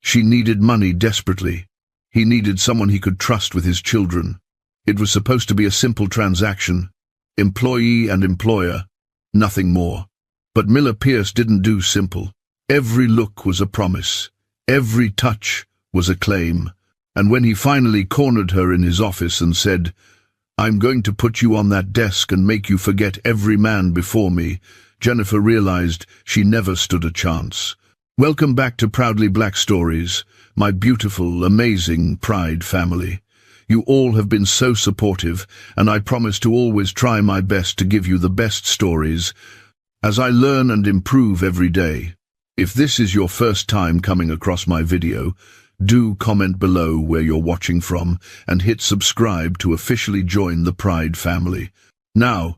She needed money desperately. He needed someone he could trust with his children. It was supposed to be a simple transaction. Employee and employer. Nothing more. But Miller Pierce didn't do simple. Every look was a promise. Every touch was a claim. And when he finally cornered her in his office and said, "I'm going to put you on that desk and make you forget every man before me," Jennifer realized she never stood a chance. Welcome back to Proudly Black Stories, my beautiful, amazing Pride family. You all have been so supportive, and I promise to always try my best to give you the best stories as I learn and improve every day. If this is your first time coming across my video, do comment below where you're watching from and hit subscribe to officially join the Pride family. Now,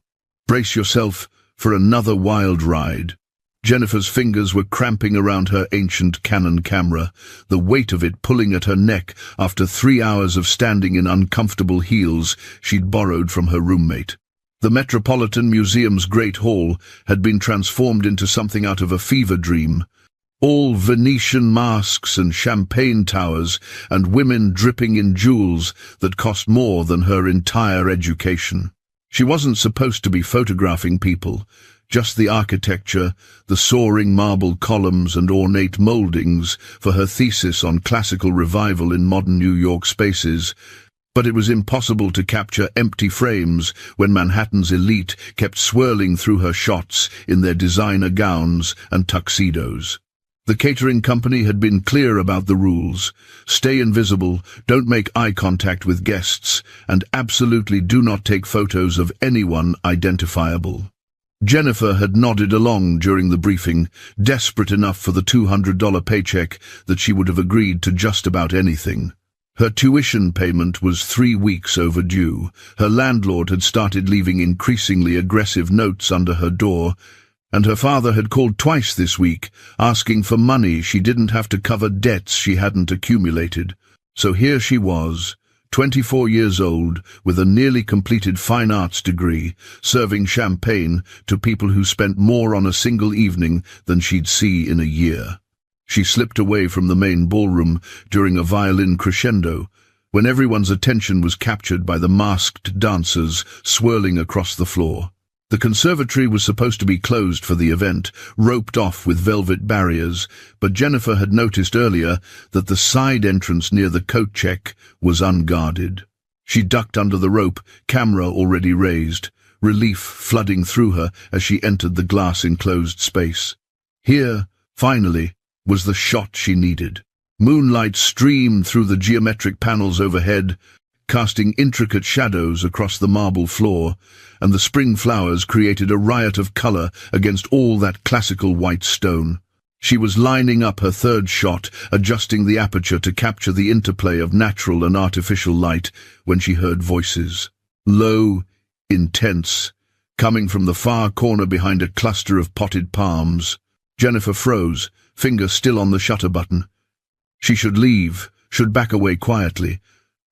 brace yourself for another wild ride. Jennifer's fingers were cramping around her ancient Canon camera, the weight of it pulling at her neck after 3 hours of standing in uncomfortable heels she'd borrowed from her roommate. The Metropolitan Museum's Great Hall had been transformed into something out of a fever dream. All Venetian masks and champagne towers and women dripping in jewels that cost more than her entire education. She wasn't supposed to be photographing people, just the architecture, the soaring marble columns and ornate moldings for her thesis on classical revival in modern New York spaces. But it was impossible to capture empty frames when Manhattan's elite kept swirling through her shots in their designer gowns and tuxedos. The catering company had been clear about the rules. Stay invisible, don't make eye contact with guests, and absolutely do not take photos of anyone identifiable. Jennifer had nodded along during the briefing, desperate enough for the $200 paycheck that she would have agreed to just about anything. Her tuition payment was 3 weeks overdue. Her landlord had started leaving increasingly aggressive notes under her door, and her father had called twice this week, asking for money she didn't have to cover debts she hadn't accumulated. So here she was, 24 years old, with a nearly completed fine arts degree, serving champagne to people who spent more on a single evening than she'd see in a year. She slipped away from the main ballroom during a violin crescendo, when everyone's attention was captured by the masked dancers swirling across the floor. The conservatory was supposed to be closed for the event, roped off with velvet barriers, but Jennifer had noticed earlier that the side entrance near the coat check was unguarded. She ducked under the rope, camera already raised, relief flooding through her as she entered the glass-enclosed space. Here, finally, was the shot she needed. Moonlight streamed through the geometric panels overhead, casting intricate shadows across the marble floor, and the spring flowers created a riot of color against all that classical white stone. She was lining up her third shot, adjusting the aperture to capture the interplay of natural and artificial light, when she heard voices. Low, intense, coming from the far corner behind a cluster of potted palms. Jennifer froze, finger still on the shutter button. She should leave, should back away quietly,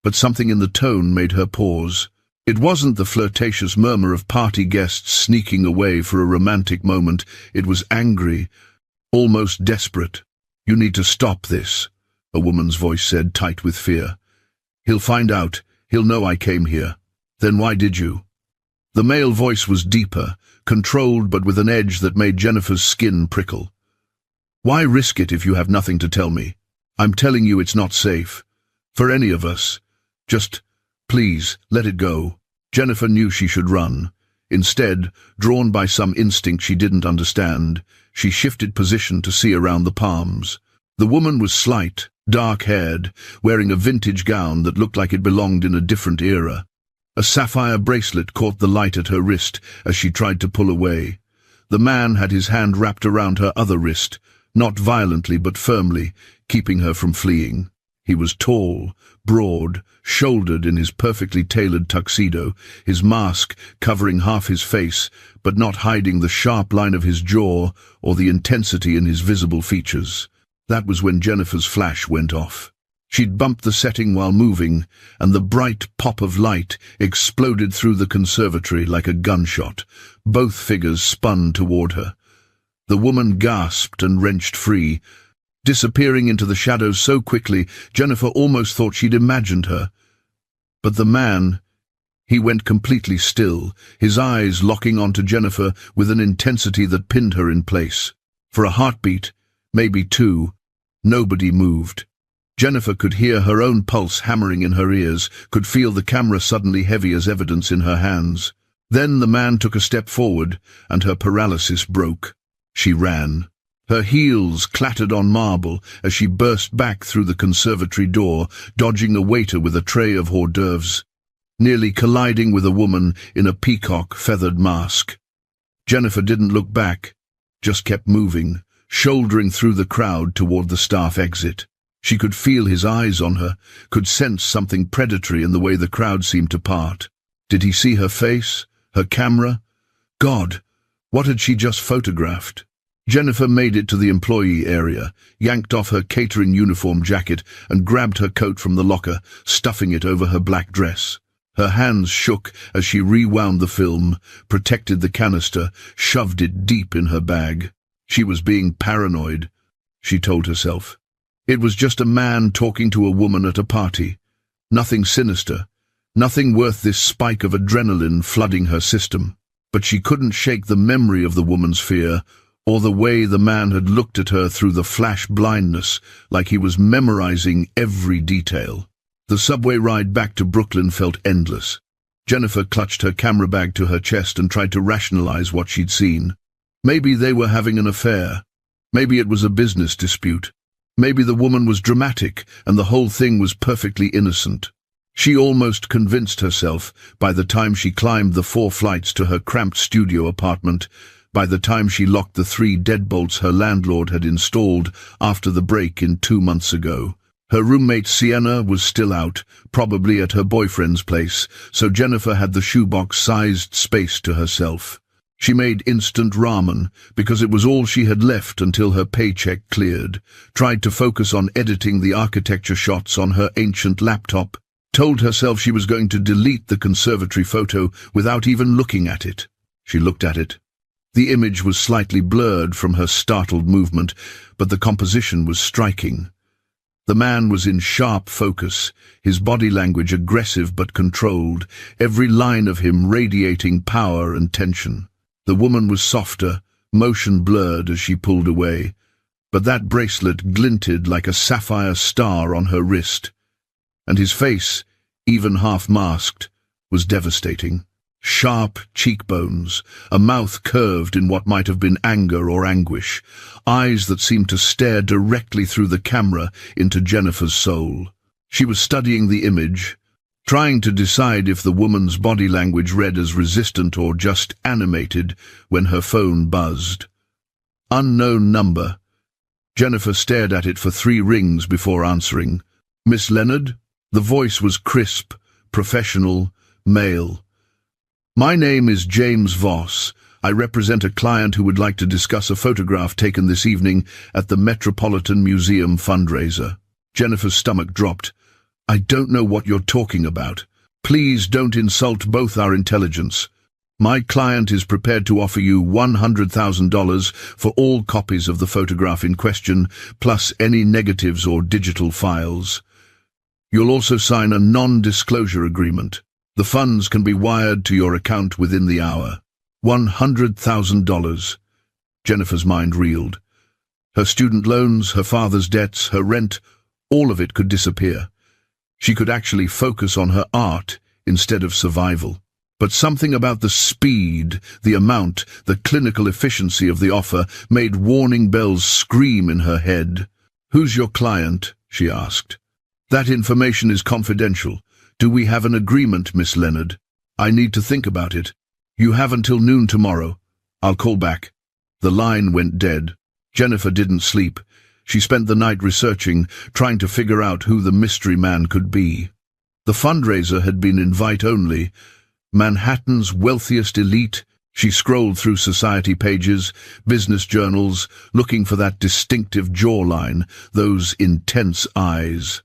but something in the tone made her pause. It wasn't the flirtatious murmur of party guests sneaking away for a romantic moment. It was angry, almost desperate. "You need to stop this," a woman's voice said, tight with fear. "He'll find out. He'll know I came here. Then why did you?" The male voice was deeper, controlled but with an edge that made Jennifer's skin prickle. "Why risk it if you have nothing to tell me? I'm telling you it's not safe. For any of us. Just, please, let it go." Jennifer knew she should run. Instead, drawn by some instinct she didn't understand, she shifted position to see around the palms. The woman was slight, dark-haired, wearing a vintage gown that looked like it belonged in a different era. A sapphire bracelet caught the light at her wrist as she tried to pull away. The man had his hand wrapped around her other wrist, not violently but firmly, keeping her from fleeing. He was tall, broad, shouldered in his perfectly tailored tuxedo, his mask covering half his face, but not hiding the sharp line of his jaw or the intensity in his visible features. That was when Jennifer's flash went off. She'd bumped the setting while moving, and the bright pop of light exploded through the conservatory like a gunshot. Both figures spun toward her. The woman gasped and wrenched free, disappearing into the shadows so quickly Jennifer almost thought she'd imagined her. But the man, he went completely still, his eyes locking onto Jennifer with an intensity that pinned her in place. For a heartbeat, maybe two, nobody moved. Jennifer could hear her own pulse hammering in her ears, could feel the camera suddenly heavy as evidence in her hands. Then the man took a step forward, and her paralysis broke. She ran. Her heels clattered on marble as she burst back through the conservatory door, dodging a waiter with a tray of hors d'oeuvres, nearly colliding with a woman in a peacock-feathered mask. Jennifer didn't look back, just kept moving, shouldering through the crowd toward the staff exit. She could feel his eyes on her, could sense something predatory in the way the crowd seemed to part. Did he see her face? Her camera? God, what had she just photographed? Jennifer made it to the employee area, yanked off her catering uniform jacket and grabbed her coat from the locker, stuffing it over her black dress. Her hands shook as she rewound the film, protected the canister, shoved it deep in her bag. She was being paranoid, she told herself. It was just a man talking to a woman at a party. Nothing sinister, nothing worth this spike of adrenaline flooding her system. But she couldn't shake the memory of the woman's fear, or the way the man had looked at her through the flash blindness, like he was memorizing every detail. The subway ride back to Brooklyn felt endless. Jennifer clutched her camera bag to her chest and tried to rationalize what she'd seen. Maybe they were having an affair. Maybe it was a business dispute. Maybe the woman was dramatic and the whole thing was perfectly innocent. She almost convinced herself by the time she climbed the 4 flights to her cramped studio apartment, by the time she locked the 3 deadbolts her landlord had installed after the break-in 2 months ago. Her roommate Sienna was still out, probably at her boyfriend's place, so Jennifer had the shoebox-sized space to herself. She made instant ramen, because it was all she had left until her paycheck cleared, tried to focus on editing the architecture shots on her ancient laptop, told herself she was going to delete the conservatory photo without even looking at it. She looked at it. The image was slightly blurred from her startled movement, but the composition was striking. The man was in sharp focus, his body language aggressive but controlled, every line of him radiating power and tension. The woman was softer, motion blurred as she pulled away, but that bracelet glinted like a sapphire star on her wrist. And his face, even half-masked, was devastating. Sharp cheekbones, a mouth curved in what might have been anger or anguish, eyes that seemed to stare directly through the camera into Jennifer's soul. She was studying the image, trying to decide if the woman's body language read as resistant or just animated, when her phone buzzed. Unknown number. Jennifer stared at it for 3 rings before answering. "Miss Leonard?" The voice was crisp, professional, male. "My name is James Voss. I represent a client who would like to discuss a photograph taken this evening at the Metropolitan Museum fundraiser." Jennifer's stomach dropped. "I don't know what you're talking about. Please don't insult both our intelligence. My client is prepared to offer you $100,000 for all copies of the photograph in question, plus any negatives or digital files. You'll also sign a non-disclosure agreement. The funds can be wired to your account within the hour." $100,000. Jennifer's mind reeled. Her student loans, her father's debts, her rent, all of it could disappear. She could actually focus on her art instead of survival. But something about the speed, the amount, the clinical efficiency of the offer made warning bells scream in her head. "Who's your client?" she asked. "That information is confidential. Do we have an agreement, Miss Leonard? I need to think about it. You have until noon tomorrow. I'll call back." The line went dead. Jennifer didn't sleep. She spent the night researching, trying to figure out who the mystery man could be. The fundraiser had been invite-only. Manhattan's wealthiest elite. She scrolled through society pages, business journals, looking for that distinctive jawline, those intense eyes.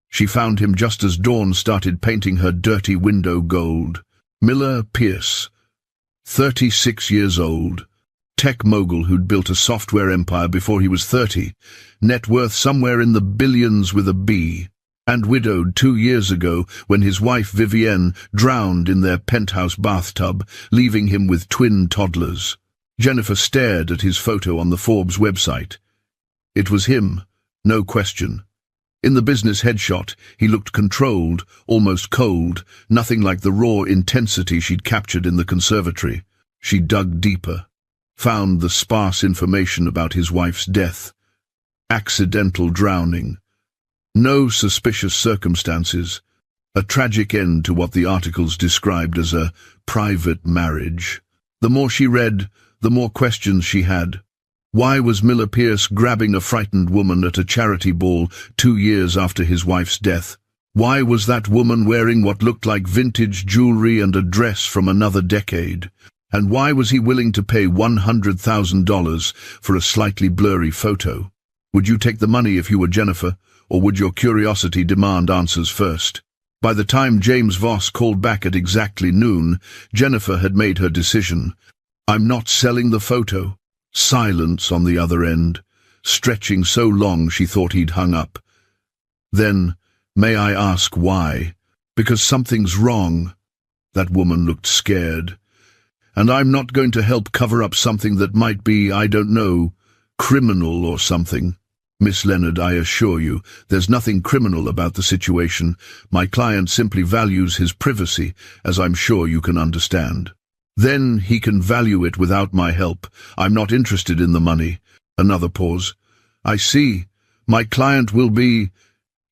She found him just as dawn started painting her dirty window gold. Miller Pierce, 36 years old, tech mogul who'd built a software empire before he was 30, net worth somewhere in the billions with a B, and widowed 2 years ago when his wife Vivienne drowned in their penthouse bathtub, leaving him with twin toddlers. Jennifer stared at his photo on the Forbes website. It was him, no question. In the business headshot, he looked controlled, almost cold, nothing like the raw intensity she'd captured in the conservatory. She dug deeper, found the sparse information about his wife's death. Accidental drowning. No suspicious circumstances. A tragic end to what the articles described as a private marriage. The more she read, the more questions she had. Why was Miller Pierce grabbing a frightened woman at a charity ball 2 years after his wife's death? Why was that woman wearing what looked like vintage jewelry and a dress from another decade? And why was he willing to pay $100,000 for a slightly blurry photo? Would you take the money if you were Jennifer, or would your curiosity demand answers first? By the time James Voss called back at exactly noon, Jennifer had made her decision. I'm not selling the photo. Silence on the other end, stretching so long she thought he'd hung up. Then, may I ask why? Because something's wrong. That woman looked scared. And I'm not going to help cover up something that might be, I don't know, criminal or something. Miss Leonard, I assure you, there's nothing criminal about the situation. My client simply values his privacy, as I'm sure you can understand. Then he can value it without my help. I'm not interested in the money. Another pause. I see. My client will be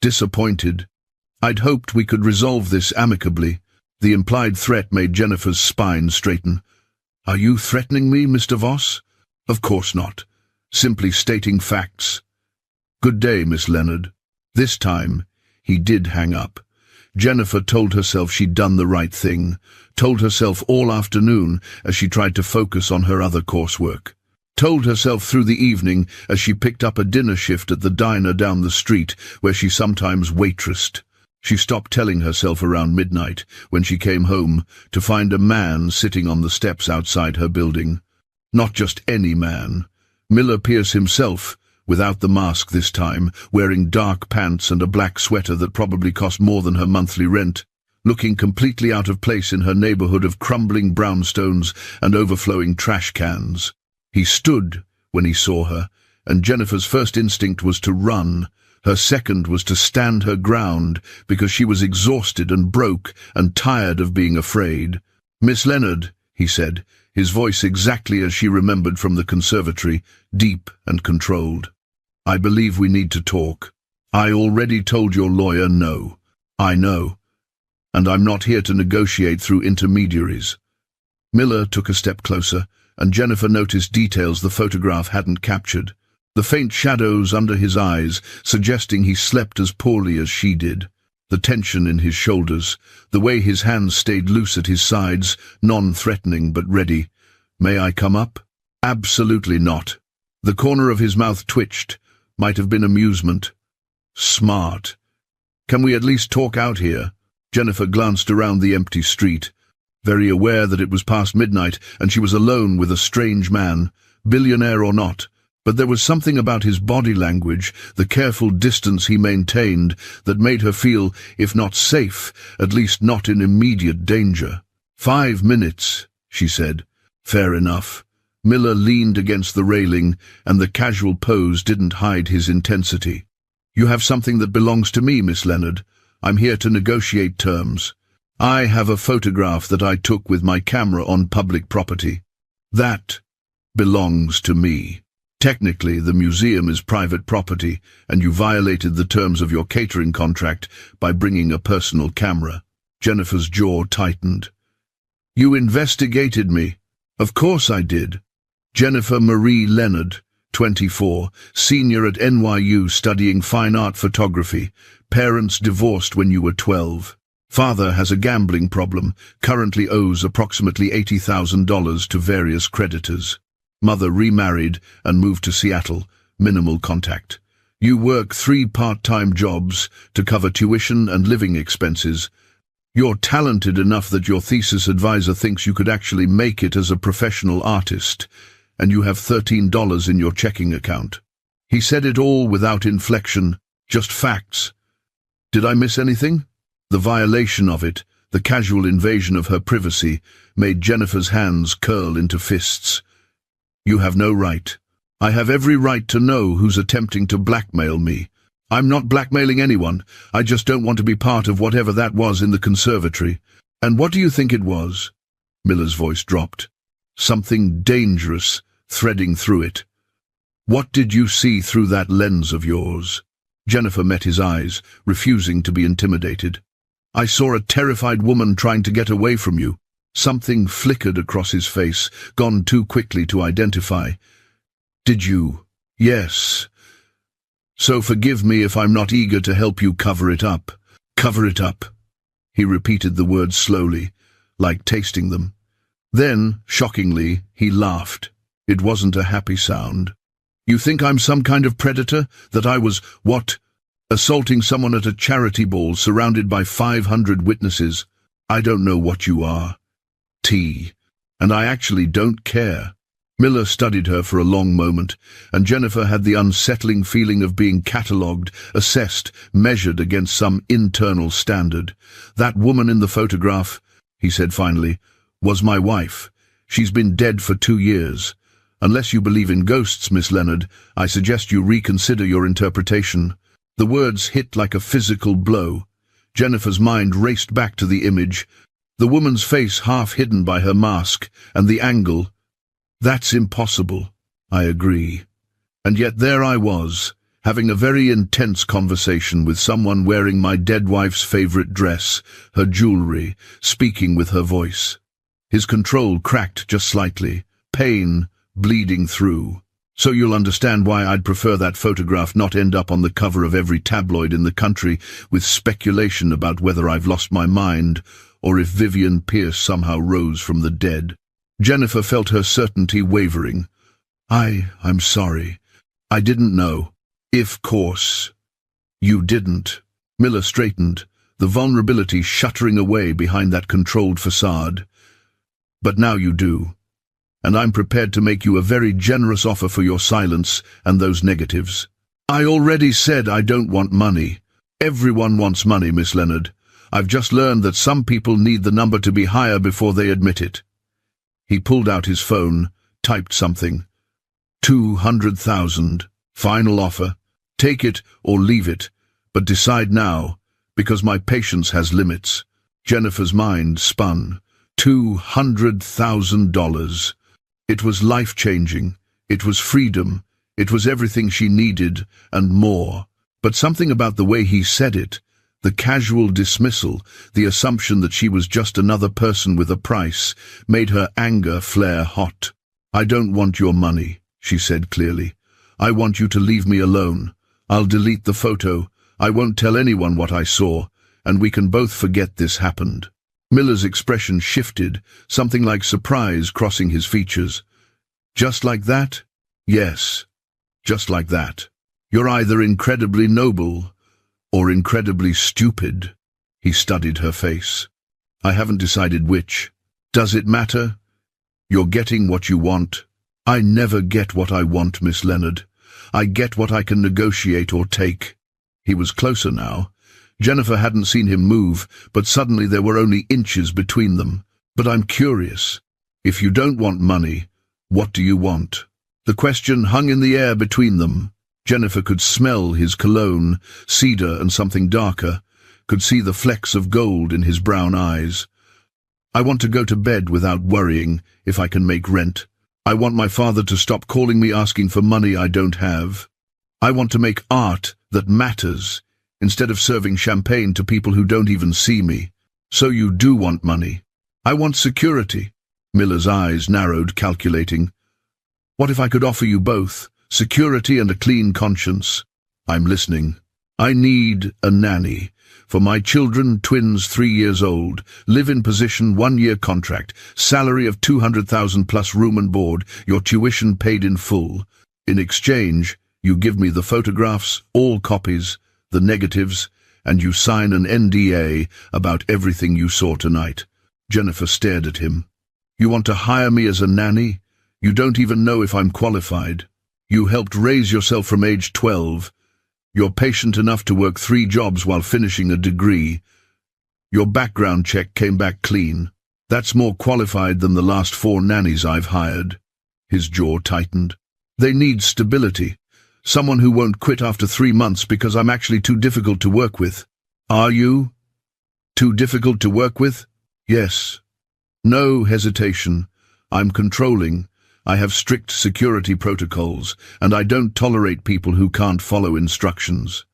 disappointed. I'd hoped we could resolve this amicably. The implied threat made Jennifer's spine straighten. Are you threatening me, Mr. Voss? Of course not. Simply stating facts. Good day, Miss Leonard. This time, he did hang up. Jennifer told herself she'd done the right thing, told herself all afternoon as she tried to focus on her other coursework, told herself through the evening as she picked up a dinner shift at the diner down the street where she sometimes waitressed. She stopped telling herself around midnight when she came home to find a man sitting on the steps outside her building. Not just any man. Miller Pierce himself, without the mask this time, wearing dark pants and a black sweater that probably cost more than her monthly rent, looking completely out of place in her neighborhood of crumbling brownstones and overflowing trash cans. He stood when he saw her, and Jennifer's first instinct was to run. Her second was to stand her ground, because she was exhausted and broke and tired of being afraid. Miss Leonard, he said, his voice exactly as she remembered from the conservatory, deep and controlled. I believe we need to talk. I already told your lawyer no. I know. And I'm not here to negotiate through intermediaries. Miller took a step closer, and Jennifer noticed details the photograph hadn't captured. The faint shadows under his eyes, suggesting he slept as poorly as she did. The tension in his shoulders, the way his hands stayed loose at his sides, non-threatening but ready. May I come up? Absolutely not. The corner of his mouth twitched. Might have been amusement. Smart. Can we at least talk out here? Jennifer glanced around the empty street, very aware that it was past midnight and she was alone with a strange man, billionaire or not. But there was something about his body language, the careful distance he maintained, that made her feel, if not safe, at least not in immediate danger. 5 minutes, she said. Fair enough. Miller leaned against the railing, and the casual pose didn't hide his intensity. You have something that belongs to me, Miss Leonard. I'm here to negotiate terms. I have a photograph that I took with my camera on public property. That belongs to me. Technically, the museum is private property, and you violated the terms of your catering contract by bringing a personal camera. Jennifer's jaw tightened. You investigated me. Of course I did. Jennifer Marie Leonard, 24, senior at NYU studying fine art photography. Parents divorced when you were 12. Father has a gambling problem, currently owes approximately $80,000 to various creditors. Mother remarried and moved to Seattle, minimal contact. You work 3 part-time jobs to cover tuition and living expenses. You're talented enough that your thesis advisor thinks you could actually make it as a professional artist. and you have $13 in your checking account. He said it all without inflection, just facts. Did I miss anything? The violation of it, the casual invasion of her privacy, made Jennifer's hands curl into fists. You have no right. I have every right to know who's attempting to blackmail me. I'm not blackmailing anyone. I just don't want to be part of whatever that was in the conservatory. And what do you think it was? Miller's voice dropped. Something dangerous threading through it. What did you see through that lens of yours? Jennifer met his eyes, refusing to be intimidated. I saw a terrified woman trying to get away from you. Something flickered across his face, gone too quickly to identify. Did you? Yes. So forgive me if I'm not eager to help you cover it up. Cover it up. He repeated the words slowly, like tasting them. Then, shockingly, he laughed. It wasn't a happy sound. You think I'm some kind of predator? That I was, what? Assaulting someone at a charity ball surrounded by 500 witnesses? I don't know what you are. And I actually don't care. Miller studied her for a long moment, and Jennifer had the unsettling feeling of being catalogued, assessed, measured against some internal standard. That woman in the photograph, he said finally, was my wife. She's been dead for 2 years. Unless you believe in ghosts, Miss Leonard, I suggest you reconsider your interpretation. The words hit like a physical blow. Jennifer's mind raced back to the image, the woman's face half hidden by her mask, and the angle. That's impossible, I agree. And yet there I was, having a very intense conversation with someone wearing my dead wife's favorite dress, her jewelry, speaking with her voice. His control cracked just slightly, pain bleeding through. So you'll understand why I'd prefer that photograph not end up on the cover of every tabloid in the country with speculation about whether I've lost my mind or if Vivian Pierce somehow rose from the dead. Jennifer felt her certainty wavering. I'm sorry. I didn't know. Of course. You didn't. Miller straightened, the vulnerability shuttering away behind that controlled facade. But now you do. And I'm prepared to make you a very generous offer for your silence and those negatives. I already said I don't want money. Everyone wants money, Miss Leonard. I've just learned that some people need the number to be higher before they admit it. He pulled out his phone, typed something. 200,000. Final offer. Take it or leave it, but decide now, because my patience has limits. Jennifer's mind spun. $200,000. It was life-changing. It was freedom. It was everything she needed, and more. But something about the way he said it, the casual dismissal, the assumption that she was just another person with a price, made her anger flare hot. I don't want your money, she said clearly. I want you to leave me alone. I'll delete the photo. I won't tell anyone what I saw, and we can both forget this happened. Miller's expression shifted, something like surprise crossing his features. Just like that? Yes, just like that. You're either incredibly noble or incredibly stupid. He studied her face. I haven't decided which. Does it matter? You're getting what you want. I never get what I want, Miss Leonard. I get what I can negotiate or take. He was closer now. Jennifer hadn't seen him move, but suddenly there were only inches between them. But I'm curious. If you don't want money, what do you want? The question hung in the air between them. Jennifer could smell his cologne, cedar and something darker, could see the flecks of gold in his brown eyes. I want to go to bed without worrying if I can make rent. I want my father to stop calling me asking for money I don't have. I want to make art that matters, instead of serving champagne to people who don't even see me. So you do want money. I want security. Miller's eyes narrowed, calculating. What if I could offer you both, security and a clean conscience? I'm listening. I need a nanny. For my children, twins 3 years old, live-in position, 1-year contract, salary of $200,000 plus room and board, your tuition paid in full. In exchange, you give me the photographs, all copies, the negatives, and you sign an NDA about everything you saw tonight. Jennifer stared at him. You want to hire me as a nanny? You don't even know if I'm qualified. You helped raise yourself from age 12. You're patient enough to work 3 jobs while finishing a degree. Your background check came back clean. That's more qualified than the last 4 nannies I've hired." His jaw tightened. "They need stability. Someone who won't quit after 3 months because I'm actually too difficult to work with." "Are you? Too difficult to work with?" "Yes." No hesitation. "I'm controlling. I have strict security protocols, and I don't tolerate people who can't follow instructions.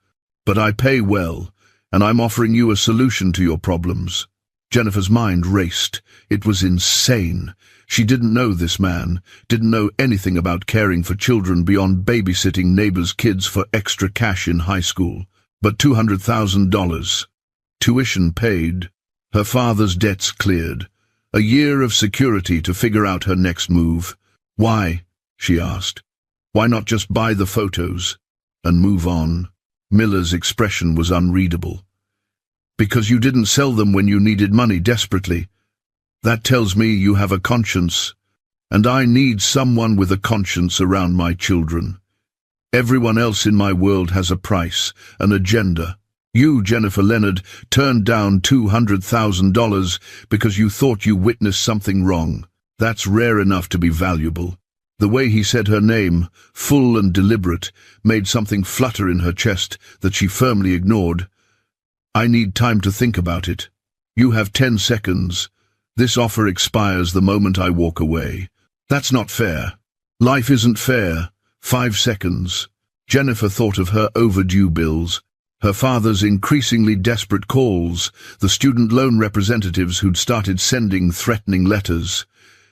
But I pay well, and I'm offering you a solution to your problems." Jennifer's mind raced. It was insane. She didn't know this man, didn't know anything about caring for children beyond babysitting neighbors' kids for extra cash in high school. But $200,000. Tuition paid. Her father's debts cleared. A year of security to figure out her next move. "Why?" she asked. "Why not just buy the photos and move on?" Miller's expression was unreadable. "Because you didn't sell them when you needed money desperately. That tells me you have a conscience, and I need someone with a conscience around my children. Everyone else in my world has a price, an agenda. You, Jennifer Leonard, turned down $200,000 because you thought you witnessed something wrong. That's rare enough to be valuable." The way he said her name, full and deliberate, made something flutter in her chest that she firmly ignored. "I need time to think about it. You have 10 seconds. This offer expires the moment I walk away." "That's not fair. Life isn't fair." 5 seconds. Jennifer thought of her overdue bills, her father's increasingly desperate calls, the student loan representatives who'd started sending threatening letters.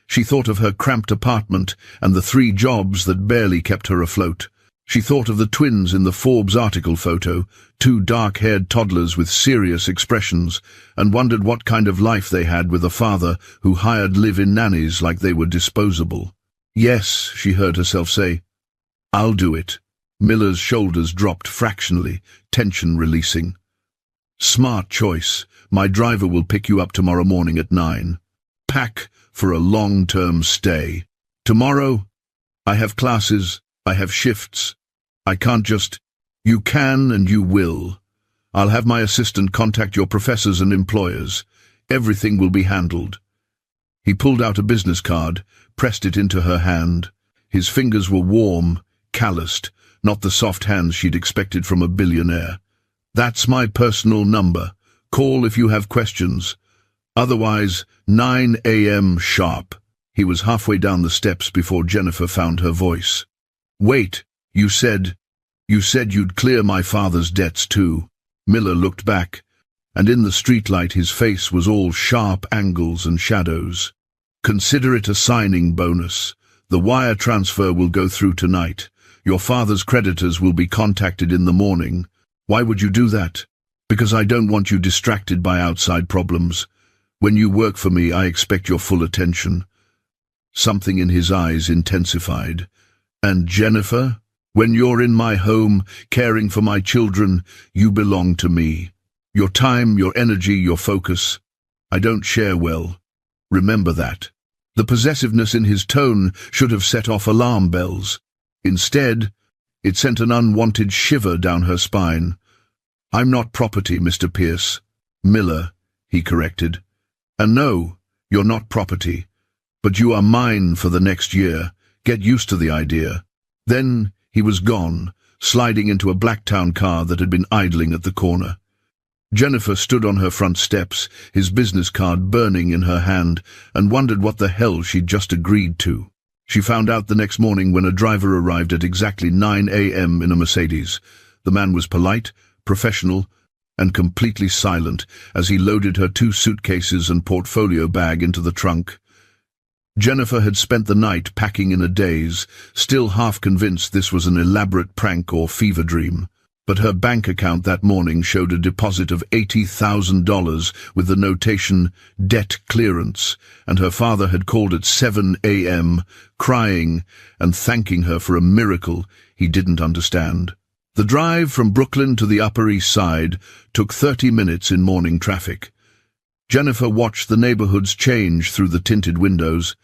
She thought of her cramped apartment and the 3 jobs that barely kept her afloat. She thought of the twins in the Forbes article photo, 2 dark-haired toddlers with serious expressions, and wondered what kind of life they had with a father who hired live-in nannies like they were disposable. "Yes," she heard herself say. "I'll do it." Miller's shoulders dropped fractionally, tension releasing. "Smart choice. My driver will pick you up tomorrow morning at 9. Pack for a long-term stay. Tomorrow? I have classes. I have shifts. I can't just—" "You can and you will. I'll have my assistant contact your professors and employers. Everything will be handled." He pulled out a business card, pressed it into her hand. His fingers were warm, calloused, not the soft hands she'd expected from a billionaire. "That's my personal number. Call if you have questions. Otherwise, 9 a.m. sharp." He was halfway down the steps before Jennifer found her voice. "Wait, you said you'd clear my father's debts too." Miller looked back, and in the streetlight his face was all sharp angles and shadows. "Consider it a signing bonus. The wire transfer will go through tonight. Your father's creditors will be contacted in the morning." "Why would you do that?" "Because I don't want you distracted by outside problems. When you work for me, I expect your full attention." Something in his eyes intensified. "And Jennifer, when you're in my home, caring for my children, you belong to me. Your time, your energy, your focus. I don't share well. Remember that." The possessiveness in his tone should have set off alarm bells. Instead, it sent an unwanted shiver down her spine. "I'm not property, Mr. Pierce." "Miller," he corrected. "And no, you're not property. But you are mine for the next year. Get used to the idea." Then he was gone, sliding into a Blacktown car that had been idling at the corner. Jennifer stood on her front steps, his business card burning in her hand, and wondered what the hell she'd just agreed to. She found out the next morning when a driver arrived at exactly 9 a.m. in a Mercedes. The man was polite, professional, and completely silent as he loaded her 2 suitcases and portfolio bag into the trunk. Jennifer had spent the night packing in a daze, still half convinced this was an elaborate prank or fever dream. But her bank account that morning showed a deposit of $80,000 with the notation "debt clearance," and her father had called at 7 a.m., crying and thanking her for a miracle he didn't understand. The drive from Brooklyn to the Upper East Side took 30 minutes in morning traffic. Jennifer watched the neighborhoods change through the tinted windows.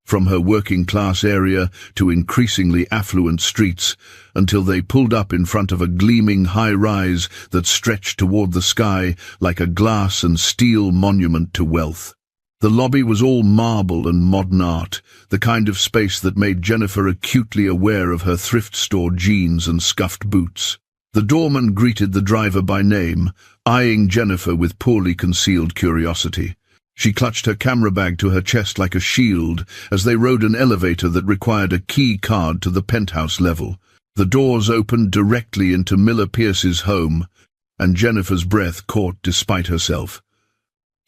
from her working-class area to increasingly affluent streets, until they pulled up in front of a gleaming high-rise that stretched toward the sky like a glass and steel monument to wealth. The lobby was all marble and modern art, the kind of space that made Jennifer acutely aware of her thrift store jeans and scuffed boots. The doorman greeted the driver by name, eyeing Jennifer with poorly concealed curiosity. She clutched her camera bag to her chest like a shield as they rode an elevator that required a key card to the penthouse level. The doors opened directly into Miller Pierce's home, and Jennifer's breath caught despite herself.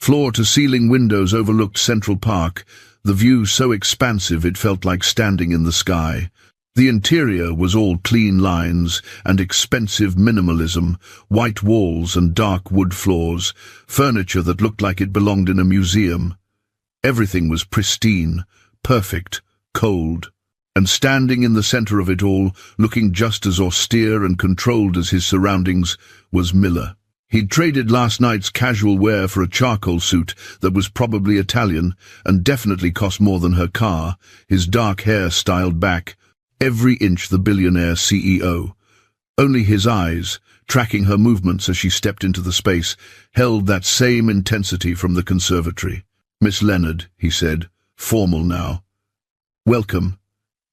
Floor-to-ceiling windows overlooked Central Park, the view so expansive it felt like standing in the sky. The interior was all clean lines and expensive minimalism, white walls and dark wood floors, furniture that looked like it belonged in a museum. Everything was pristine, perfect, cold. And standing in the center of it all, looking just as austere and controlled as his surroundings, was Miller. He'd traded last night's casual wear for a charcoal suit that was probably Italian and definitely cost more than her car, his dark hair styled back, every inch the billionaire CEO. Only his eyes, tracking her movements as she stepped into the space, held that same intensity from the conservatory. "Miss Leonard," he said, formal now. "Welcome.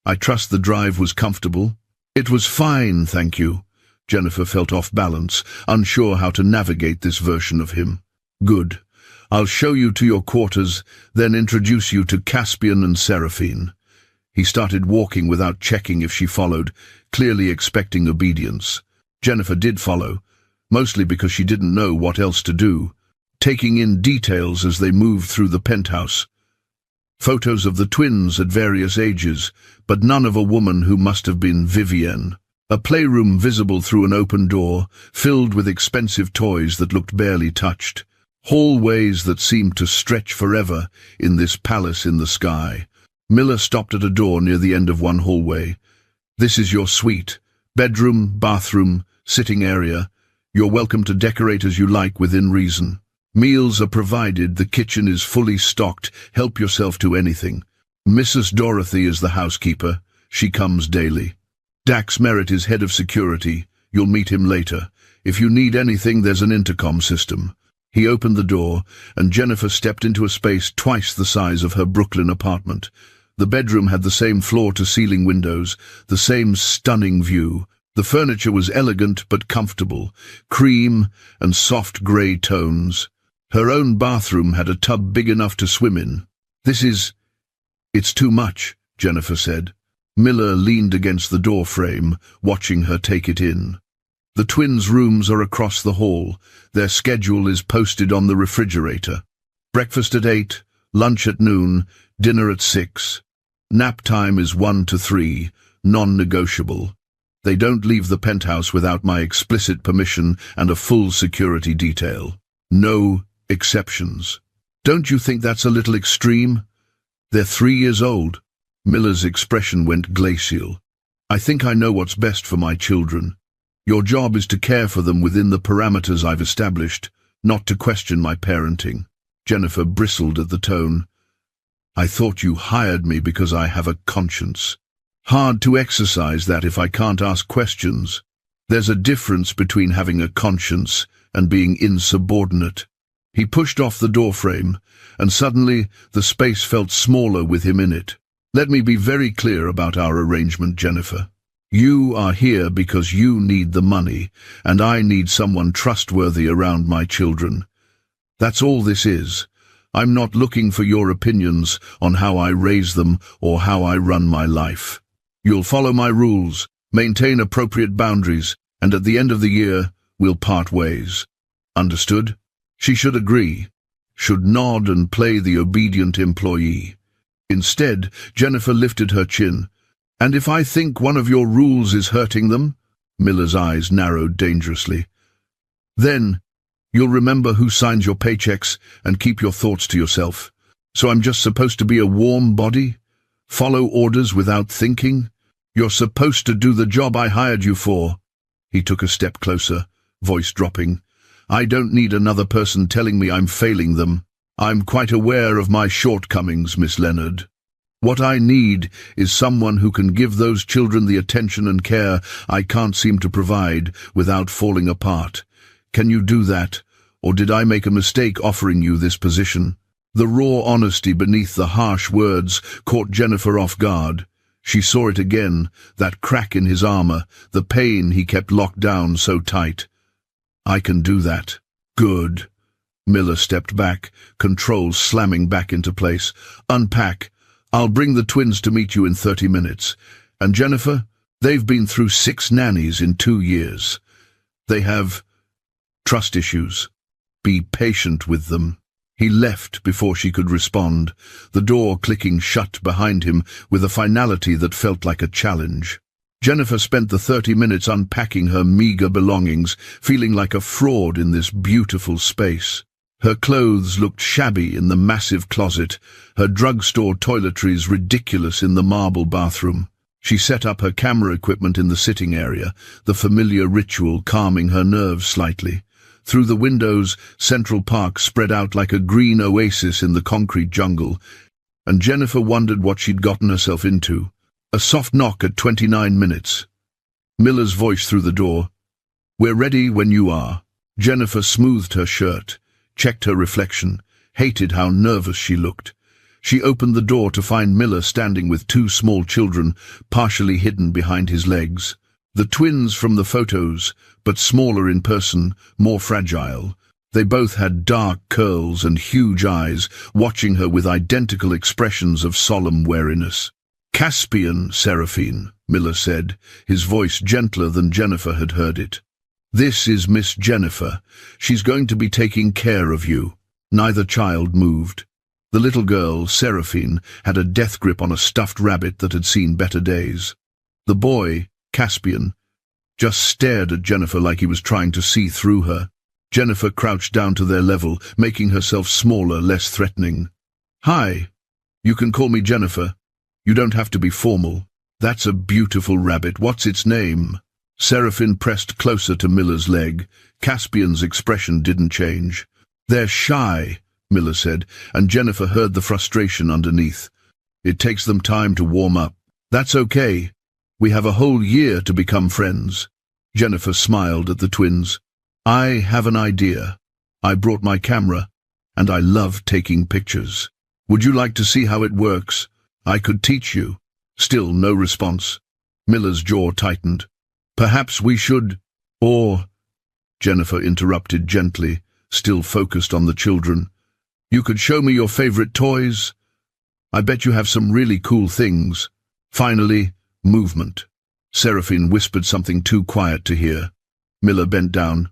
I trust the drive was comfortable." "It was fine, thank you." Jennifer felt off balance, unsure how to navigate this version of him. "Good. I'll show you to your quarters, then introduce you to Caspian and Seraphine." He started walking without checking if she followed, clearly expecting obedience. Jennifer did follow, mostly because she didn't know what else to do, taking in details as they moved through the penthouse. Photos of the twins at various ages, but none of a woman who must have been Vivienne. A playroom visible through an open door, filled with expensive toys that looked barely touched. Hallways that seemed to stretch forever in this palace in the sky. Miller stopped at a door near the end of one hallway. "This is your suite. Bedroom, bathroom, sitting area. You're welcome to decorate as you like within reason. Meals are provided, the kitchen is fully stocked, help yourself to anything. Mrs. Dorothy is the housekeeper. She comes daily. Dax Merritt is head of security. You'll meet him later. If you need anything, there's an intercom system." He opened the door, and Jennifer stepped into a space twice the size of her Brooklyn apartment. The bedroom had the same floor-to-ceiling windows, the same stunning view. The furniture was elegant but comfortable, cream and soft grey tones. Her own bathroom had a tub big enough to swim in. "It's too much," Jennifer said. Miller leaned against the door frame, watching her take it in. "The twins' rooms are across the hall. Their schedule is posted on the refrigerator. Breakfast at 8, lunch at noon, dinner at 6. Nap time is 1 to 3, non-negotiable. They don't leave the penthouse without my explicit permission and a full security detail. No exceptions. Don't you think that's a little extreme? They're 3 years old." Miller's expression went glacial. "I think I know what's best for my children. Your job is to care for them within the parameters I've established, not to question my parenting." Jennifer bristled at the tone. "I thought you hired me because I have a conscience. Hard to exercise that if I can't ask questions. There's a difference between having a conscience and being insubordinate." He pushed off the doorframe, and suddenly the space felt smaller with him in it. "Let me be very clear about our arrangement, Jennifer. You are here because you need the money, and I need someone trustworthy around my children. That's all this is. I'm not looking for your opinions on how I raise them or how I run my life. You'll follow my rules, maintain appropriate boundaries, and at the end of the year, we'll part ways. Understood?" She should agree, should nod and play the obedient employee. Instead, Jennifer lifted her chin. "And if I think one of your rules is hurting them?" Miller's eyes narrowed dangerously. "Then, you'll remember who signs your paychecks and keep your thoughts to yourself. So I'm just supposed to be a warm body? Follow orders without thinking? You're supposed to do the job I hired you for." He took a step closer, voice dropping. "I don't need another person telling me I'm failing them. I'm quite aware of my shortcomings, Miss Leonard." What I need is someone who can give those children the attention and care I can't seem to provide without falling apart. Can you do that, or did I make a mistake offering you this position?" The raw honesty beneath the harsh words caught Jennifer off guard. She saw it again, that crack in his armor, the pain he kept locked down so tight. "I can do that." "Good." Miller stepped back, controls slamming back into place. "Unpack. I'll bring the twins to meet you in 30 minutes. And Jennifer, they've been through 6 nannies in 2 years. They have trust issues. Be patient with them." He left before she could respond, the door clicking shut behind him with a finality that felt like a challenge. Jennifer spent the 30 minutes unpacking her meager belongings, feeling like a fraud in this beautiful space. Her clothes looked shabby in the massive closet, her drugstore toiletries ridiculous in the marble bathroom. She set up her camera equipment in the sitting area, the familiar ritual calming her nerves slightly. Through the windows, Central Park spread out like a green oasis in the concrete jungle, and Jennifer wondered what she'd gotten herself into. A soft knock at 29 minutes. Miller's voice through the door. "We're ready when you are." Jennifer smoothed her shirt, checked her reflection, hated how nervous she looked. She opened the door to find Miller standing with 2 small children, partially hidden behind his legs. The twins from the photos, but smaller in person, more fragile. They both had dark curls and huge eyes, watching her with identical expressions of solemn wariness. "Caspian, Seraphine," Miller said, his voice gentler than Jennifer had heard it. "This is Miss Jennifer. She's going to be taking care of you." Neither child moved. The little girl, Seraphine, had a death grip on a stuffed rabbit that had seen better days. The boy, Caspian, just stared at Jennifer like he was trying to see through her. Jennifer crouched down to their level, making herself smaller, less threatening. "Hi. You can call me Jennifer. You don't have to be formal. That's a beautiful rabbit. What's its name?" Seraphine pressed closer to Miller's leg. Caspian's expression didn't change. "They're shy," Miller said, and Jennifer heard the frustration underneath. "It takes them time to warm up." "That's okay. We have a whole year to become friends." Jennifer smiled at the twins. "I have an idea. I brought my camera, and I love taking pictures. Would you like to see how it works? I could teach you." Still no response. Miller's jaw tightened. "Perhaps we should—" "Or—" Jennifer interrupted gently, still focused on the children. "You could show me your favorite toys. I bet you have some really cool things." Finally, movement. Seraphine whispered something too quiet to hear. Miller bent down.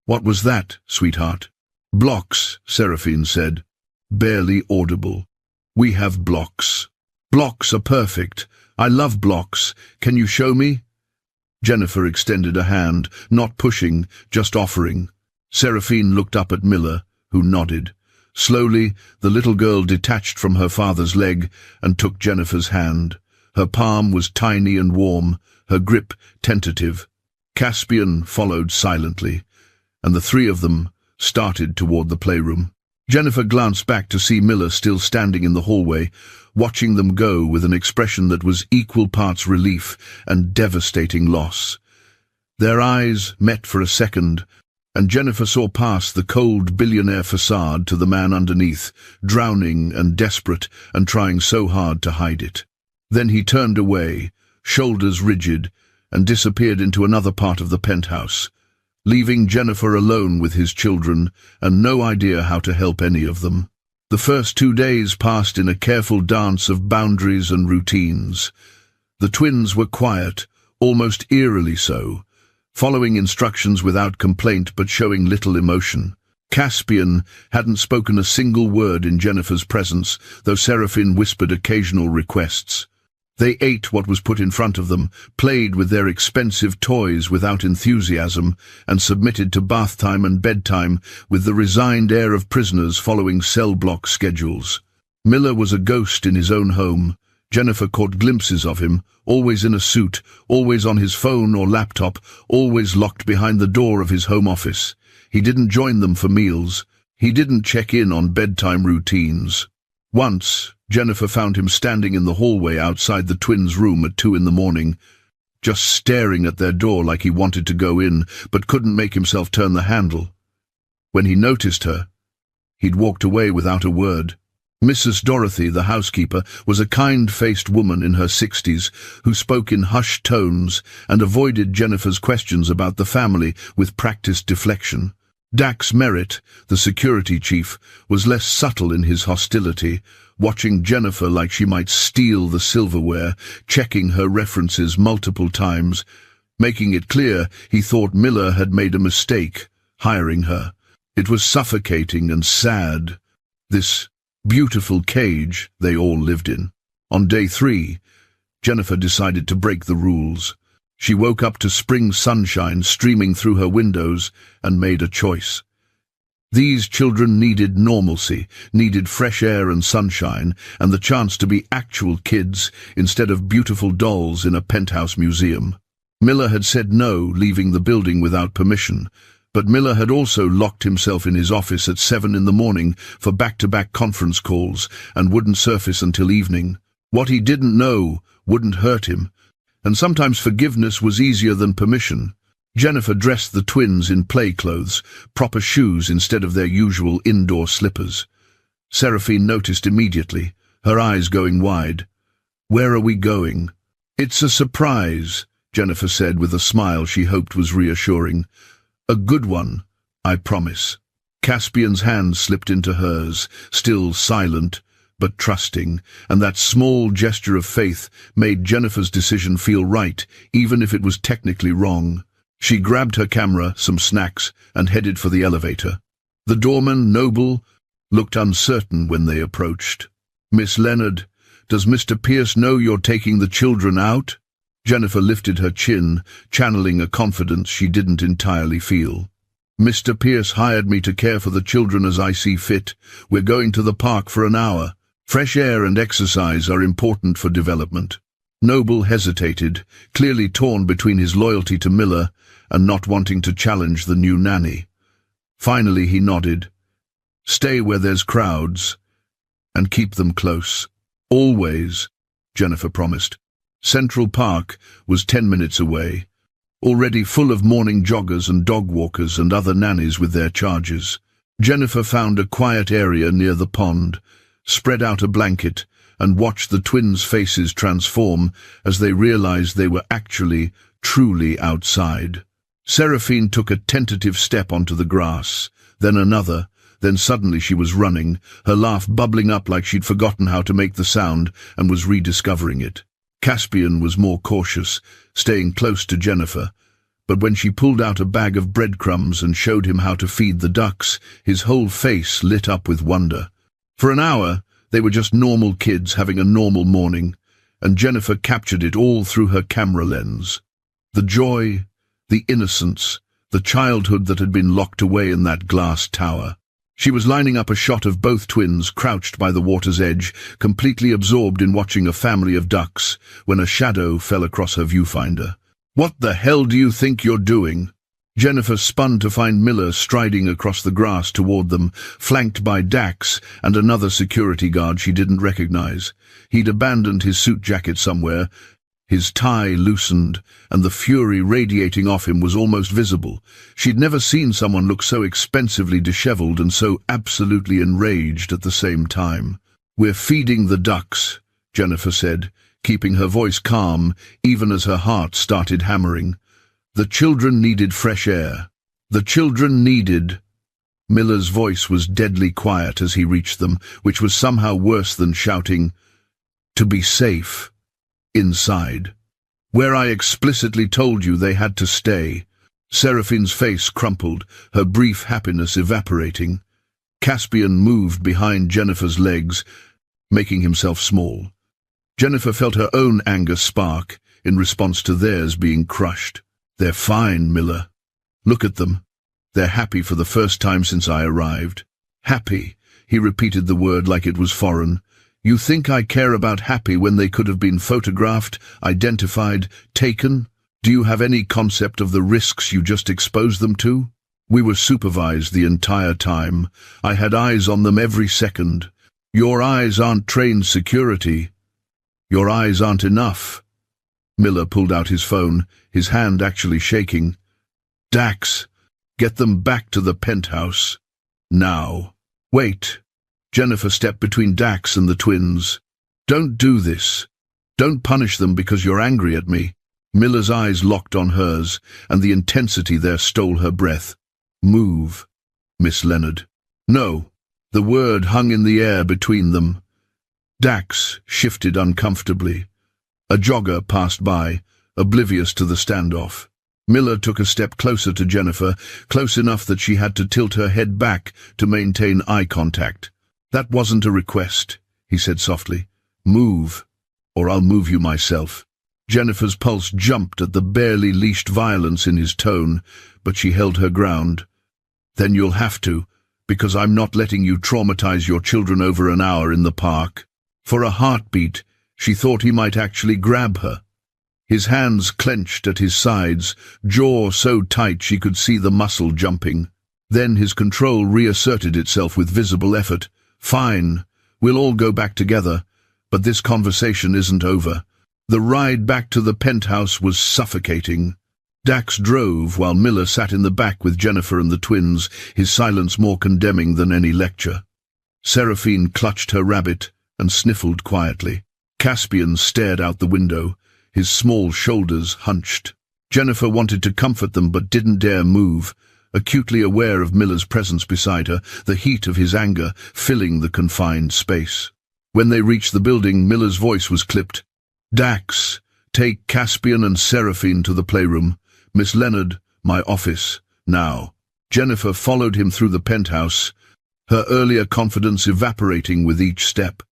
"What was that, sweetheart?" "Blocks," Seraphine said, barely audible. "We have blocks. Blocks are perfect. I love blocks. Can you show me?" Jennifer extended a hand, not pushing, just offering. Seraphine looked up at Miller, who nodded. Slowly, the little girl detached from her father's leg and took Jennifer's hand. Her palm was tiny and warm, her grip tentative. Caspian followed silently, and the 3 of them started toward the playroom. Jennifer glanced back to see Miller still standing in the hallway, watching them go with an expression that was equal parts relief and devastating loss. Their eyes met for a second, and Jennifer saw past the cold billionaire facade to the man underneath, drowning and desperate and trying so hard to hide it. Then he turned away, shoulders rigid, and disappeared into another part of the penthouse, leaving Jennifer alone with his children and no idea how to help any of them. The first 2 days passed in a careful dance of boundaries and routines. The twins were quiet, almost eerily so, following instructions without complaint but showing little emotion. Caspian hadn't spoken a single word in Jennifer's presence, though Seraphine whispered occasional requests. They ate what was put in front of them, played with their expensive toys without enthusiasm, and submitted to bath time and bedtime with the resigned air of prisoners following cell block schedules. Miller was a ghost in his own home. Jennifer caught glimpses of him, always in a suit, always on his phone or laptop, always locked behind the door of his home office. He didn't join them for meals. He didn't check in on bedtime routines. Once, Jennifer found him standing in the hallway outside the twins' room at 2 in the morning, just staring at their door like he wanted to go in, but couldn't make himself turn the handle. When he noticed her, he'd walked away without a word. Mrs. Dorothy, the housekeeper, was a kind-faced woman in her 60s who spoke in hushed tones and avoided Jennifer's questions about the family with practiced deflection. Dax Merritt, the security chief, was less subtle in his hostility, watching Jennifer like she might steal the silverware, checking her references multiple times, making it clear he thought Miller had made a mistake hiring her. It was suffocating and sad, this beautiful cage they all lived in. On day 3, Jennifer decided to break the rules. She woke up to spring sunshine streaming through her windows and made a choice. These children needed normalcy, needed fresh air and sunshine, and the chance to be actual kids instead of beautiful dolls in a penthouse museum. Miller had said no, leaving the building without permission, but Miller had also locked himself in his office at 7 in the morning for back-to-back conference calls and wouldn't surface until evening. What he didn't know wouldn't hurt him, and sometimes forgiveness was easier than permission. Jennifer dressed the twins in play clothes, proper shoes instead of their usual indoor slippers. Seraphine noticed immediately, her eyes going wide. "Where are we going?" "It's a surprise," Jennifer said with a smile she hoped was reassuring. "A good one, I promise." Caspian's hand slipped into hers, still silent, but trusting, and that small gesture of faith made Jennifer's decision feel right, even if it was technically wrong. She grabbed her camera, some snacks, and headed for the elevator. The doorman, Noble, looked uncertain when they approached. "Miss Leonard, does Mr. Pierce know you're taking the children out?" Jennifer lifted her chin, channeling a confidence she didn't entirely feel. "Mr. Pierce hired me to care for the children as I see fit. We're going to the park for an hour. Fresh air and exercise are important for development." Noble hesitated, clearly torn between his loyalty to Miller and not wanting to challenge the new nanny. Finally he nodded. "Stay where there's crowds, and keep them close." "Always," Jennifer promised. Central Park was 10 minutes away, already full of morning joggers and dog walkers and other nannies with their charges. Jennifer found a quiet area near the pond, spread out a blanket, and watched the twins' faces transform as they realized they were actually, truly outside. Seraphine took a tentative step onto the grass, then another, then suddenly she was running, her laugh bubbling up like she'd forgotten how to make the sound and was rediscovering it. Caspian was more cautious, staying close to Jennifer, but when she pulled out a bag of breadcrumbs and showed him how to feed the ducks, his whole face lit up with wonder. For an hour, they were just normal kids having a normal morning, and Jennifer captured it all through her camera lens. The joy, the innocence, the childhood that had been locked away in that glass tower. She was lining up a shot of both twins crouched by the water's edge, completely absorbed in watching a family of ducks, when a shadow fell across her viewfinder. "What the hell do you think you're doing?" Jennifer spun to find Miller striding across the grass toward them, flanked by Dax and another security guard she didn't recognize. He'd abandoned his suit jacket somewhere, his tie loosened, and the fury radiating off him was almost visible. She'd never seen someone look so expensively disheveled and so absolutely enraged at the same time. "We're feeding the ducks," Jennifer said, keeping her voice calm even as her heart started hammering. "The children needed fresh air. The children needed—" Miller's voice was deadly quiet as he reached them, which was somehow worse than shouting, "to be safe. Inside. Where I explicitly told you they had to stay." Seraphine's face crumpled, her brief happiness evaporating. Caspian moved behind Jennifer's legs, making himself small. Jennifer felt her own anger spark in response to theirs being crushed. "They're fine, Miller. Look at them. They're happy for the first time since I arrived." "Happy," he repeated the word like it was foreign. "You think I care about happy when they could have been photographed, identified, taken? Do you have any concept of the risks you just exposed them to? We were supervised the entire time. I had eyes on them every second. Your eyes aren't trained security. Your eyes aren't enough. Miller pulled out his phone, his hand actually shaking. Dax, get them back to the penthouse. Now. Wait. Jennifer stepped between Dax and the twins. Don't do this. Don't punish them because you're angry at me. Miller's eyes locked on hers, and the intensity there stole her breath. Move, Miss Leonard. No. The word hung in the air between them. Dax shifted uncomfortably. A jogger passed by, oblivious to the standoff. Miller took a step closer to Jennifer, close enough that she had to tilt her head back to maintain eye contact. That wasn't a request, he said softly. Move, or I'll move you myself. Jennifer's pulse jumped at the barely leashed violence in his tone, but she held her ground. Then you'll have to, because I'm not letting you traumatize your children over an hour in the park. For a heartbeat, she thought he might actually grab her. His hands clenched at his sides, jaw so tight she could see the muscle jumping. Then his control reasserted itself with visible effort. Fine, we'll all go back together, but this conversation isn't over. The ride back to the penthouse was suffocating. Dax drove while Miller sat in the back with Jennifer and the twins, his silence more condemning than any lecture. Seraphine clutched her rabbit and sniffled quietly. Caspian stared out the window, his small shoulders hunched. Jennifer wanted to comfort them but didn't dare move, acutely aware of Miller's presence beside her, the heat of his anger filling the confined space. When they reached the building, Miller's voice was clipped. Dax, take Caspian and Seraphine to the playroom. Miss Leonard, my office, now. Jennifer followed him through the penthouse, her earlier confidence evaporating with each step.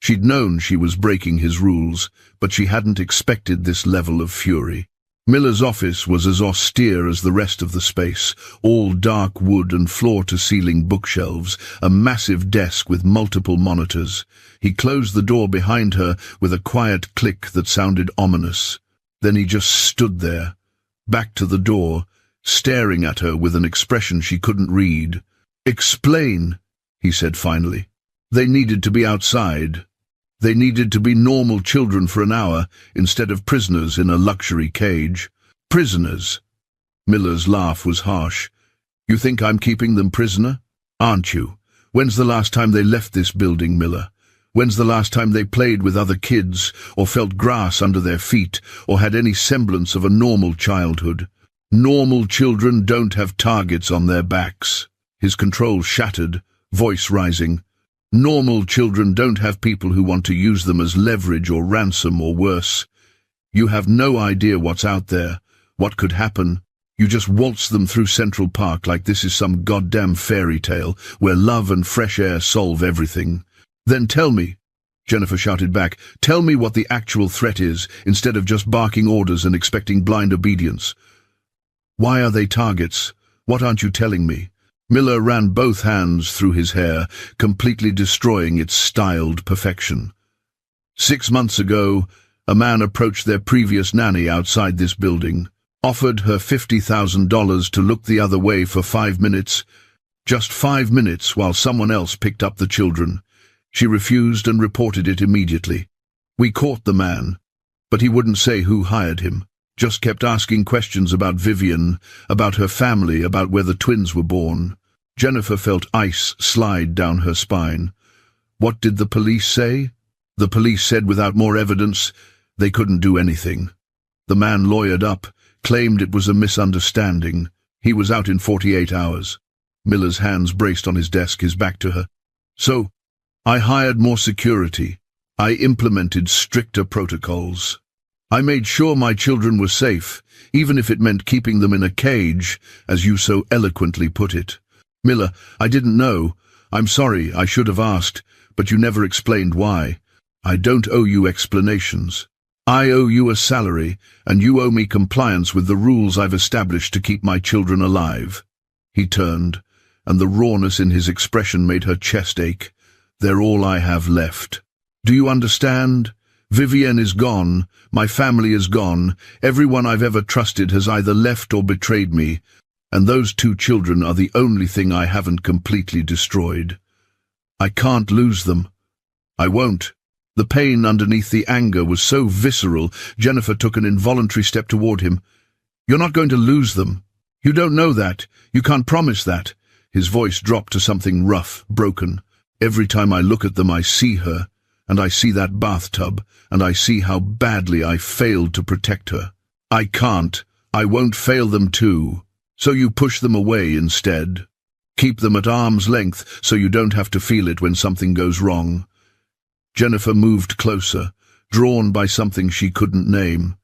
She'd known she was breaking his rules, but she hadn't expected this level of fury. Miller's office was as austere as the rest of the space, all dark wood and floor-to-ceiling bookshelves, a massive desk with multiple monitors. He closed the door behind her with a quiet click that sounded ominous. Then he just stood there, back to the door, staring at her with an expression she couldn't read. Explain, he said finally. They needed to be outside. They needed to be normal children for an hour, instead of prisoners in a luxury cage. Prisoners. Miller's laugh was harsh. You think I'm keeping them prisoner? Aren't you? When's the last time they left this building, Miller? When's the last time they played with other kids, or felt grass under their feet, or had any semblance of a normal childhood? Normal children don't have targets on their backs. His control shattered, voice rising. Normal children don't have people who want to use them as leverage or ransom or worse. You have no idea what's out there, what could happen. You just waltz them through Central Park like this is some goddamn fairy tale where love and fresh air solve everything. Then tell me, Jennifer shouted back, tell me what the actual threat is, instead of just barking orders and expecting blind obedience. Why are they targets? What aren't you telling me? Miller ran both hands through his hair, completely destroying its styled perfection. 6 months ago, a man approached their previous nanny outside this building, offered her $50,000 to look the other way for 5 minutes, just 5 minutes while someone else picked up the children. She refused and reported it immediately. We caught the man, but he wouldn't say who hired him. Just kept asking questions about Vivian, about her family, about where the twins were born. Jennifer felt ice slide down her spine. What did the police say? The police said without more evidence, they couldn't do anything. The man lawyered up, claimed it was a misunderstanding. He was out in 48 hours. Miller's hands braced on his desk, his back to her. So, I hired more security. I implemented stricter protocols. I made sure my children were safe, even if it meant keeping them in a cage, as you so eloquently put it. Miller, I didn't know. I'm sorry, I should have asked, but you never explained why. I don't owe you explanations. I owe you a salary, and you owe me compliance with the rules I've established to keep my children alive. He turned, and the rawness in his expression made her chest ache. They're all I have left. Do you understand? Vivienne is gone, my family is gone, everyone I've ever trusted has either left or betrayed me, and those 2 children are the only thing I haven't completely destroyed. I can't lose them. I won't. The pain underneath the anger was so visceral, Jennifer took an involuntary step toward him. You're not going to lose them. You don't know that. You can't promise that. His voice dropped to something rough, broken. Every time I look at them, I see her, and I see that bathtub, and I see how badly I failed to protect her. I can't. I won't fail them too. So you push them away instead. Keep them at arm's length so you don't have to feel it when something goes wrong. Jennifer moved closer, drawn by something she couldn't name.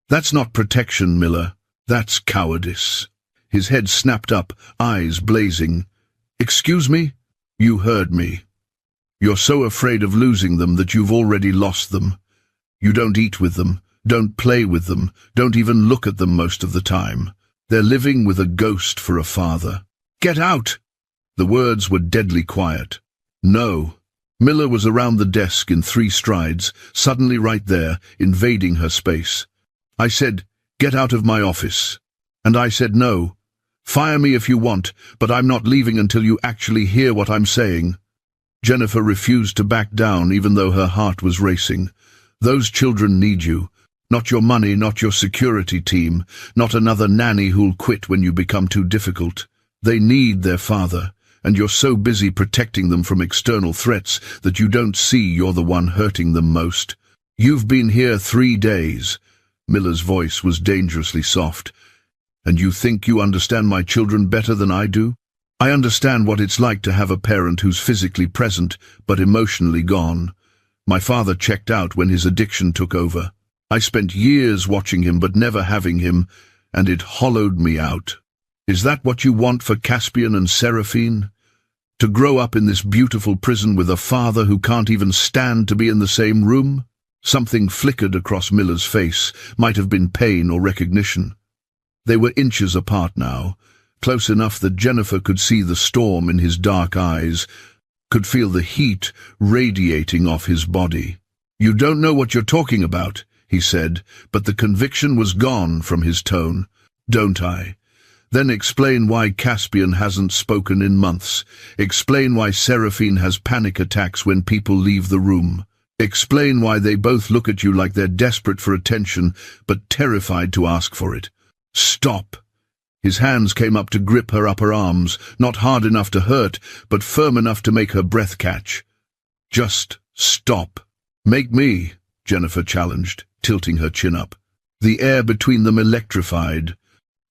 That's not protection, Miller. That's cowardice. His head snapped up, eyes blazing. Excuse me? You heard me. You're so afraid of losing them that you've already lost them. You don't eat with them, don't play with them, don't even look at them most of the time. They're living with a ghost for a father. Get out! The words were deadly quiet. No. Miller was around the desk in 3 strides, suddenly right there, invading her space. I said, get out of my office. And I said no. Fire me if you want, but I'm not leaving until you actually hear what I'm saying. Jennifer refused to back down even though her heart was racing. Those children need you. Not your money, not your security team, not another nanny who'll quit when you become too difficult. They need their father, and you're so busy protecting them from external threats that you don't see you're the one hurting them most. You've been here 3 days. Miller's voice was dangerously soft. And you think you understand my children better than I do? I understand what it's like to have a parent who's physically present but emotionally gone. My father checked out when his addiction took over. I spent years watching him but never having him, and it hollowed me out. Is that what you want for Caspian and Seraphine? To grow up in this beautiful prison with a father who can't even stand to be in the same room? Something flickered across Miller's face, might have been pain or recognition. They were inches apart now, close enough that Jennifer could see the storm in his dark eyes, could feel the heat radiating off his body. You don't know what you're talking about, he said, but the conviction was gone from his tone. Don't I? Then explain why Caspian hasn't spoken in months. Explain why Seraphine has panic attacks when people leave the room. Explain why they both look at you like they're desperate for attention, but terrified to ask for it. Stop! His hands came up to grip her upper arms, not hard enough to hurt, but firm enough to make her breath catch. Just stop. Make me, Jennifer challenged, tilting her chin up. The air between them electrified.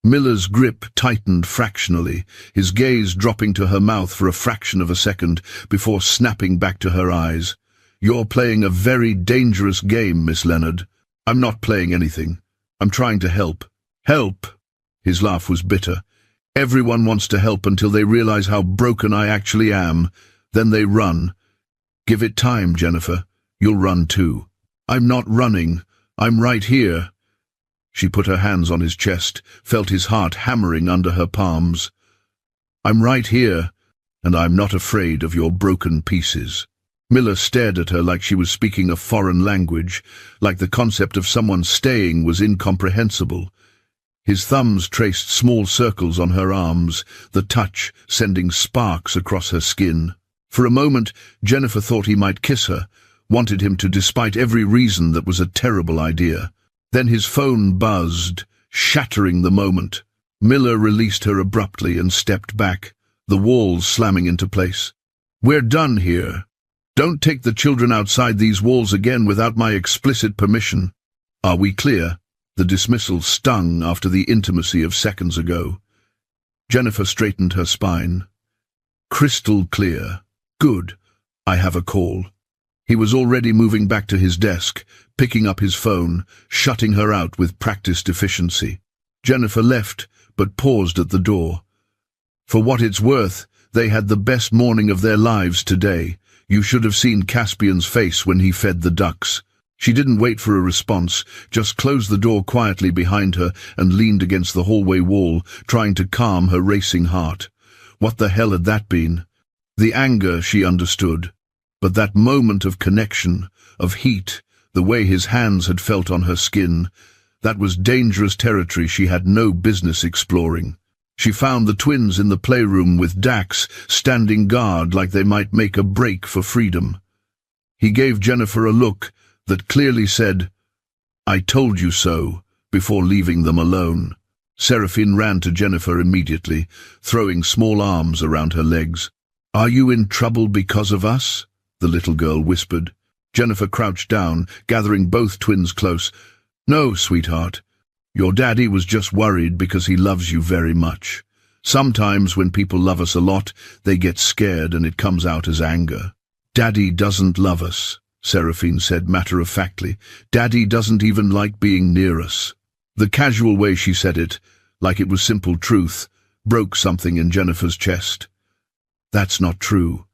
Miller's grip tightened fractionally, his gaze dropping to her mouth for a fraction of a second before snapping back to her eyes. You're playing a very dangerous game, Miss Leonard. I'm not playing anything. I'm trying to help. Help! His laugh was bitter. Everyone wants to help until they realize how broken I actually am. Then they run. Give it time, Jennifer. You'll run too. I'm not running. I'm right here. She put her hands on his chest, felt his heart hammering under her palms. I'm right here, and I'm not afraid of your broken pieces. Miller stared at her like she was speaking a foreign language, like the concept of someone staying was incomprehensible. His thumbs traced small circles on her arms, the touch sending sparks across her skin. For a moment, Jennifer thought he might kiss her, wanted him to despite every reason that was a terrible idea. Then his phone buzzed, shattering the moment. Miller released her abruptly and stepped back, the walls slamming into place. We're done here. Don't take the children outside these walls again without my explicit permission. Are we clear? The dismissal stung after the intimacy of seconds ago. Jennifer straightened her spine. Crystal clear. Good. I have a call. He was already moving back to his desk, picking up his phone, shutting her out with practiced efficiency. Jennifer left, but paused at the door. For what it's worth, they had the best morning of their lives today. You should have seen Caspian's face when he fed the ducks. She didn't wait for a response, just closed the door quietly behind her and leaned against the hallway wall, trying to calm her racing heart. What the hell had that been? The anger, she understood. But that moment of connection, of heat, the way his hands had felt on her skin, that was dangerous territory she had no business exploring. She found the twins in the playroom with Dax standing guard like they might make a break for freedom. He gave Jennifer a look that clearly said, "I told you so," before leaving them alone. Seraphine ran to Jennifer immediately, throwing small arms around her legs. "Are you in trouble because of us?" the little girl whispered. Jennifer crouched down, gathering both twins close. "No, sweetheart. Your daddy was just worried because he loves you very much. Sometimes when people love us a lot, they get scared and it comes out as anger." "Daddy doesn't love us," Seraphine said matter-of-factly. "Daddy doesn't even like being near us." The casual way she said it, like it was simple truth, broke something in Jennifer's chest. "That's not true.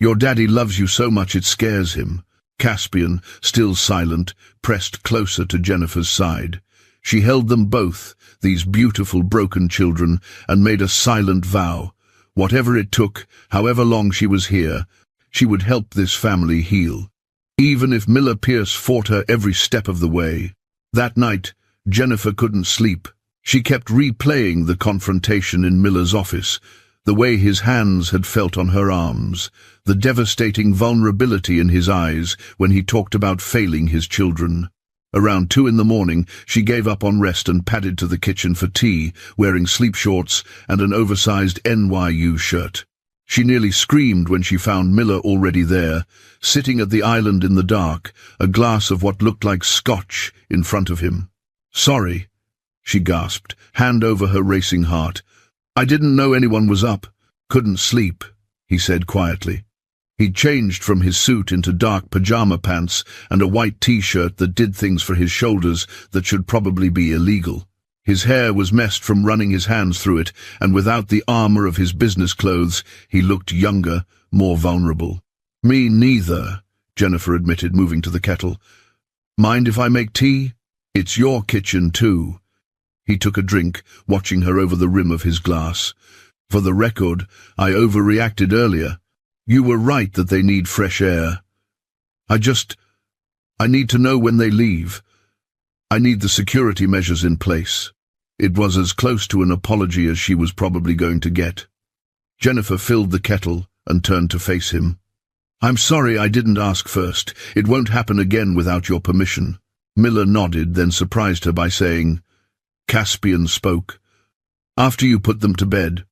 Your daddy loves you so much it scares him." Caspian, still silent, pressed closer to Jennifer's side. She held them both, these beautiful broken children, and made a silent vow. Whatever it took, however long she was here, she would help this family heal. Even if Miller Pierce fought her every step of the way. That night, Jennifer couldn't sleep. She kept replaying the confrontation in Miller's office, the way his hands had felt on her arms, the devastating vulnerability in his eyes when he talked about failing his children. Around 2 a.m, she gave up on rest and padded to the kitchen for tea, wearing sleep shorts and an oversized NYU shirt. She nearly screamed when she found Miller already there, sitting at the island in the dark, a glass of what looked like scotch in front of him. "Sorry," she gasped, hand over her racing heart. "I didn't know anyone was up. Couldn't sleep," he said quietly. He'd changed from his suit into dark pajama pants and a white t-shirt that did things for his shoulders that should probably be illegal. His hair was messed from running his hands through it, and without the armor of his business clothes, he looked younger, more vulnerable. "Me neither," Jennifer admitted, moving to the kettle. "Mind if I make tea? It's your kitchen, too." He took a drink, watching her over the rim of his glass. "For the record, I overreacted earlier. You were right that they need fresh air. I need to know when they leave. I need the security measures in place." It was as close to an apology as she was probably going to get. Jennifer filled the kettle and turned to face him. "I'm sorry I didn't ask first. It won't happen again without your permission." Miller nodded, then surprised her by saying, Caspian spoke. "After you put them to bed.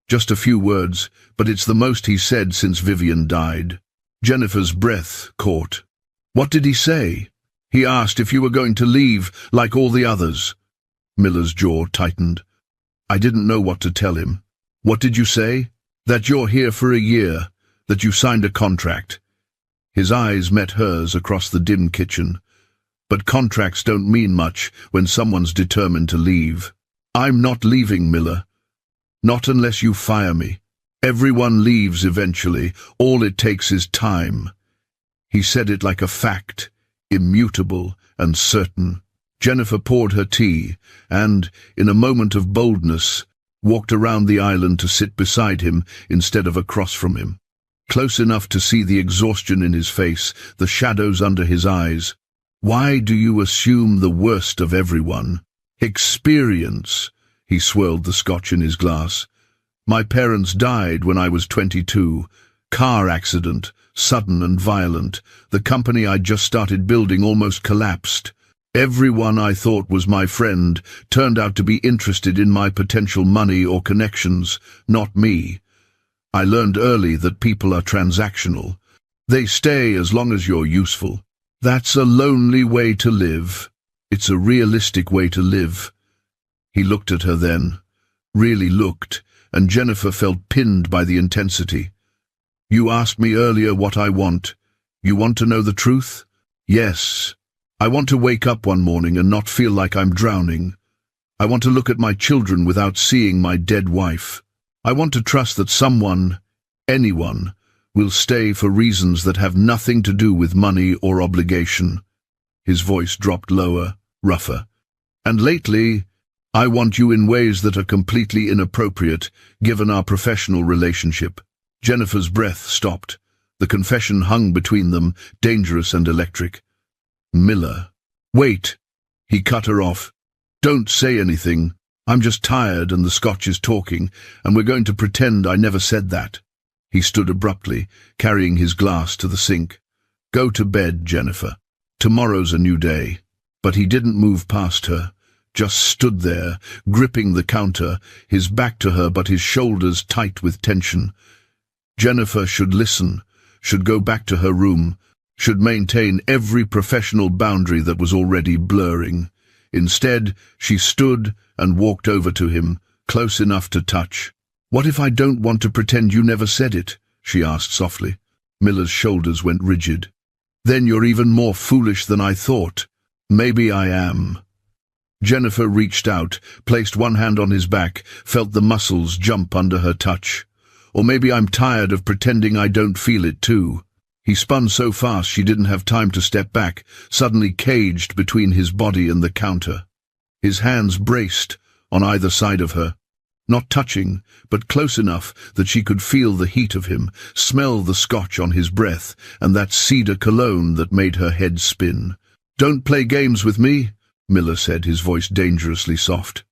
Just a few words, but it's the most he said since Vivian died." Jennifer's breath caught. "What did he say?" "He asked if you were going to leave, like all the others." Miller's jaw tightened. "I didn't know what to tell him." "What did you say?" "That you're here for a year, that you signed a contract." His eyes met hers across the dim kitchen. "But contracts don't mean much when someone's determined to leave." "I'm not leaving, Miller. Not unless you fire me. Everyone leaves eventually. All it takes is time." He said it like a fact, immutable and certain. Jennifer poured her tea and, in a moment of boldness, walked around the island to sit beside him instead of across from him. Close enough to see the exhaustion in his face, the shadows under his eyes. "Why do you assume the worst of everyone?" "Experience." He swirled the scotch in his glass. "My parents died when I was 22. Car accident, sudden and violent. The company I'd just started building almost collapsed. Everyone I thought was my friend turned out to be interested in my potential money or connections, not me. I learned early that people are transactional. They stay as long as you're useful. That's a lonely way to live. It's a realistic way to live." He looked at her then, really looked, and Jennifer felt pinned by the intensity. "You asked me earlier what I want. You want to know the truth?" "Yes. I want to wake up one morning and not feel like I'm drowning. I want to look at my children without seeing my dead wife. I want to trust that someone, anyone, will stay for reasons that have nothing to do with money or obligation." His voice dropped lower, rougher. "And lately, I want you in ways that are completely inappropriate, given our professional relationship." Jennifer's breath stopped. The confession hung between them, dangerous and electric. "Miller." "Wait." He cut her off. "Don't say anything. I'm just tired and the scotch is talking, and we're going to pretend I never said that." He stood abruptly, carrying his glass to the sink. Go to bed, Jennifer. Tomorrow's a new day. But he didn't move past her, just stood there, gripping the counter, his back to her but his shoulders tight with tension. Jennifer should listen, should go back to her room, should maintain every professional boundary that was already blurring. Instead, she stood and walked over to him, close enough to touch. "What if I don't want to pretend you never said it?" she asked softly. Miller's shoulders went rigid. "Then you're even more foolish than I thought." "Maybe I am." Jennifer reached out, placed one hand on his back, felt the muscles jump under her touch. "Or maybe I'm tired of pretending I don't feel it too." He spun so fast she didn't have time to step back, suddenly caged between his body and the counter. His hands braced on either side of her, not touching, but close enough that she could feel the heat of him, smell the scotch on his breath, and that cedar cologne that made her head spin. "Don't play games with me," Miller said, his voice dangerously soft.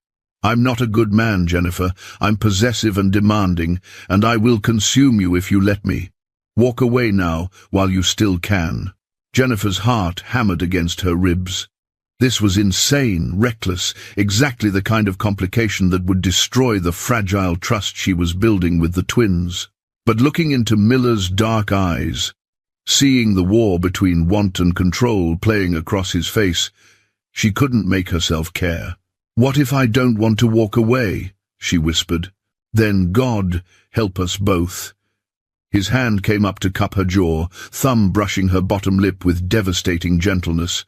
"I'm not a good man, Jennifer. I'm possessive and demanding, and I will consume you if you let me. Walk away now, while you still can." Jennifer's heart hammered against her ribs. This was insane, reckless, exactly the kind of complication that would destroy the fragile trust she was building with the twins. But looking into Miller's dark eyes, seeing the war between want and control playing across his face, she couldn't make herself care. "What if I don't want to walk away?" she whispered. "Then God help us both." His hand came up to cup her jaw, thumb brushing her bottom lip with devastating gentleness.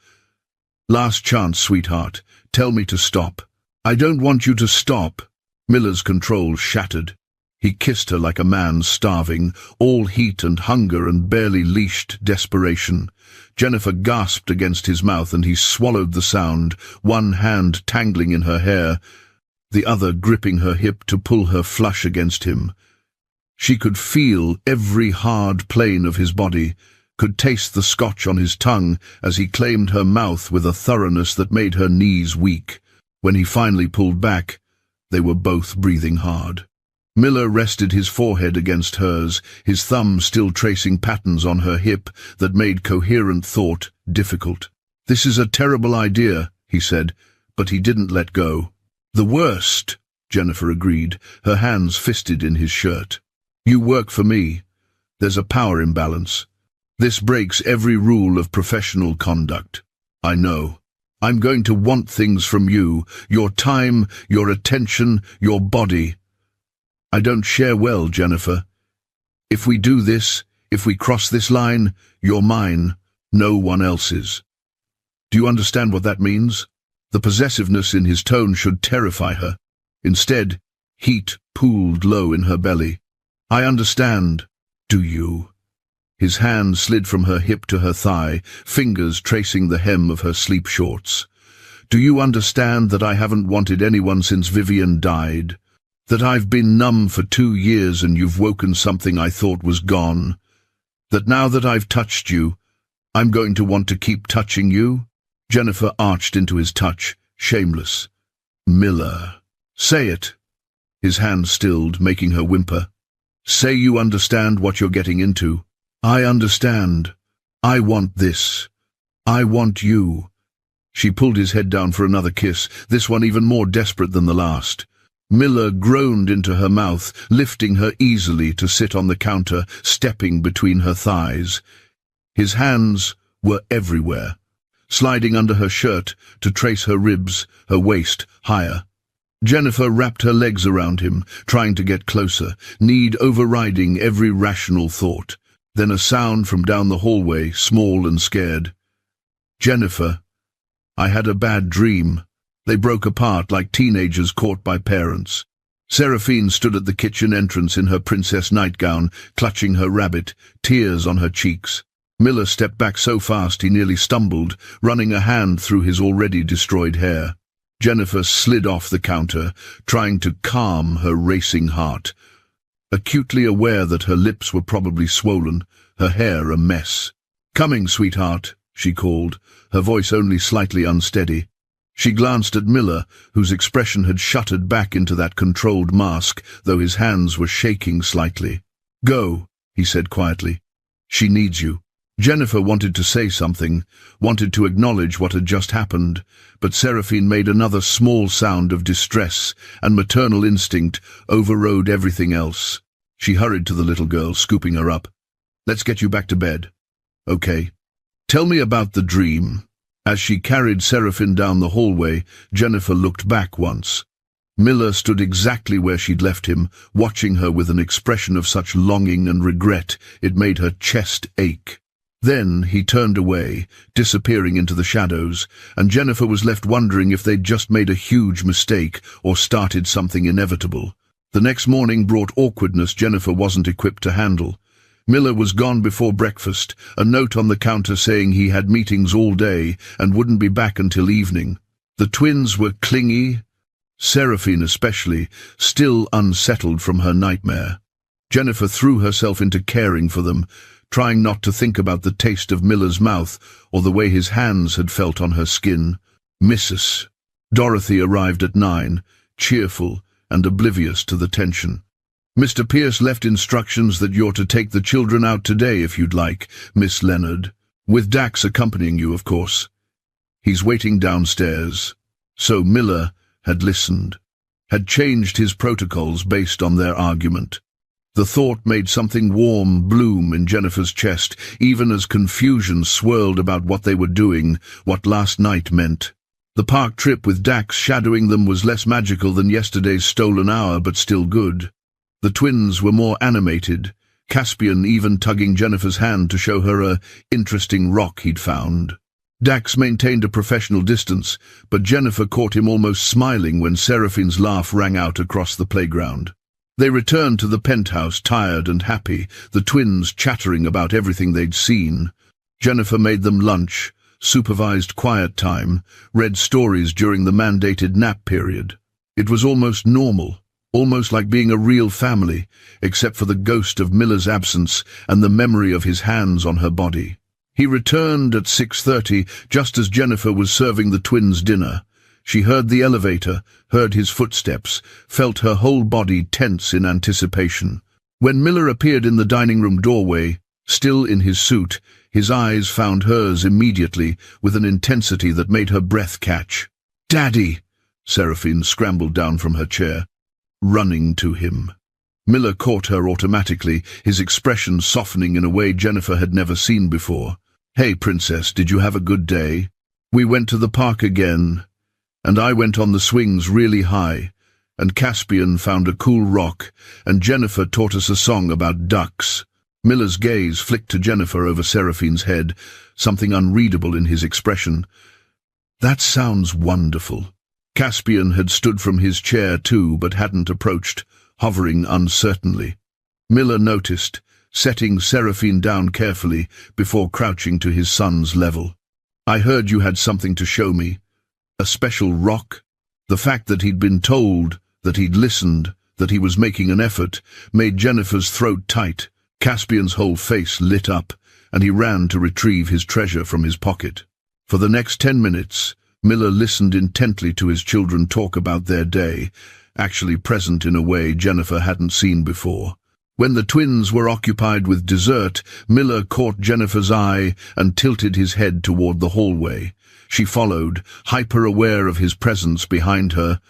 "Last chance, sweetheart. Tell me to stop." "I don't want you to stop." Miller's control shattered. He kissed her like a man starving, all heat and hunger and barely leashed desperation. Jennifer gasped against his mouth and he swallowed the sound, one hand tangling in her hair, the other gripping her hip to pull her flush against him. She could feel every hard plane of his body, could taste the scotch on his tongue as he claimed her mouth with a thoroughness that made her knees weak. When he finally pulled back, they were both breathing hard. Miller rested his forehead against hers, his thumb still tracing patterns on her hip that made coherent thought difficult. "This is a terrible idea," he said, but he didn't let go. "The worst," Jennifer agreed, her hands fisted in his shirt. "You work for me. There's a power imbalance. This breaks every rule of professional conduct. I know. I'm going to want things from you, your time, your attention, your body. I don't share well, Jennifer. If we do this, if we cross this line, you're mine, no one else's. Do you understand what that means?" The possessiveness in his tone should terrify her. Instead, heat pooled low in her belly. "I understand. Do you?" His hand slid from her hip to her thigh, fingers tracing the hem of her sleep shorts. "Do you understand that I haven't wanted anyone since Vivian died? That I've been numb for 2 years and you've woken something I thought was gone? That now that I've touched you, I'm going to want to keep touching you?" Jennifer arched into his touch, shameless. "Miller. Say it." His hand stilled, making her whimper. "Say you understand what you're getting into." "I understand. I want this. I want you." She pulled his head down for another kiss, this one even more desperate than the last. Miller groaned into her mouth, lifting her easily to sit on the counter, stepping between her thighs. His hands were everywhere, sliding under her shirt to trace her ribs, her waist higher. Jennifer wrapped her legs around him, trying to get closer, need overriding every rational thought. Then a sound from down the hallway, small and scared. "Jennifer, I had a bad dream." They broke apart like teenagers caught by parents. Seraphine stood at the kitchen entrance in her princess nightgown, clutching her rabbit, tears on her cheeks. Miller stepped back so fast he nearly stumbled, running a hand through his already destroyed hair. Jennifer slid off the counter, trying to calm her racing heart, acutely aware that her lips were probably swollen, her hair a mess. "Coming, sweetheart," she called, her voice only slightly unsteady. She glanced at Miller, whose expression had shuttered back into that controlled mask, though his hands were shaking slightly. "Go," he said quietly. "She needs you." Jennifer wanted to say something, wanted to acknowledge what had just happened, but Seraphine made another small sound of distress, and maternal instinct overrode everything else. She hurried to the little girl, scooping her up. "Let's get you back to bed." "Okay. Tell me about the dream." As she carried Seraphine down the hallway, Jennifer looked back once. Miller stood exactly where she'd left him, watching her with an expression of such longing and regret it made her chest ache. Then he turned away, disappearing into the shadows, and Jennifer was left wondering if they'd just made a huge mistake or started something inevitable. The next morning brought awkwardness Jennifer wasn't equipped to handle. Miller was gone before breakfast, a note on the counter saying he had meetings all day and wouldn't be back until evening. The twins were clingy, Seraphine especially, still unsettled from her nightmare. Jennifer threw herself into caring for them, trying not to think about the taste of Miller's mouth or the way his hands had felt on her skin. Mrs. Dorothy arrived at 9, cheerful and oblivious to the tension. "Mr. Pierce left instructions that you're to take the children out today if you'd like, Miss Leonard. With Dax accompanying you, of course. He's waiting downstairs." So Miller had listened, had changed his protocols based on their argument. The thought made something warm bloom in Jennifer's chest, even as confusion swirled about what they were doing, what last night meant. The park trip with Dax shadowing them was less magical than yesterday's stolen hour, but still good. The twins were more animated, Caspian even tugging Jennifer's hand to show her a interesting rock he'd found. Dax maintained a professional distance, but Jennifer caught him almost smiling when Seraphine's laugh rang out across the playground. They returned to the penthouse, tired and happy, the twins chattering about everything they'd seen. Jennifer made them lunch, supervised quiet time, read stories during the mandated nap period. It was almost normal, almost like being a real family, except for the ghost of Miller's absence and the memory of his hands on her body. He returned at 6:30, just as Jennifer was serving the twins dinner. She heard the elevator, heard his footsteps, felt her whole body tense in anticipation. When Miller appeared in the dining room doorway, still in his suit, his eyes found hers immediately, with an intensity that made her breath catch. "Daddy!" Seraphine scrambled down from her chair, running to him. Miller caught her automatically, his expression softening in a way Jennifer had never seen before. "Hey, Princess, did you have a good day? We went to the park again, and I went on the swings really high, and Caspian found a cool rock, and Jennifer taught us a song about ducks." Miller's gaze flicked to Jennifer over Seraphine's head, something unreadable in his expression. "That sounds wonderful." Caspian had stood from his chair too, but hadn't approached, hovering uncertainly. Miller noticed, setting Seraphine down carefully before crouching to his son's level. "I heard you had something to show me. A special rock?" The fact that he'd been told, that he'd listened, that he was making an effort, made Jennifer's throat tight. Caspian's whole face lit up, and he ran to retrieve his treasure from his pocket. For the next 10 minutes, Miller listened intently to his children talk about their day, actually present in a way Jennifer hadn't seen before. When the twins were occupied with dessert, Miller caught Jennifer's eye and tilted his head toward the hallway. She followed, hyper-aware of his presence behind her,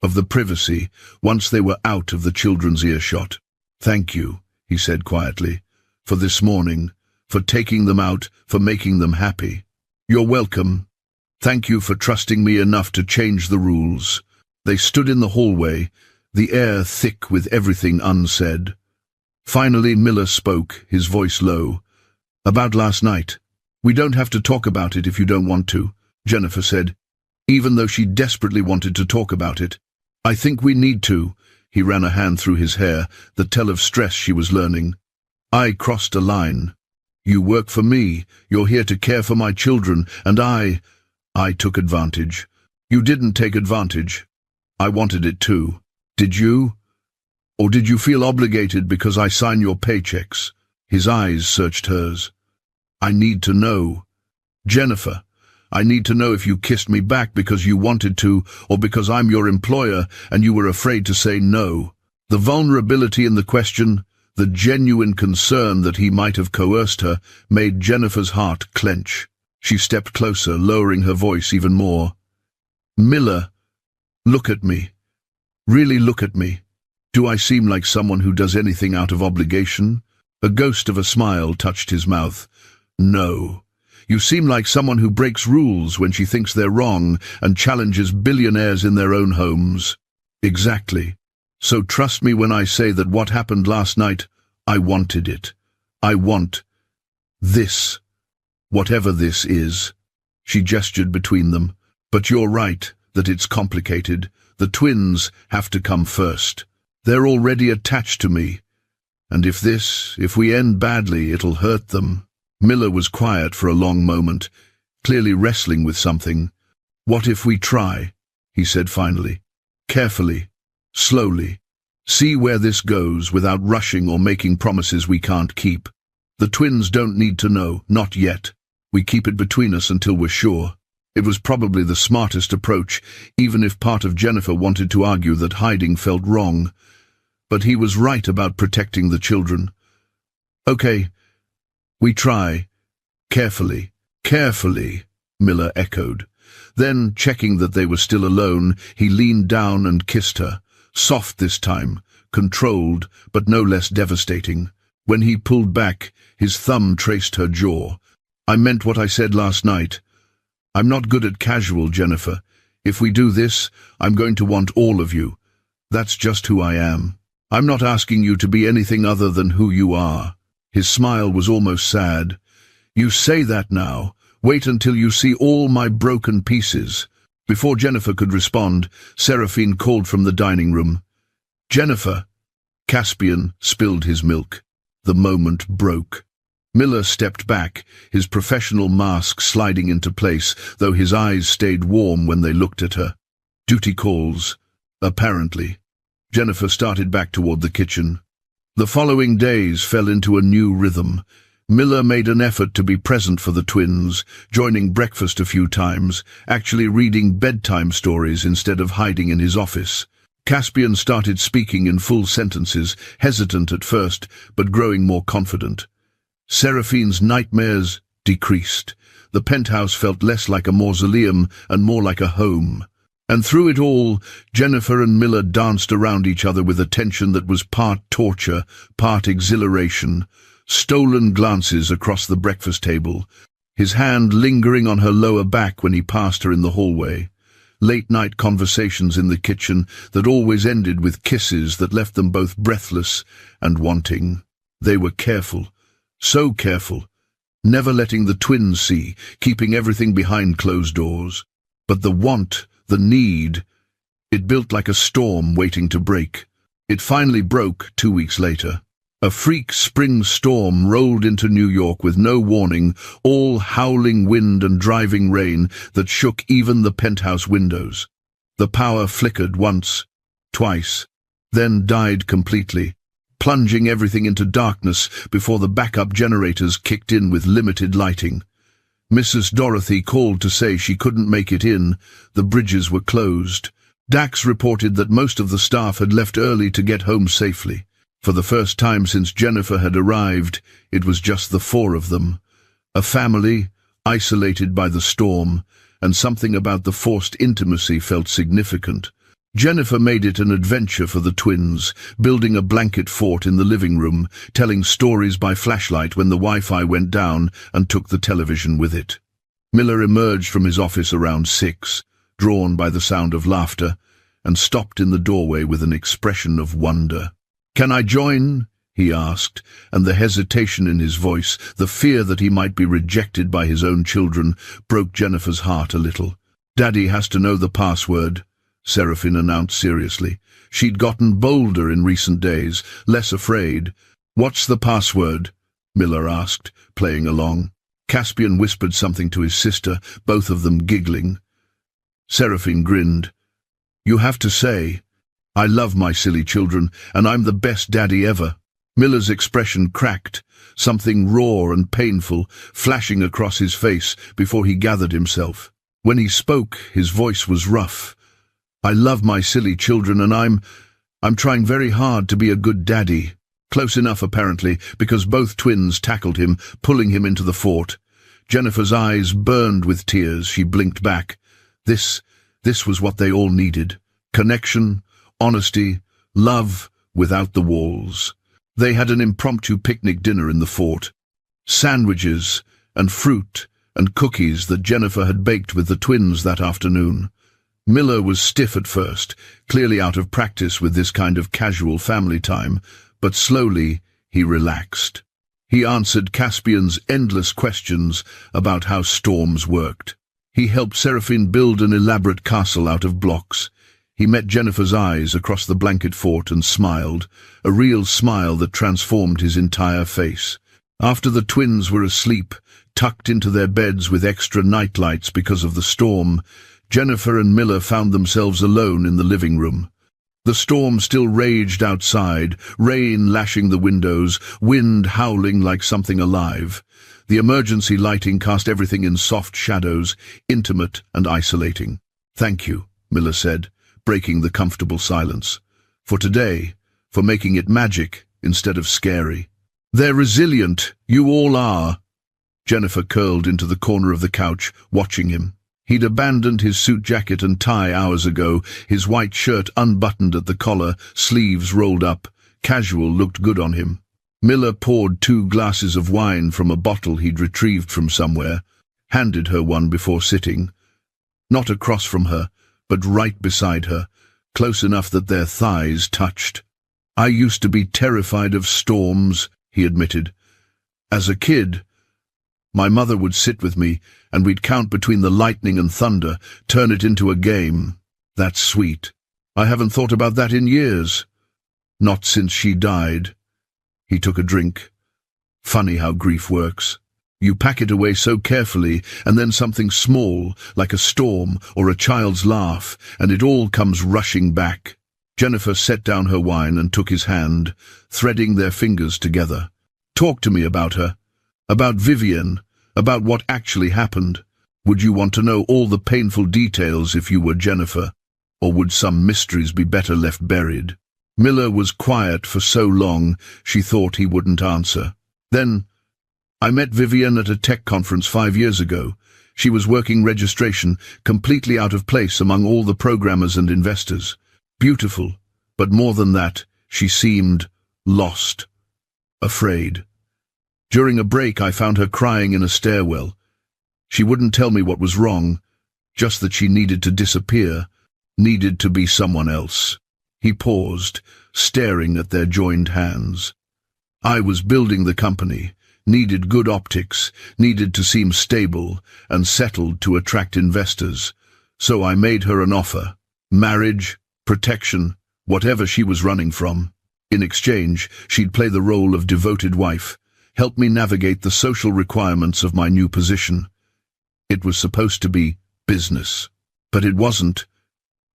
of the privacy, once they were out of the children's earshot. "Thank you," he said quietly, "for this morning, for taking them out, for making them happy." "You're welcome. Thank you for trusting me enough to change the rules." They stood in the hallway, the air thick with everything unsaid. Finally Miller spoke, his voice low. "About last night. We don't have to talk about it if you don't want to," Jennifer said, even though she desperately wanted to talk about it. "I think we need to." He ran a hand through his hair, the tell of stress she was learning. "I crossed a line. You work for me, you're here to care for my children, and I took advantage." "You didn't take advantage. I wanted it too. Did you? Or did you feel obligated because I sign your paychecks?" His eyes searched hers. "I need to know. Jennifer, I need to know if you kissed me back because you wanted to, or because I'm your employer and you were afraid to say no." The vulnerability in the question, The genuine concern that he might have coerced her made Jennifer's heart clench. She stepped closer, lowering her voice even more. "Miller, look at me. Really look at me. Do I seem like someone who does anything out of obligation?" A ghost of a smile touched his mouth. "No. You seem like someone who breaks rules when she thinks they're wrong and challenges billionaires in their own homes." "Exactly. So trust me when I say that what happened last night, I wanted it. I want this. Whatever this is." She gestured between them. "But you're right that it's complicated. The twins have to come first. They're already attached to me. And if we end badly, it'll hurt them." Miller was quiet for a long moment, clearly wrestling with something. "What if we try?" he said finally. "Carefully, slowly. See where this goes without rushing or making promises we can't keep. The twins don't need to know, not yet. We keep it between us until we're sure." It was probably the smartest approach, even if part of Jennifer wanted to argue that hiding felt wrong. But he was right about protecting the children. "Okay, we try. Carefully." "Carefully," Miller echoed. Then, checking that they were still alone, he leaned down and kissed her. Soft this time, controlled, but no less devastating. When he pulled back, his thumb traced her jaw. "I meant what I said last night. I'm not good at casual, Jennifer. If we do this, I'm going to want all of you. That's just who I am. I'm not asking you to be anything other than who you are." His smile was almost sad. "You say that now. Wait until you see all my broken pieces." Before Jennifer could respond, Seraphine called from the dining room. "Jennifer!" Caspian spilled his milk. The moment broke. Miller stepped back, his professional mask sliding into place, though his eyes stayed warm when they looked at her. "Duty calls, apparently." Jennifer started back toward the kitchen. The following days fell into a new rhythm. Miller made an effort to be present for the twins, joining breakfast a few times, actually reading bedtime stories instead of hiding in his office. Caspian started speaking in full sentences, hesitant at first, but growing more confident. Seraphine's nightmares decreased. The penthouse felt less like a mausoleum and more like a home. And through it all, Jennifer and Miller danced around each other with a tension that was part torture, part exhilaration. Stolen glances across the breakfast table, his hand lingering on her lower back when he passed her in the hallway. Late-night conversations in the kitchen that always ended with kisses that left them both breathless and wanting. They were careful, so careful, never letting the twins see, keeping everything behind closed doors. But the want, the need, it built like a storm waiting to break. It finally broke 2 weeks later. A freak spring storm rolled into New York with no warning, all howling wind and driving rain that shook even the penthouse windows. The power flickered once, twice, then died completely, plunging everything into darkness before the backup generators kicked in with limited lighting. Mrs. Dorothy called to say she couldn't make it in. The bridges were closed. Dax reported that most of the staff had left early to get home safely. For the first time since Jennifer had arrived, it was just the four of them. A family, isolated by the storm, and something about the forced intimacy felt significant. Jennifer made it an adventure for the twins, building a blanket fort in the living room, telling stories by flashlight when the Wi-Fi went down, and took the television with it. Miller emerged from his office around 6, drawn by the sound of laughter, and stopped in the doorway with an expression of wonder. "Can I join?" he asked, and the hesitation in his voice, the fear that he might be rejected by his own children, broke Jennifer's heart a little. "Daddy has to know the password," Seraphine announced seriously. She'd gotten bolder in recent days, less afraid. "What's the password?" Miller asked, playing along. Caspian whispered something to his sister, both of them giggling. Seraphine grinned. "You have to say, 'I love my silly children, and I'm the best daddy ever.'" Miller's expression cracked, something raw and painful flashing across his face before he gathered himself. When he spoke, his voice was rough. "I love my silly children, and I'm trying very hard to be a good daddy." Close enough, apparently, because both twins tackled him, pulling him into the fort. Jennifer's eyes burned with tears. She blinked back. This was what they all needed. Connection, honesty, love without the walls. They had an impromptu picnic dinner in the fort. Sandwiches and fruit and cookies that Jennifer had baked with the twins that afternoon. Miller was stiff at first, clearly out of practice with this kind of casual family time, but slowly he relaxed. He answered Caspian's endless questions about how storms worked. He helped Seraphine build an elaborate castle out of blocks. He met Jennifer's eyes across the blanket fort and smiled, a real smile that transformed his entire face. After the twins were asleep, tucked into their beds with extra nightlights because of the storm, Jennifer and Miller found themselves alone in the living room. The storm still raged outside, rain lashing the windows, wind howling like something alive. The emergency lighting cast everything in soft shadows, intimate and isolating. "Thank you," Miller said, breaking the comfortable silence. "For today, for making it magic instead of scary." "They're resilient, you all are." Jennifer curled into the corner of the couch, watching him. He'd abandoned his suit jacket and tie hours ago, his white shirt unbuttoned at the collar, sleeves rolled up. Casual looked good on him. Miller poured 2 glasses of wine from a bottle he'd retrieved from somewhere, handed her one before sitting. Not across from her, but right beside her, close enough that their thighs touched. "I used to be terrified of storms," he admitted. "As a kid, my mother would sit with me, and we'd count between the lightning and thunder, turn it into a game. That's sweet. I haven't thought about that in years. Not since she died." He took a drink. "Funny how grief works. You pack it away so carefully, and then something small, like a storm or a child's laugh, and it all comes rushing back." Jennifer set down her wine and took his hand, threading their fingers together. "Talk to me about her. About Vivienne, about what actually happened. Would you want to know all the painful details if you were Jennifer, or would some mysteries be better left buried?" Miller was quiet for so long she thought he wouldn't answer. "Then, I met Vivienne at a tech conference 5 years ago. She was working registration, completely out of place among all the programmers and investors. Beautiful, but more than that, she seemed lost, afraid. During a break, I found her crying in a stairwell. She wouldn't tell me what was wrong, just that she needed to disappear, needed to be someone else." He paused, staring at their joined hands. "I was building the company, needed good optics, needed to seem stable and settled to attract investors. So I made her an offer. Marriage, protection, whatever she was running from. In exchange, she'd play the role of devoted wife, help me navigate the social requirements of my new position. It was supposed to be business. But it wasn't,"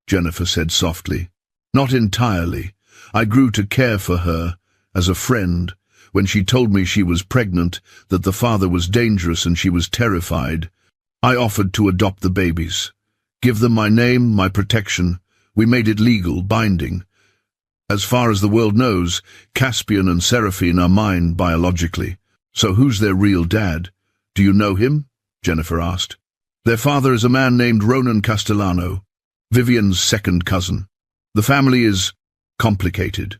Jennifer said softly. "Not entirely. I grew to care for her, as a friend. When she told me she was pregnant, that the father was dangerous and she was terrified, I offered to adopt the babies. Give them my name, my protection. We made it legal, binding. As far as the world knows, Caspian and Seraphine are mine biologically. So who's their real dad? Do you know him?" Jennifer asked. "Their father is a man named Ronan Castellano, Vivienne's second cousin. The family is complicated.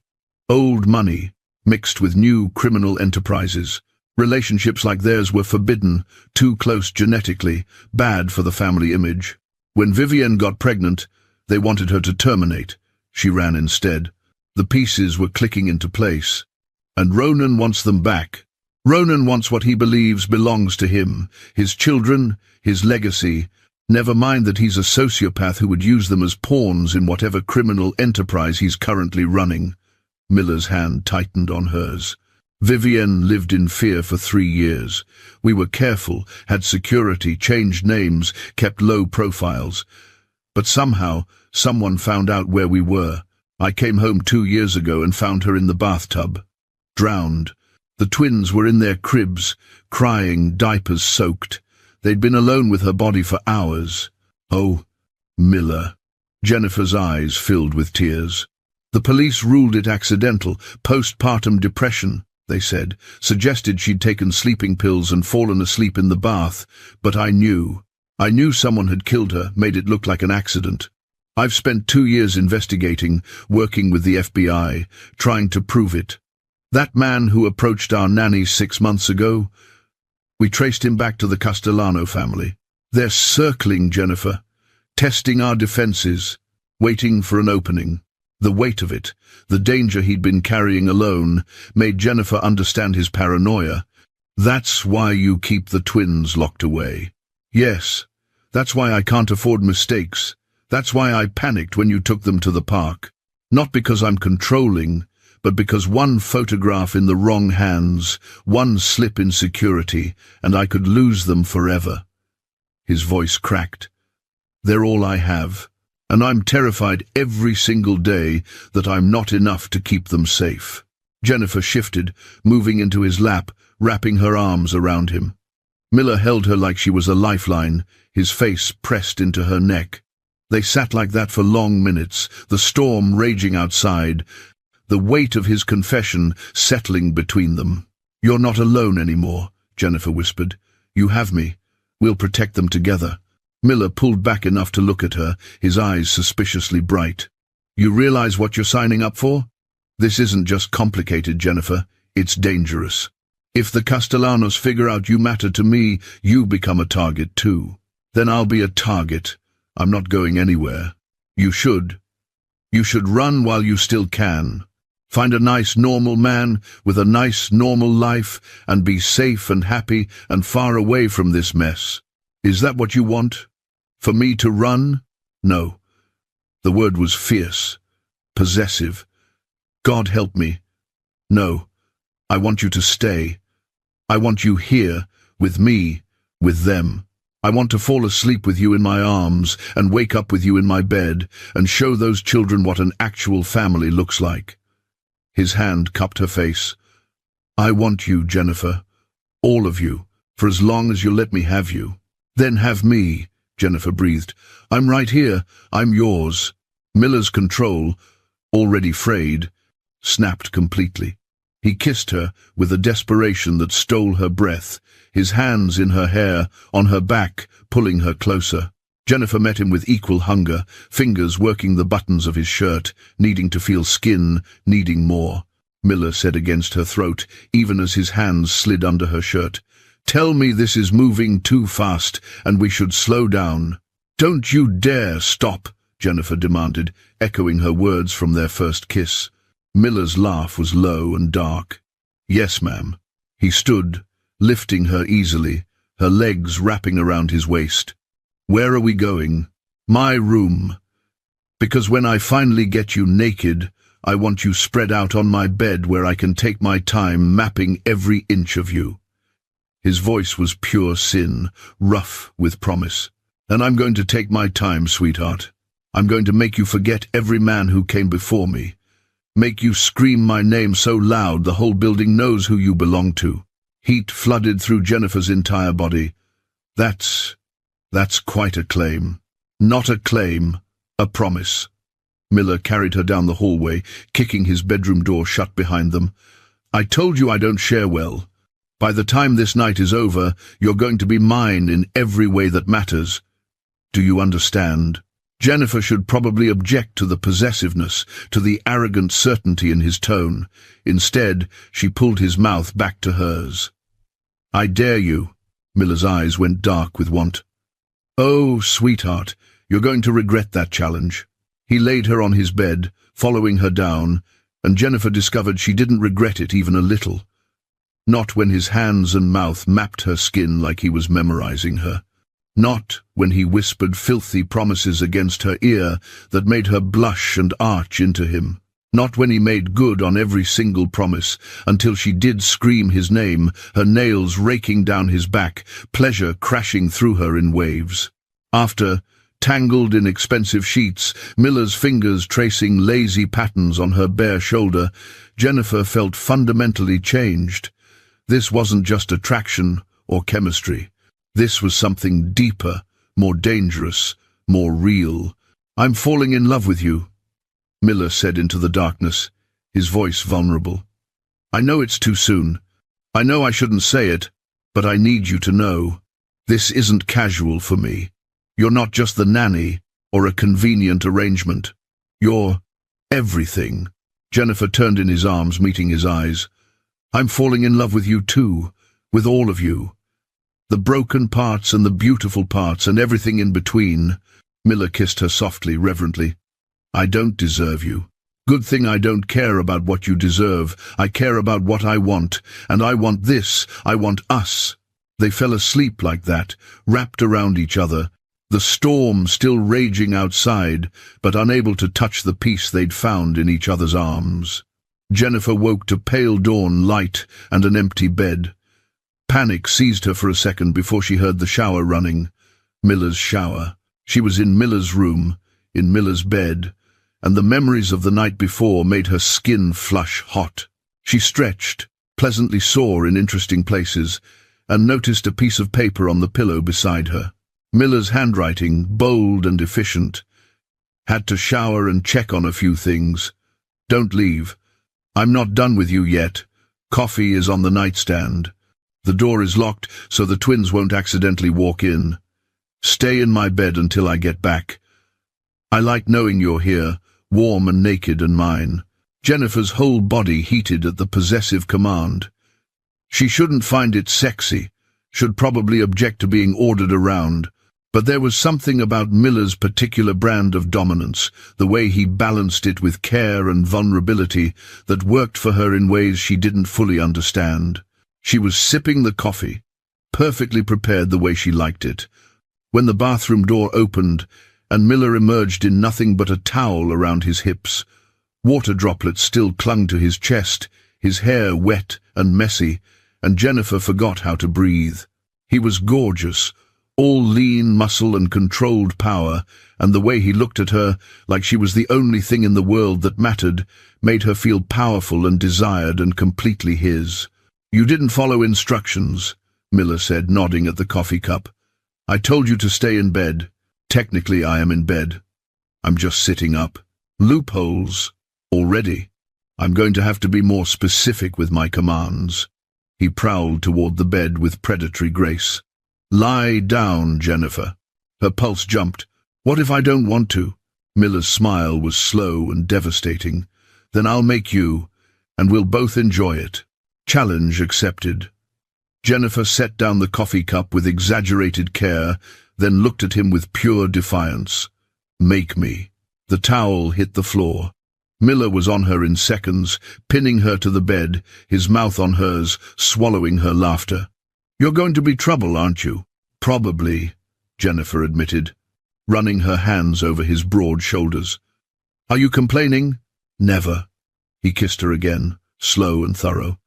Old money, mixed with new criminal enterprises. Relationships like theirs were forbidden, too close genetically, bad for the family image. When Vivienne got pregnant, they wanted her to terminate. She ran instead. The pieces were clicking into place. And Ronan wants them back. Ronan wants what he believes belongs to him, his children, his legacy. Never mind that he's a sociopath who would use them as pawns in whatever criminal enterprise he's currently running." Miller's hand tightened on hers. "Vivienne lived in fear for 3 years. We were careful, had security, changed names, kept low profiles. But somehow, someone found out where we were. I came home 2 years ago and found her in the bathtub, drowned. The twins were in their cribs, crying, diapers soaked. They'd been alone with her body for hours." "Oh, Miller." Jennifer's eyes filled with tears. The police ruled it accidental, postpartum depression, they said, suggested she'd taken sleeping pills and fallen asleep in the bath, but I knew someone had killed her, made it look like an accident. I've spent 2 years investigating, working with the FBI, trying to prove it. That man who approached our nanny 6 months ago, we traced him back to the Castellano family. They're circling Jennifer, testing our defenses, waiting for an opening. The weight of it, the danger he'd been carrying alone, made Jennifer understand his paranoia. That's why you keep the twins locked away. Yes, that's why I can't afford mistakes. That's why I panicked when you took them to the park. Not because I'm controlling, but because one photograph in the wrong hands, one slip in security, and I could lose them forever. His voice cracked. They're all I have, and I'm terrified every single day that I'm not enough to keep them safe. Jennifer shifted, moving into his lap, wrapping her arms around him. Miller held her like she was a lifeline, his face pressed into her neck. They sat like that for long minutes, the storm raging outside, the weight of his confession settling between them. "You're not alone anymore," Jennifer whispered. "You have me. We'll protect them together." Miller pulled back enough to look at her, his eyes suspiciously bright. "You realize what you're signing up for? This isn't just complicated, Jennifer. It's dangerous. If the Castellanos figure out you matter to me, you become a target too. Then I'll be a target. I'm not going anywhere. You should. You should run while you still can. Find a nice, normal man with a nice, normal life and be safe and happy and far away from this mess. Is that what you want? For me to run? No." The word was fierce, possessive. "God help me. No, I want you to stay. I want you here, with me, with them. I want to fall asleep with you in my arms and wake up with you in my bed and show those children what an actual family looks like." His hand cupped her face. "I want you, Jennifer. All of you, for as long as you'll let me have you." "Then have me," Jennifer breathed. "I'm right here. I'm yours." Miller's control, already frayed, snapped completely. He kissed her with a desperation that stole her breath, his hands in her hair, on her back, pulling her closer. Jennifer met him with equal hunger, fingers working the buttons of his shirt, needing to feel skin, needing more. Miller said against her throat, even as his hands slid under her shirt, "Tell me this is moving too fast, and we should slow down." "Don't you dare stop," Jennifer demanded, echoing her words from their first kiss. Miller's laugh was low and dark. "Yes, ma'am." He stood, lifting her easily, her legs wrapping around his waist. "Where are we going?" "My room. Because when I finally get you naked, I want you spread out on my bed where I can take my time mapping every inch of you." His voice was pure sin, rough with promise. "And I'm going to take my time, sweetheart. I'm going to make you forget every man who came before me. Make you scream my name so loud the whole building knows who you belong to." Heat flooded through Jennifer's entire body. That's quite a claim. Not a claim, a promise." Miller carried her down the hallway, kicking his bedroom door shut behind them. "I told you I don't share well. By the time this night is over, you're going to be mine in every way that matters. Do you understand?" Jennifer should probably object to the possessiveness, to the arrogant certainty in his tone. Instead, she pulled his mouth back to hers. "I dare you." Miller's eyes went dark with want. "Oh, sweetheart, you're going to regret that challenge." He laid her on his bed, following her down, and Jennifer discovered she didn't regret it even a little. Not when his hands and mouth mapped her skin like he was memorizing her. Not when he whispered filthy promises against her ear that made her blush and arch into him. Not when he made good on every single promise, until she did scream his name, her nails raking down his back, pleasure crashing through her in waves. After, tangled in expensive sheets, Miller's fingers tracing lazy patterns on her bare shoulder, Jennifer felt fundamentally changed. This wasn't just attraction or chemistry. This was something deeper, more dangerous, more real. "I'm falling in love with you." Miller said into the darkness, his voice vulnerable. "I know it's too soon. I know I shouldn't say it, but I need you to know. This isn't casual for me. You're not just the nanny or a convenient arrangement. You're everything." Jennifer turned in his arms, meeting his eyes. "I'm falling in love with you too, with all of you. The broken parts and the beautiful parts and everything in between." Miller kissed her softly, reverently. "I don't deserve you. Good thing I don't care about what you deserve. I care about what I want, and I want this. I want us." They fell asleep like that, wrapped around each other, the storm still raging outside, but unable to touch the peace they'd found in each other's arms. Jennifer woke to pale dawn light and an empty bed. Panic seized her for a second before she heard the shower running. Miller's shower. She was in Miller's room, in Miller's bed, and the memories of the night before made her skin flush hot. She stretched, pleasantly sore in interesting places, and noticed a piece of paper on the pillow beside her. Miller's handwriting, bold and efficient. "Had to shower and check on a few things. Don't leave. I'm not done with you yet. Coffee is on the nightstand. The door is locked so the twins won't accidentally walk in. Stay in my bed until I get back. I like knowing you're here, warm and naked and mine." Jennifer's whole body heated at the possessive command. She shouldn't find it sexy, should probably object to being ordered around, but there was something about Miller's particular brand of dominance, the way he balanced it with care and vulnerability, that worked for her in ways she didn't fully understand. She was sipping the coffee, perfectly prepared the way she liked it, when the bathroom door opened and Miller emerged in nothing but a towel around his hips. Water droplets still clung to his chest, his hair wet and messy, and Jennifer forgot how to breathe. He was gorgeous, all lean muscle and controlled power, and the way he looked at her, like she was the only thing in the world that mattered, made her feel powerful and desired and completely his. "You didn't follow instructions," Miller said, nodding at the coffee cup. "I told you to stay in bed. Technically I am in bed. I'm just sitting up. Loopholes. Already. I'm going to have to be more specific with my commands." He prowled toward the bed with predatory grace. "Lie down, Jennifer." Her pulse jumped. "What if I don't want to?" Miller's smile was slow and devastating. "Then I'll make you, and we'll both enjoy it." Challenge accepted. Jennifer set down the coffee cup with exaggerated care, then looked at him with pure defiance. "Make me." The towel hit the floor. Miller was on her in seconds, pinning her to the bed, his mouth on hers, swallowing her laughter. "You're going to be trouble, aren't you?" "Probably," Jennifer admitted, running her hands over his broad shoulders. "Are you complaining?" "Never." He kissed her again, slow and thorough.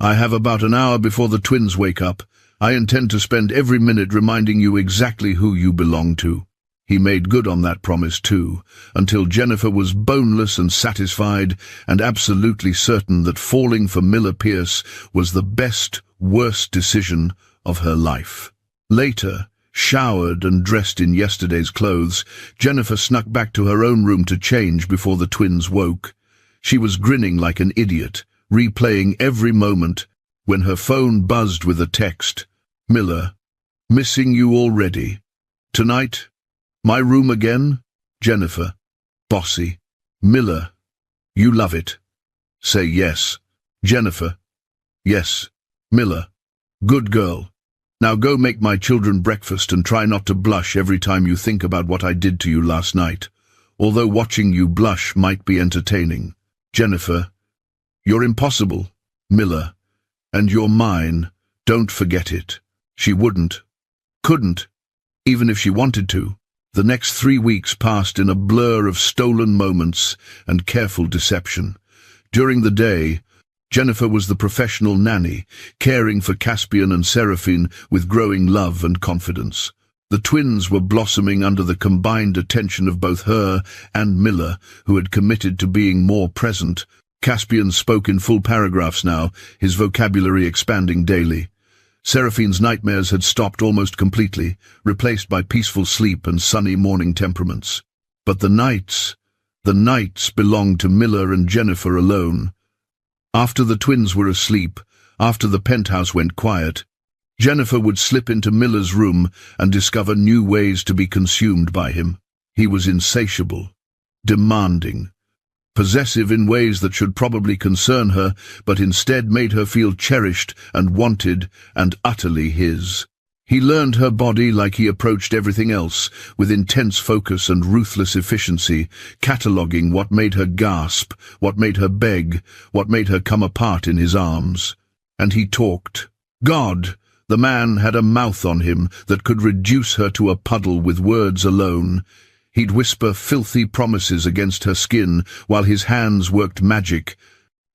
"I have about an hour before the twins wake up. I intend to spend every minute reminding you exactly who you belong to." He made good on that promise too, until Jennifer was boneless and satisfied and absolutely certain that falling for Miller Pierce was the best, worst decision of her life. Later, showered and dressed in yesterday's clothes, Jennifer snuck back to her own room to change before the twins woke. She was grinning like an idiot, replaying every moment, when her phone buzzed with a text. "Miller, missing you already. Tonight? My room again? Jennifer, bossy. Miller, you love it. Say yes. Jennifer, yes. Miller, good girl. Now go make my children breakfast and try not to blush every time you think about what I did to you last night, although watching you blush might be entertaining. Jennifer, you're impossible. Miller, and you're mine. Don't forget it." She wouldn't. Couldn't. Even if she wanted to. The next 3 weeks passed in a blur of stolen moments and careful deception. During the day, Jennifer was the professional nanny, caring for Caspian and Seraphine with growing love and confidence. The twins were blossoming under the combined attention of both her and Miller, who had committed to being more present. Caspian spoke in full paragraphs now, his vocabulary expanding daily. Seraphine's nightmares had stopped almost completely, replaced by peaceful sleep and sunny morning temperaments. But the nights, The nights belonged to Miller and Jennifer alone. After the twins were asleep, after the penthouse went quiet, Jennifer would slip into Miller's room and discover new ways to be consumed by him. He was insatiable, demanding, possessive in ways that should probably concern her, but instead made her feel cherished and wanted and utterly his. He learned her body like he approached everything else, with intense focus and ruthless efficiency, cataloguing what made her gasp, what made her beg, what made her come apart in his arms. And he talked. God, the man had a mouth on him that could reduce her to a puddle with words alone. He'd whisper filthy promises against her skin while his hands worked magic,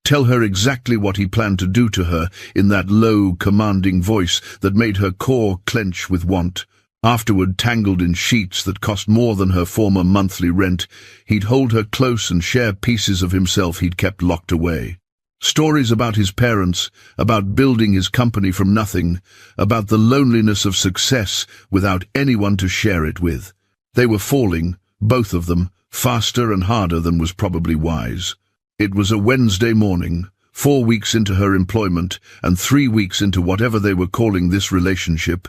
tell her exactly what he planned to do to her in that low, commanding voice that made her core clench with want. Afterward, tangled in sheets that cost more than her former monthly rent, he'd hold her close and share pieces of himself he'd kept locked away. Stories about his parents, about building his company from nothing, about the loneliness of success without anyone to share it with. They were falling, both of them, faster and harder than was probably wise. It was a Wednesday morning, 4 weeks into her employment and 3 weeks into whatever they were calling this relationship,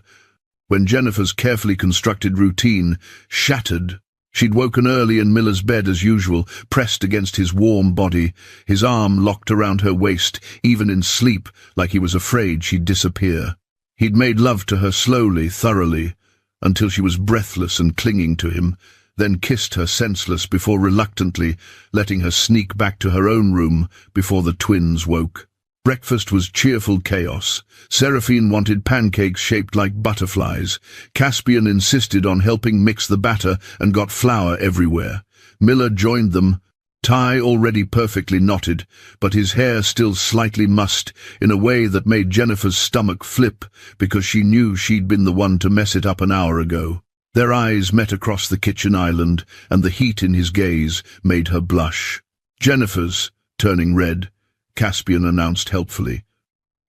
when Jennifer's carefully constructed routine shattered. She'd woken early in Miller's bed as usual, pressed against his warm body, his arm locked around her waist, even in sleep, like he was afraid she'd disappear. He'd made love to her slowly, thoroughly, until she was breathless and clinging to him, then kissed her senseless before reluctantly letting her sneak back to her own room before the twins woke. Breakfast was cheerful chaos. Seraphine wanted pancakes shaped like butterflies. Caspian insisted on helping mix the batter and got flour everywhere. Miller joined them, tie already perfectly knotted, but his hair still slightly mussed in a way that made Jennifer's stomach flip because she knew she'd been the one to mess it up an hour ago. Their eyes met across the kitchen island, and the heat in his gaze made her blush. Jennifer's, turning red, Caspian announced helpfully.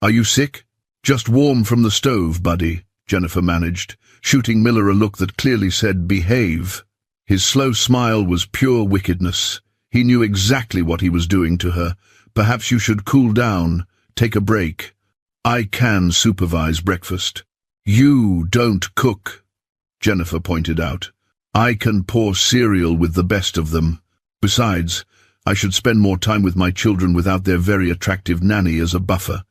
"Are you sick?" "Just warm from the stove, buddy," Jennifer managed, shooting Miller a look that clearly said, "Behave." His slow smile was pure wickedness. He knew exactly what he was doing to her. "Perhaps you should cool down, take a break. I can supervise breakfast." "You don't cook," Jennifer pointed out. "I can pour cereal with the best of them. Besides, I should spend more time with my children without their very attractive nanny as a buffer."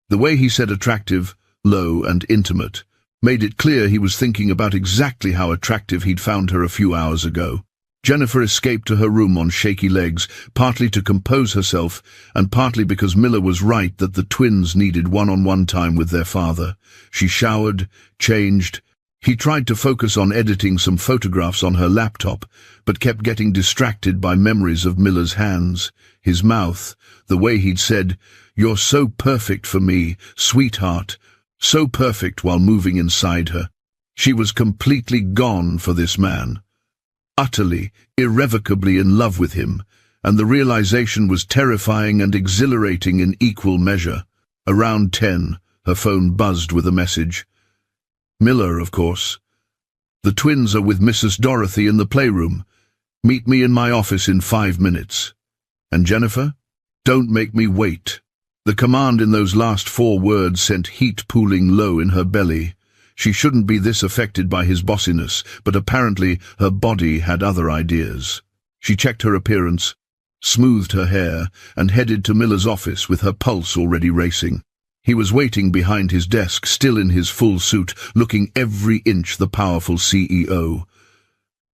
The way he said attractive, low and intimate, made it clear he was thinking about exactly how attractive he'd found her a few hours ago. Jennifer escaped to her room on shaky legs, partly to compose herself, and partly because Miller was right that the twins needed one-on-one time with their father. She showered, changed. He tried to focus on editing some photographs on her laptop, but kept getting distracted by memories of Miller's hands, his mouth, the way he'd said, "You're so perfect for me, sweetheart," so perfect while moving inside her. She was completely gone for this man, utterly, irrevocably in love with him, and the realization was terrifying and exhilarating in equal measure. Around 10, her phone buzzed with a message. Miller, of course. "The twins are with Mrs. Dorothy in the playroom. Meet me in my office in 5 minutes. And Jennifer? Don't make me wait." The command in those last 4 words sent heat pooling low in her belly. She shouldn't be this affected by his bossiness, but apparently her body had other ideas. She checked her appearance, smoothed her hair, and headed to Miller's office with her pulse already racing. He was waiting behind his desk, still in his full suit, looking every inch the powerful CEO.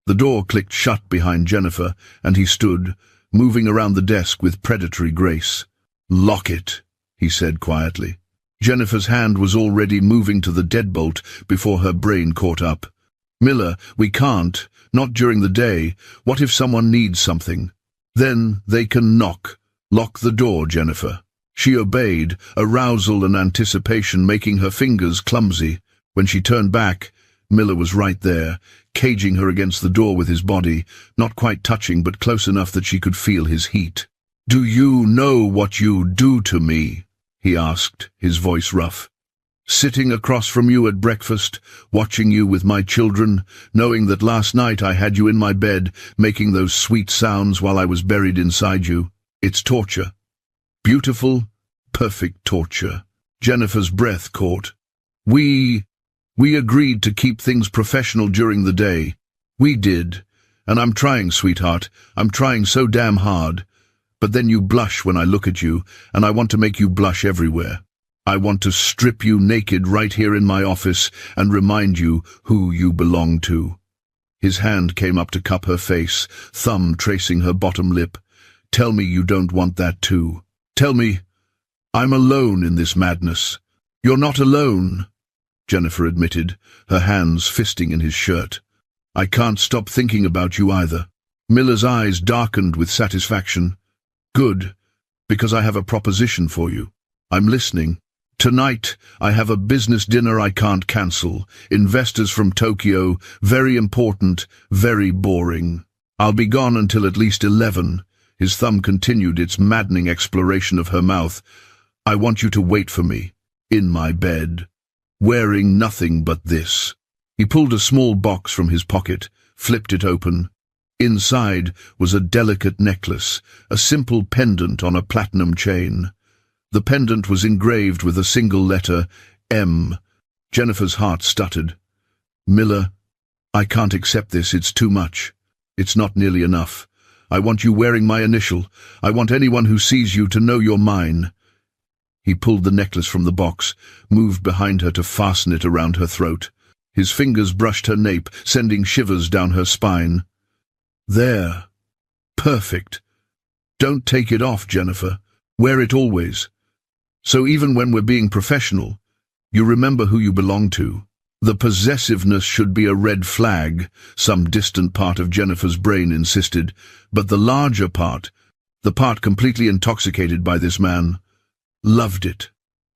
The door clicked shut behind Jennifer, and he stood, moving around the desk with predatory grace. "Lock it," he said quietly. Jennifer's hand was already moving to the deadbolt before her brain caught up. "Miller, we can't, not during the day. What if someone needs something? Then they can knock. Lock the door, Jennifer." She obeyed, arousal and anticipation making her fingers clumsy. When she turned back, Miller was right there, caging her against the door with his body, not quite touching but close enough that she could feel his heat. "Do you know what you do to me?" he asked, his voice rough. Sitting across from you at breakfast, watching you with my children, knowing that last night I had you in my bed, making those sweet sounds while I was buried inside you. It's torture. Beautiful, perfect torture. Jennifer's breath caught. We agreed to keep things professional during the day. We did. And I'm trying, sweetheart. I'm trying so damn hard. But then you blush when I look at you, and I want to make you blush everywhere. I want to strip you naked right here in my office and remind you who you belong to. His hand came up to cup her face, thumb tracing her bottom lip. Tell me you don't want that too. Tell me I'm alone in this madness. You're not alone, Jennifer admitted, her hands fisting in his shirt. I can't stop thinking about you either. Miller's eyes darkened with satisfaction. Good, because I have a proposition for you. I'm listening. Tonight, I have a business dinner I can't cancel. Investors from Tokyo, very important, very boring. I'll be gone until at least 11. His thumb continued its maddening exploration of her mouth. I want you to wait for me, in my bed, wearing nothing but this. He pulled a small box from his pocket, flipped it open. Inside was a delicate necklace, a simple pendant on a platinum chain. The pendant was engraved with a single letter, M. Jennifer's heart stuttered. Miller, I can't accept this, it's too much. It's not nearly enough. I want you wearing my initial. I want anyone who sees you to know you're mine. He pulled the necklace from the box, moved behind her to fasten it around her throat. His fingers brushed her nape, sending shivers down her spine. There. Perfect. Don't take it off, Jennifer. Wear it always. So even when we're being professional, you remember who you belong to. The possessiveness should be a red flag, some distant part of Jennifer's brain insisted, but the larger part, the part completely intoxicated by this man, loved it.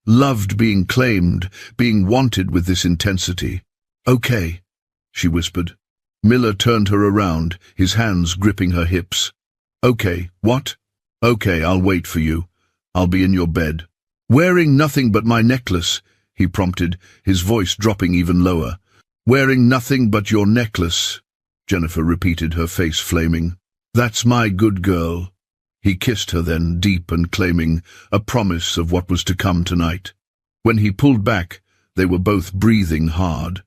Loved being claimed, being wanted with this intensity. Okay, she whispered. Miller turned her around, his hands gripping her hips. Okay, what? Okay, I'll wait for you. I'll be in your bed. Wearing nothing but my necklace, he prompted, his voice dropping even lower. Wearing nothing but your necklace, Jennifer repeated, her face flaming. That's my good girl. He kissed her then, deep and claiming, a promise of what was to come tonight. When he pulled back, they were both breathing hard.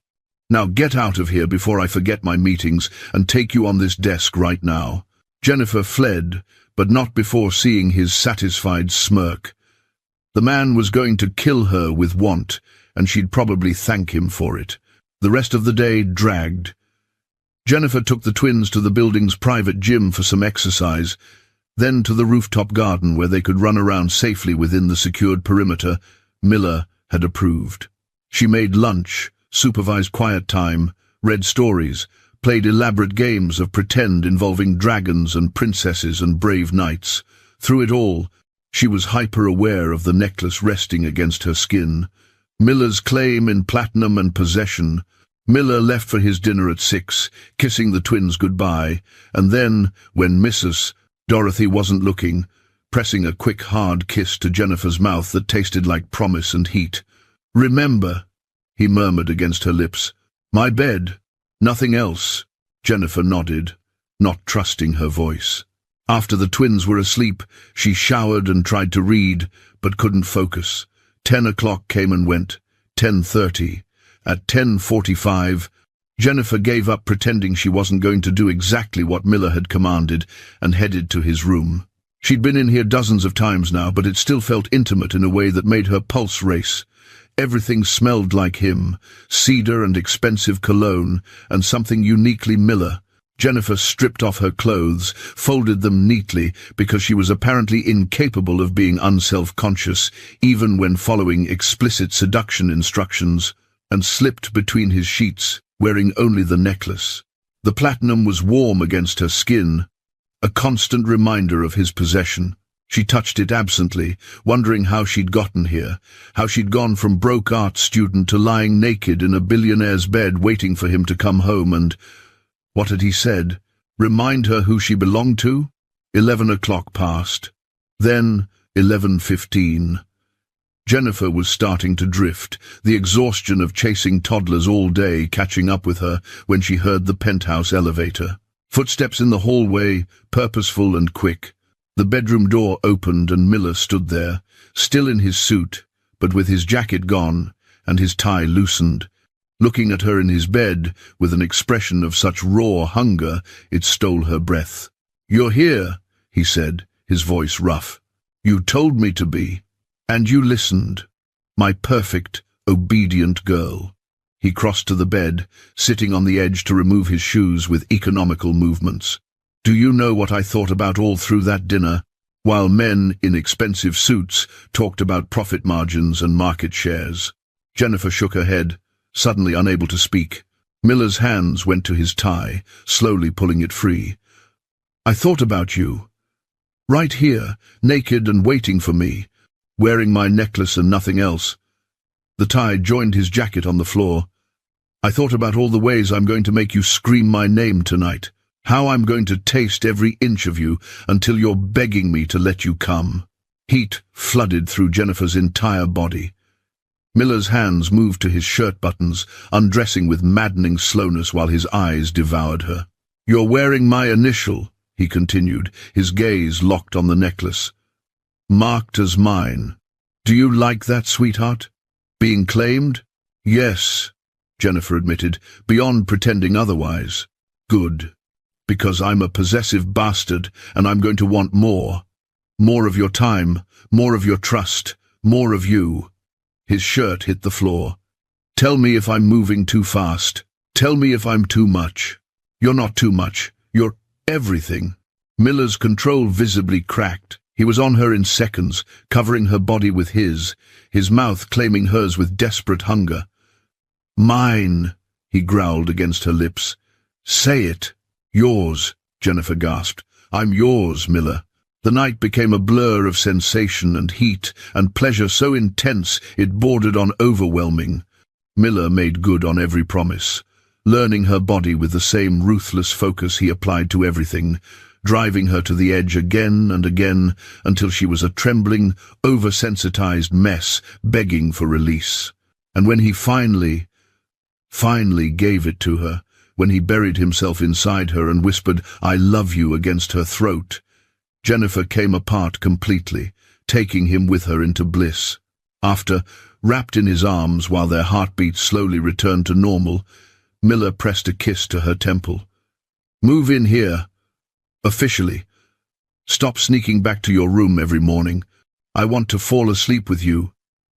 Now get out of here before I forget my meetings and take you on this desk right now. Jennifer fled, but not before seeing his satisfied smirk. The man was going to kill her with want, and she'd probably thank him for it. The rest of the day dragged. Jennifer took the twins to the building's private gym for some exercise, then to the rooftop garden where they could run around safely within the secured perimeter Miller had approved. She made lunch, supervised quiet time, read stories, played elaborate games of pretend involving dragons and princesses and brave knights. Through it all, she was hyper-aware of the necklace resting against her skin. Miller's claim in platinum and possession. Miller left for his dinner at 6, kissing the twins goodbye, and then, when Mrs. Dorothy wasn't looking, pressing a quick, hard kiss to Jennifer's mouth that tasted like promise and heat. Remember, he murmured against her lips. My bed, nothing else. Jennifer nodded, not trusting her voice. After the twins were asleep, she showered and tried to read, but couldn't focus. 10 o'clock came and went. 10:30. At 10:45, Jennifer gave up pretending she wasn't going to do exactly what Miller had commanded and headed to his room. She'd been in here dozens of times now, but it still felt intimate in a way that made her pulse race. Everything smelled like him, cedar and expensive cologne, and something uniquely Miller. Jennifer stripped off her clothes, folded them neatly because she was apparently incapable of being unself-conscious, even when following explicit seduction instructions, and slipped between his sheets, wearing only the necklace. The platinum was warm against her skin, a constant reminder of his possession. She touched it absently, wondering how she'd gotten here, how she'd gone from broke art student to lying naked in a billionaire's bed waiting for him to come home and... What had he said? Remind her who she belonged to? 11 o'clock passed. Then 11:15. Jennifer was starting to drift, the exhaustion of chasing toddlers all day catching up with her when she heard the penthouse elevator. Footsteps in the hallway, purposeful and quick. The bedroom door opened and Miller stood there, still in his suit, but with his jacket gone and his tie loosened, looking at her in his bed with an expression of such raw hunger it stole her breath. "You're here," he said, his voice rough. "You told me to be. And you listened. My perfect, obedient girl." He crossed to the bed, sitting on the edge to remove his shoes with economical movements. "Do you know what I thought about all through that dinner? While men in expensive suits talked about profit margins and market shares." Jennifer shook her head, suddenly unable to speak. Miller's hands went to his tie, slowly pulling it free. "I thought about you. Right here, naked and waiting for me, wearing my necklace and nothing else." The tie joined his jacket on the floor. "I thought about all the ways I'm going to make you scream my name tonight, how I'm going to taste every inch of you until you're begging me to let you come." Heat flooded through Jennifer's entire body. Miller's hands moved to his shirt buttons, undressing with maddening slowness while his eyes devoured her. "You're wearing my initial," he continued, his gaze locked on the necklace. "Marked as mine. Do you like that, sweetheart? Being claimed?" "Yes," Jennifer admitted, beyond pretending otherwise. "Good. Because I'm a possessive bastard, and I'm going to want more. More of your time, more of your trust, more of you." His shirt hit the floor. "Tell me if I'm moving too fast. Tell me if I'm too much." "You're not too much. You're everything." Miller's control visibly cracked. He was on her in seconds, covering her body with his mouth claiming hers with desperate hunger. "Mine," he growled against her lips. "Say it." "Yours," Jennifer gasped. "I'm yours, Miller." The night became a blur of sensation and heat and pleasure so intense it bordered on overwhelming. Miller made good on every promise, learning her body with the same ruthless focus he applied to everything, driving her to the edge again and again until she was a trembling, oversensitized mess begging for release. And when he finally gave it to her, when he buried himself inside her and whispered, "I love you," against her throat, Jennifer came apart completely, taking him with her into bliss. After, wrapped in his arms while their heartbeats slowly returned to normal, Miller pressed a kiss to her temple. "Move in here. Officially. Stop sneaking back to your room every morning. I want to fall asleep with you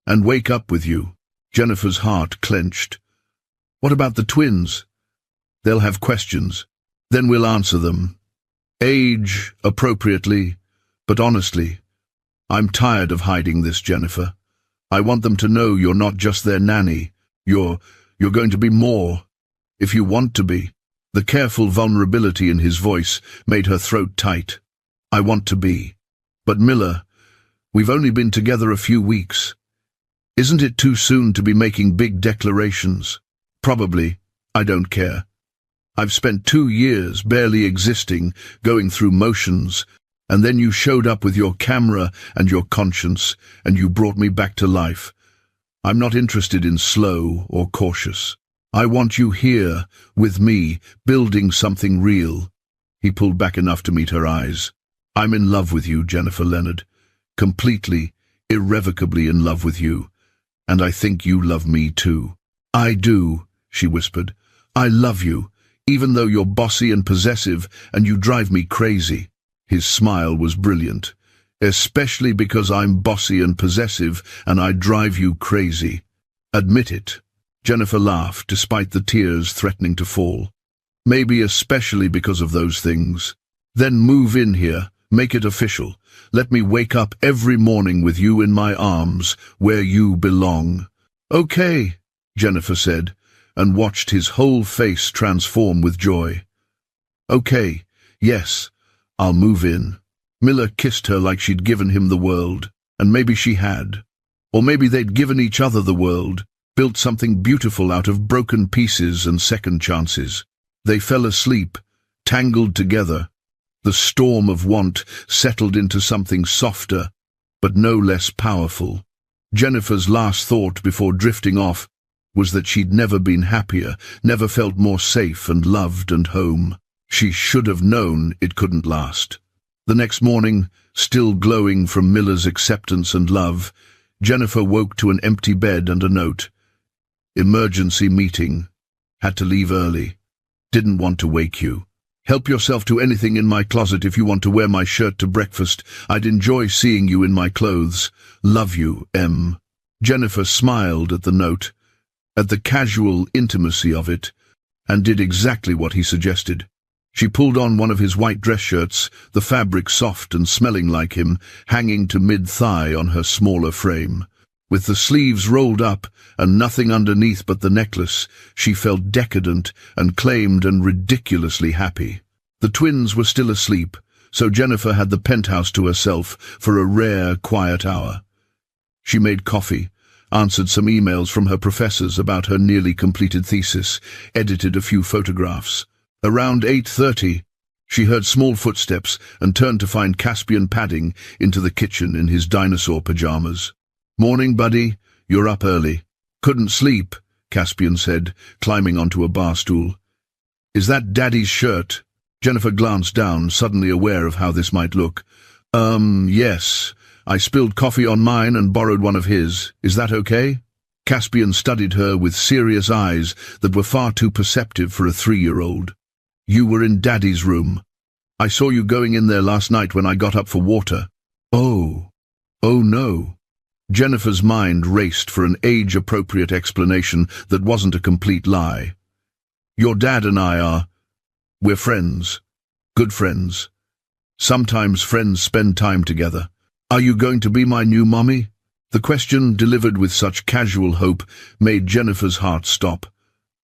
and wake up with you." Jennifer's heart clenched. "What about the twins? They'll have questions. Then we'll answer them. Age appropriately, but honestly. I'm tired of hiding this, Jennifer. I want them to know you're not just their nanny. You're going to be more, if you want to be." The careful vulnerability in his voice made her throat tight. "I want to be. But Miller, we've only been together a few weeks. Isn't it too soon to be making big declarations?" "Probably. I don't care. I've spent 2 years barely existing, going through motions, and then you showed up with your camera and your conscience, and you brought me back to life. I'm not interested in slow or cautious. I want you here, with me, building something real." He pulled back enough to meet her eyes. "I'm in love with you, Jennifer Leonard. Completely, irrevocably in love with you. And I think you love me too." "I do," she whispered. "I love you, even though you're bossy and possessive and you drive me crazy." His smile was brilliant. "Especially because I'm bossy and possessive and I drive you crazy. Admit it." Jennifer laughed, despite the tears threatening to fall. "Maybe especially because of those things. Then move in here, make it official. Let me wake up every morning with you in my arms, where you belong." "Okay," Jennifer said, and watched his whole face transform with joy. "Okay, yes, I'll move in." Miller kissed her like she'd given him the world, and maybe she had. Or maybe they'd given each other the world, built something beautiful out of broken pieces and second chances. They fell asleep, tangled together. The storm of want settled into something softer, but no less powerful. Jennifer's last thought before drifting off was that she'd never been happier, never felt more safe and loved and home. She should have known it couldn't last. The next morning, still glowing from Miller's acceptance and love, Jennifer woke to an empty bed and a note. Emergency meeting. Had to leave early. Didn't want to wake you. Help yourself to anything in my closet if you want to wear my shirt to breakfast. I'd enjoy seeing you in my clothes. Love you, M. Jennifer smiled at the note, at the casual intimacy of it, and did exactly what he suggested. She pulled on one of his white dress shirts, the fabric soft and smelling like him, hanging to mid-thigh on her smaller frame. With the sleeves rolled up and nothing underneath but the necklace, she felt decadent and claimed and ridiculously happy. The twins were still asleep, so Jennifer had the penthouse to herself for a rare, quiet hour. She made coffee, answered some emails from her professors about her nearly completed thesis, edited a few photographs. Around 8:30, she heard small footsteps and turned to find Caspian padding into the kitchen in his dinosaur pajamas. "Morning, buddy. You're up early." "Couldn't sleep," Caspian said, climbing onto a bar stool. "Is that Daddy's shirt?" Jennifer glanced down, suddenly aware of how this might look. Yes. I spilled coffee on mine and borrowed one of his. Is that okay?" Caspian studied her with serious eyes that were far too perceptive for a 3-year-old. "You were in Daddy's room. I saw you going in there last night when I got up for water." Oh no. Jennifer's mind raced for an age-appropriate explanation that wasn't a complete lie. "Your dad and we're friends. Good friends. Sometimes friends spend time together. Are you going to be my new mommy?" The question, delivered with such casual hope, made Jennifer's heart stop.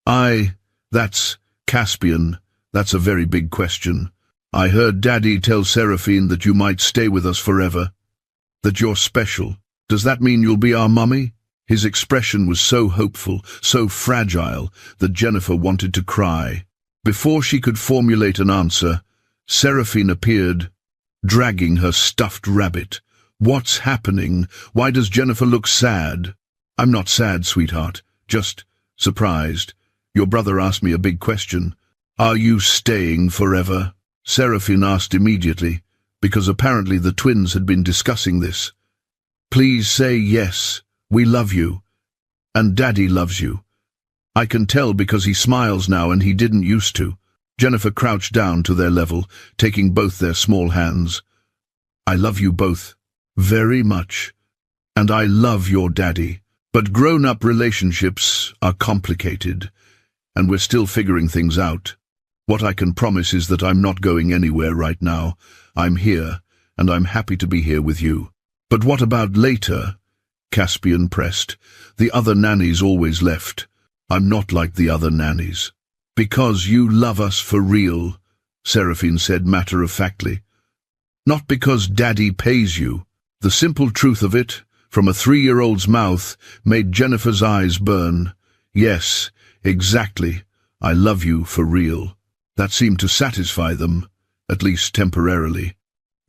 That's Caspian. That's a very big question. I heard Daddy tell Seraphine that you might stay with us forever. That you're special. Does that mean you'll be our mummy?" His expression was so hopeful, so fragile, that Jennifer wanted to cry. Before she could formulate an answer, Seraphine appeared, dragging her stuffed rabbit. "What's happening? Why does Jennifer look sad?" "I'm not sad, sweetheart. Just surprised. Your brother asked me a big question. Are you staying forever?" Seraphine asked immediately, because apparently the twins had been discussing this. "Please say yes. We love you. And Daddy loves you. I can tell because he smiles now and he didn't used to." Jennifer crouched down to their level, taking both their small hands. "I love you both. Very much. And I love your daddy. But grown-up relationships are complicated, and we're still figuring things out. What I can promise is that I'm not going anywhere right now. I'm here, and I'm happy to be here with you." "But what about later?" Caspian pressed. "The other nannies always left. I'm not like the other nannies." "Because you love us for real," Seraphine said matter-of-factly. "Not because Daddy pays you." The simple truth of it, from a 3-year-old's mouth, made Jennifer's eyes burn. "Yes, exactly. I love you for real." That seemed to satisfy them, at least temporarily.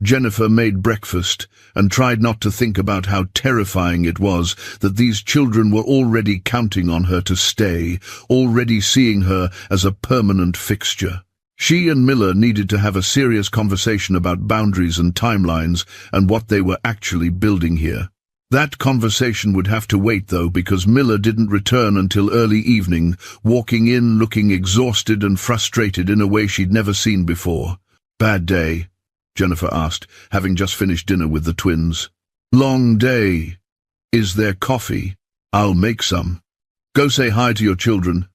Jennifer made breakfast and tried not to think about how terrifying it was that these children were already counting on her to stay, already seeing her as a permanent fixture. She and Miller needed to have a serious conversation about boundaries and timelines and what they were actually building here. That conversation would have to wait, though, because Miller didn't return until early evening, walking in looking exhausted and frustrated in a way she'd never seen before. "Bad day?" Jennifer asked, having just finished dinner with the twins. "Long day. Is there coffee? I'll make some. Go say hi to your children.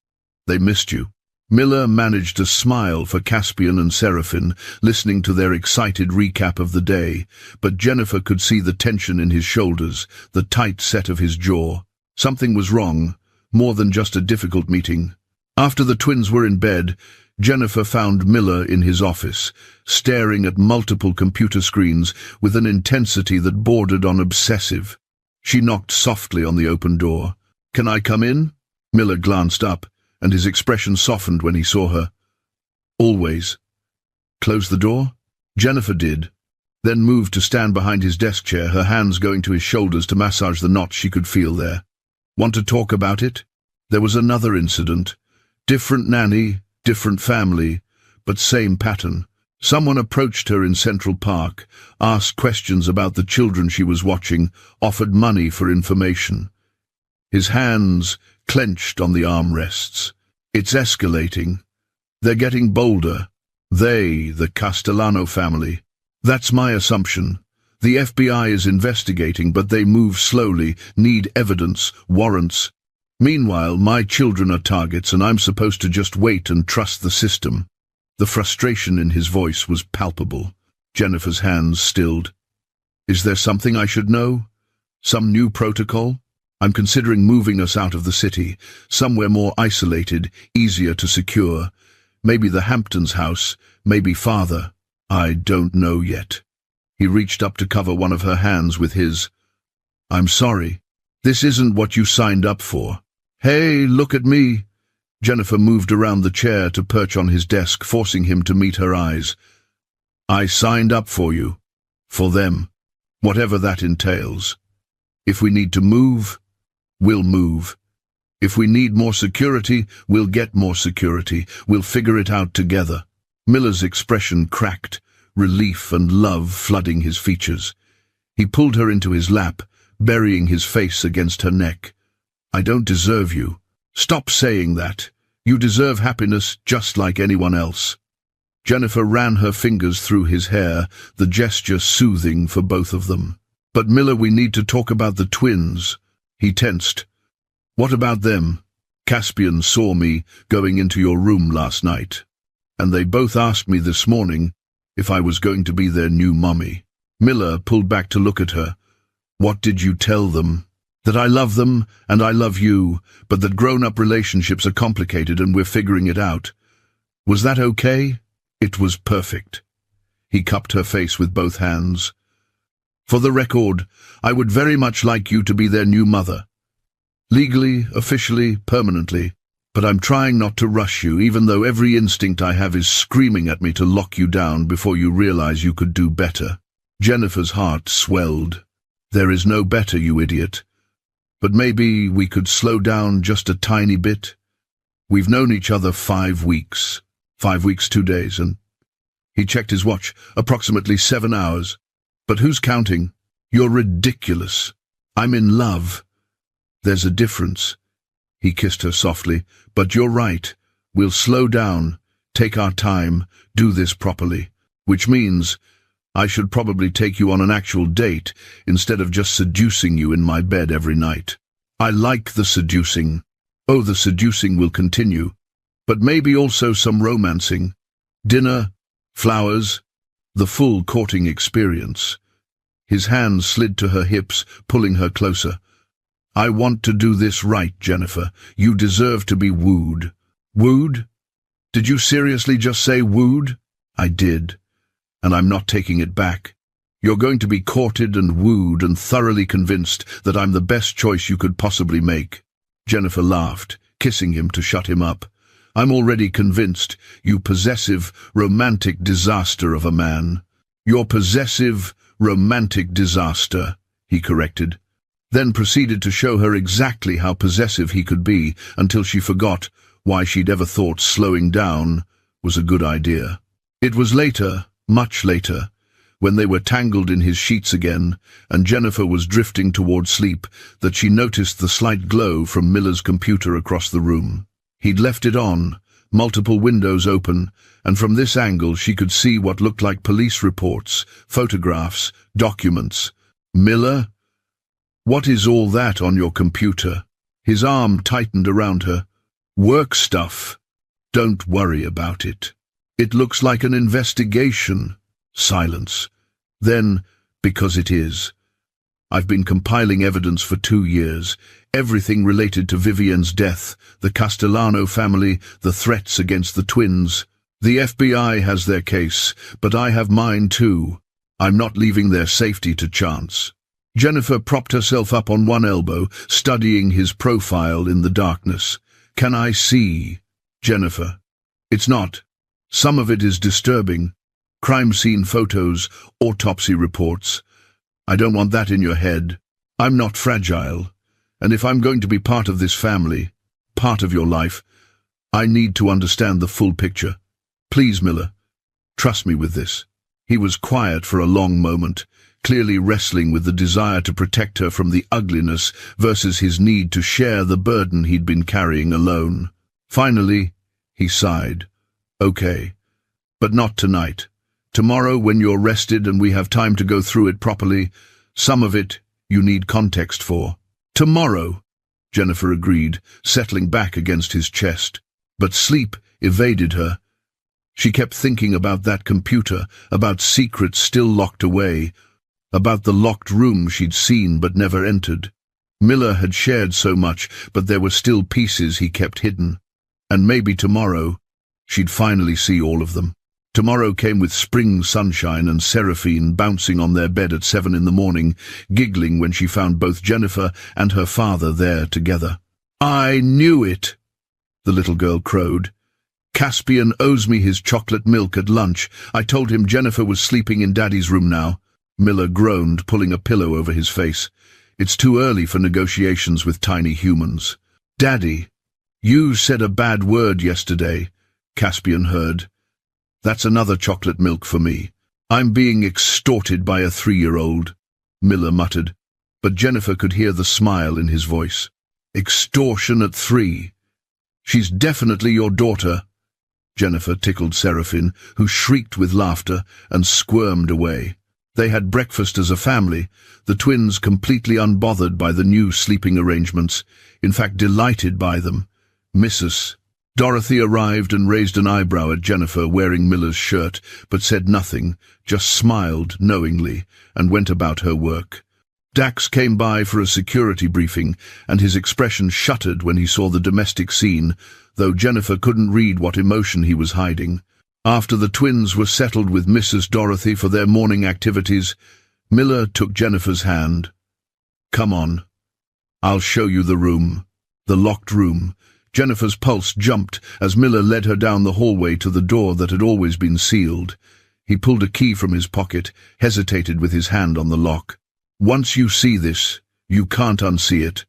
They missed you." Miller managed to smile for Caspian and Seraphine, listening to their excited recap of the day, but Jennifer could see the tension in his shoulders, the tight set of his jaw. Something was wrong, more than just a difficult meeting. After the twins were in bed, Jennifer found Miller in his office, staring at multiple computer screens with an intensity that bordered on obsessive. She knocked softly on the open door. "Can I come in?" Miller glanced up, and his expression softened when he saw her. "Always." "Close the door?" Jennifer did. then moved to stand behind his desk chair, her hands going to his shoulders to massage the knots she could feel there. Want to talk about it? There was another incident. Different nanny, different family, but same pattern. Someone approached her in Central Park, asked questions about the children she was watching, offered money for information. His hands clenched on the armrests. It's escalating. They're getting bolder. They, the Castellano family. That's my assumption. The FBI is investigating, but they move slowly, need evidence, warrants. Meanwhile, my children are targets, and I'm supposed to just wait and trust the system. The frustration in his voice was palpable. Jennifer's hands stilled. Is there something I should know? Some new protocol? I'm considering moving us out of the city, somewhere more isolated, easier to secure. Maybe the Hamptons house, maybe farther. I don't know yet. He reached up to cover one of her hands with his. I'm sorry. This isn't what you signed up for. Hey, look at me. Jennifer moved around the chair to perch on his desk, forcing him to meet her eyes. I signed up for you. For them. Whatever that entails. If we need to move, we'll move. If we need more security, we'll get more security. We'll figure it out together. Miller's expression cracked, relief and love flooding his features. He pulled her into his lap, burying his face against her neck. I don't deserve you. Stop saying that. You deserve happiness just like anyone else. Jennifer ran her fingers through his hair, the gesture soothing for both of them. But Miller, we need to talk about the twins. He tensed. What about them? Caspian saw me going into your room last night, and they both asked me this morning if I was going to be their new mommy. Miller pulled back to look at her. What did you tell them? That I love them and I love you, but that grown-up relationships are complicated and we're figuring it out. Was that okay? It was perfect. He cupped her face with both hands. For the record, I would very much like you to be their new mother. Legally, officially, permanently. But I'm trying not to rush you, even though every instinct I have is screaming at me to lock you down before you realize you could do better. Jennifer's heart swelled. There is no better, you idiot. But maybe we could slow down just a tiny bit. We've known each other 5 weeks. 5 weeks, 2 days, and... He checked his watch. Approximately 7 hours. But who's counting? You're ridiculous. I'm in love. There's a difference. He kissed her softly. But you're right. We'll slow down, take our time, do this properly. Which means I should probably take you on an actual date instead of just seducing you in my bed every night. I like the seducing. Oh, the seducing will continue. But maybe also some romancing. Dinner, flowers, the full courting experience. His hand slid to her hips, pulling her closer. I want to do this right, Jennifer. You deserve to be wooed. Wooed? Did you seriously just say wooed? I did. And I'm not taking it back. You're going to be courted and wooed and thoroughly convinced that I'm the best choice you could possibly make. Jennifer laughed, kissing him to shut him up. I'm already convinced, you possessive, romantic disaster of a man. Your possessive, romantic disaster, he corrected. Then proceeded to show her exactly how possessive he could be until she forgot why she'd ever thought slowing down was a good idea. It was later, much later, when they were tangled in his sheets again and Jennifer was drifting toward sleep, that she noticed the slight glow from Miller's computer across the room. He'd left it on, multiple windows open, and from this angle she could see what looked like police reports, photographs, documents. Miller? What is all that on your computer? His arm tightened around her. Work stuff. Don't worry about it. It looks like an investigation. Silence. Then, because it is. I've been compiling evidence for 2 years. Everything related to Vivienne's death, the Castellano family, the threats against the twins. The FBI has their case, but I have mine too. I'm not leaving their safety to chance. Jennifer propped herself up on one elbow, studying his profile in the darkness. Can I see? Jennifer. It's not. Some of it is disturbing. Crime scene photos, autopsy reports. I don't want that in your head. I'm not fragile. And if I'm going to be part of this family, part of your life, I need to understand the full picture. Please, Miller, trust me with this. He was quiet for a long moment, clearly wrestling with the desire to protect her from the ugliness versus his need to share the burden he'd been carrying alone. Finally, he sighed. Okay, but not tonight. Tomorrow, when you're rested and we have time to go through it properly, some of it you need context for. Tomorrow, Jennifer agreed, settling back against his chest. But sleep evaded her. She kept thinking about that computer, about secrets still locked away, about the locked room she'd seen but never entered. Miller had shared so much, but there were still pieces he kept hidden. And maybe tomorrow, she'd finally see all of them. Tomorrow came with spring sunshine and Seraphine bouncing on their bed at 7 in the morning, giggling when she found both Jennifer and her father there together. "I knew it," the little girl crowed. "Caspian owes me his chocolate milk at lunch. I told him Jennifer was sleeping in Daddy's room now." Miller groaned, pulling a pillow over his face. "It's too early for negotiations with tiny humans." "Daddy, you said a bad word yesterday," Caspian heard. "That's another chocolate milk for me. I'm being extorted by a 3-year-old, Miller muttered, but Jennifer could hear the smile in his voice. "Extortion at 3. She's definitely your daughter." Jennifer tickled Seraphine, who shrieked with laughter and squirmed away. They had breakfast as a family, the twins completely unbothered by the new sleeping arrangements, in fact delighted by them. Mrs. Dorothy arrived and raised an eyebrow at Jennifer wearing Miller's shirt, but said nothing, just smiled knowingly and went about her work. Dax came by for a security briefing, and his expression shuttered when he saw the domestic scene, though Jennifer couldn't read what emotion he was hiding. After the twins were settled with Mrs. Dorothy for their morning activities, Miller took Jennifer's hand. "Come on. I'll show you the room." The locked room. Jennifer's pulse jumped as Miller led her down the hallway to the door that had always been sealed. He pulled a key from his pocket, hesitated with his hand on the lock. "Once you see this, you can't unsee it.